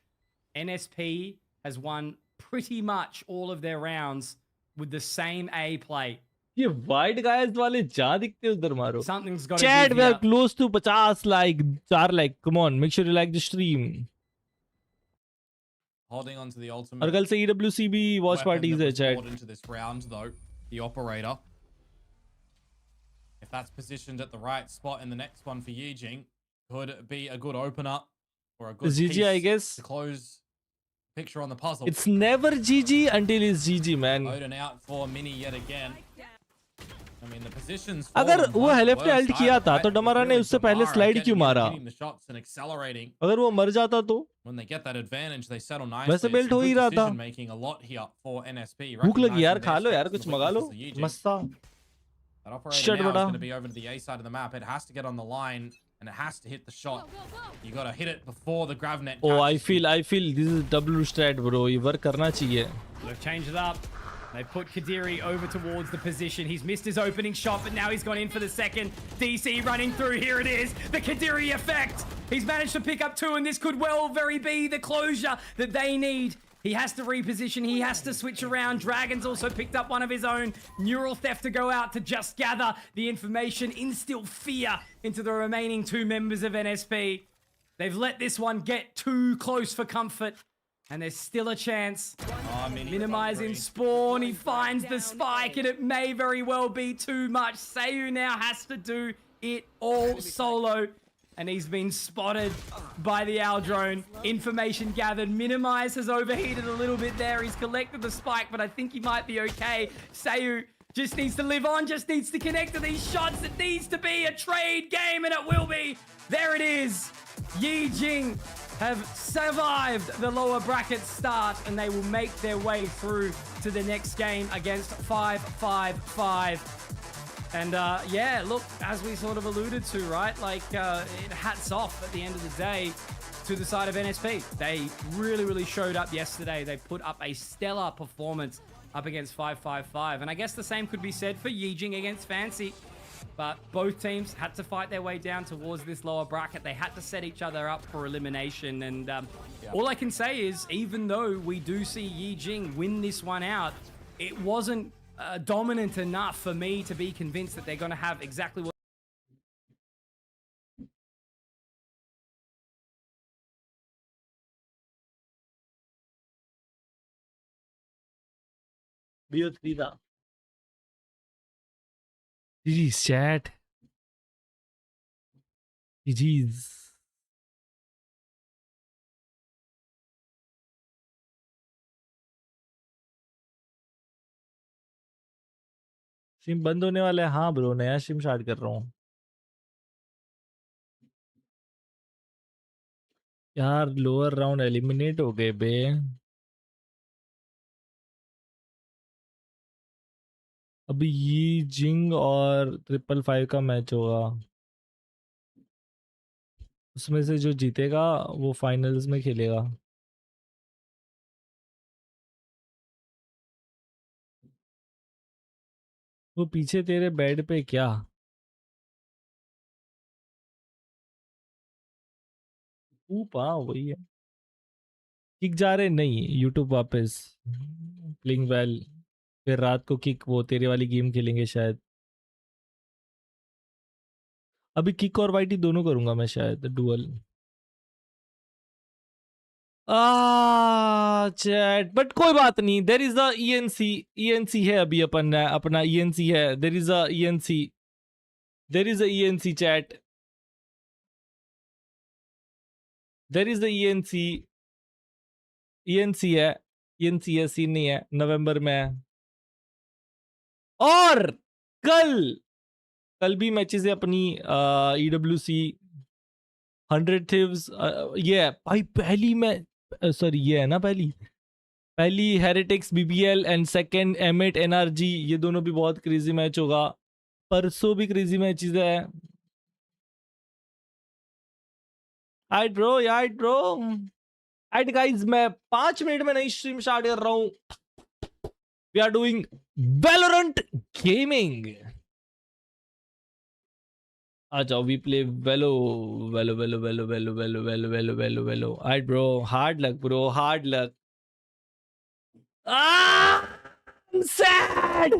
[SPEAKER 5] NSP has won pretty much all of their rounds with the same A play.
[SPEAKER 4] ये white guys वाले जा दिखते उधर मारो.
[SPEAKER 5] Something's got
[SPEAKER 4] Chat, we are close to 50 like 4 like. Come on, make sure you like the stream.
[SPEAKER 6] Holding on to the ultimate.
[SPEAKER 4] और कल से EWCB watch parties है chat.
[SPEAKER 6] Into this round though, the operator. If that's positioned at the right spot in the next one for Yi-Jing, could be a good opener or a good
[SPEAKER 4] GG,
[SPEAKER 6] piece
[SPEAKER 4] I guess.
[SPEAKER 6] to close the picture on the puzzle.
[SPEAKER 4] It's never GG until it's GG, man.
[SPEAKER 6] Odin out for Mini yet again. I mean, the positions
[SPEAKER 4] अगर वो हेलेफ ने alt किया था तो डमारा ने उससे पहले slide क्यों मारा? अगर वो मर जाता तो? वैसे बेल्ट हो ही रहा था. भूख लगी यार, खा लो यार, कुछ मंगा लो. मस्ता.
[SPEAKER 6] Shit, now is going to be over to the A side of the map. It has to get on the line and it has to hit the shot. You got to hit it before the gravnet.
[SPEAKER 4] Oh, I feel this is W strat, bro. ये work करना चाहिए.
[SPEAKER 5] They've changed it up. They put Kadiri over towards the position. He's missed his opening shot, but now he's gone in for the second. DC running through. Here it is. The Kadiri effect. He's managed to pick up 2, and this could well very be the closure that they need. He has to reposition. He has to switch around. Dragon's also picked up one of his own. Neural Theft to go out to just gather the information, instill fear into the remaining 2 members of NSP. They've let this one get too close for comfort. And there's still a chance. Minimizing spawn. He finds the spike, and it may very well be too much. Sayu now has to do it all solo. And he's been spotted by the Owl drone. Information gathered. Minimize has overheated a little bit there. He's collected the spike, but I think he might be okay. Sayu just needs to live on, just needs to connect to these shots. It needs to be a trade game, and it will be. There it is. Yi-Jing have survived the lower bracket start, and they will make their way through to the next game against 555. And yeah, look, as we sort of alluded to, right? Like, hats off at the end of the day to the side of NSP. They really showed up yesterday. They put up a stellar performance up against 555. And I guess the same could be said for Yi-Jing against Fancy. But both teams had to fight their way down towards this lower bracket. They had to set each other up for elimination. And all I can say is, even though we do see Yi-Jing win this one out, it wasn't dominant enough for me to be convinced that they're going to have exactly what
[SPEAKER 4] BO3 था। GG's chat। GG's। Stream बंद होने वाला है। हाँ bro, नया stream start कर रहा हूँ यार। लोअर राउंड एलिमिनेट हो गए बे। अभी ये जिंग और 555 का मैच होगा, उसमें से जो जीतेगा वो फाइनल्स में खेलेगा। वो पीछे तेरे बेड पे क्या? ऊप, हाँ वही है। किक जा रहे नहीं, यूट्यूब वापस प्लेइंग वेल। फिर रात को किक वो तेरे वाली गेम खेलेंगे शायद। अभी किक और वाइटी दोनों करूंगा मैं शायद, डुअल। चैट बट कोई बात नहीं। देर इज द ENC है अभी अपन अपना ENC है। There is a ENC chat. There is the ENC है। ENC है, सीन नहीं है, नवंबर में है। और कल भी मैचेस है अपनी EWC 100 थिव्स। ये है भाई पहली मैं सॉरी ये है ना पहली heretics BBL and second M8 NRG। ये दोनों भी बहुत क्रेजी मैच होगा। परसों भी क्रेजी मैचेस है। हाइट ब्रो हाइट गाइस, मैं 5 मिनट में नई स्ट्रीम स्टार्ट कर रहा हूँ। We are doing Valorant gaming. आ जाओ, we play Valo. Height bro, hard luck bro, hard luck. I'm sad.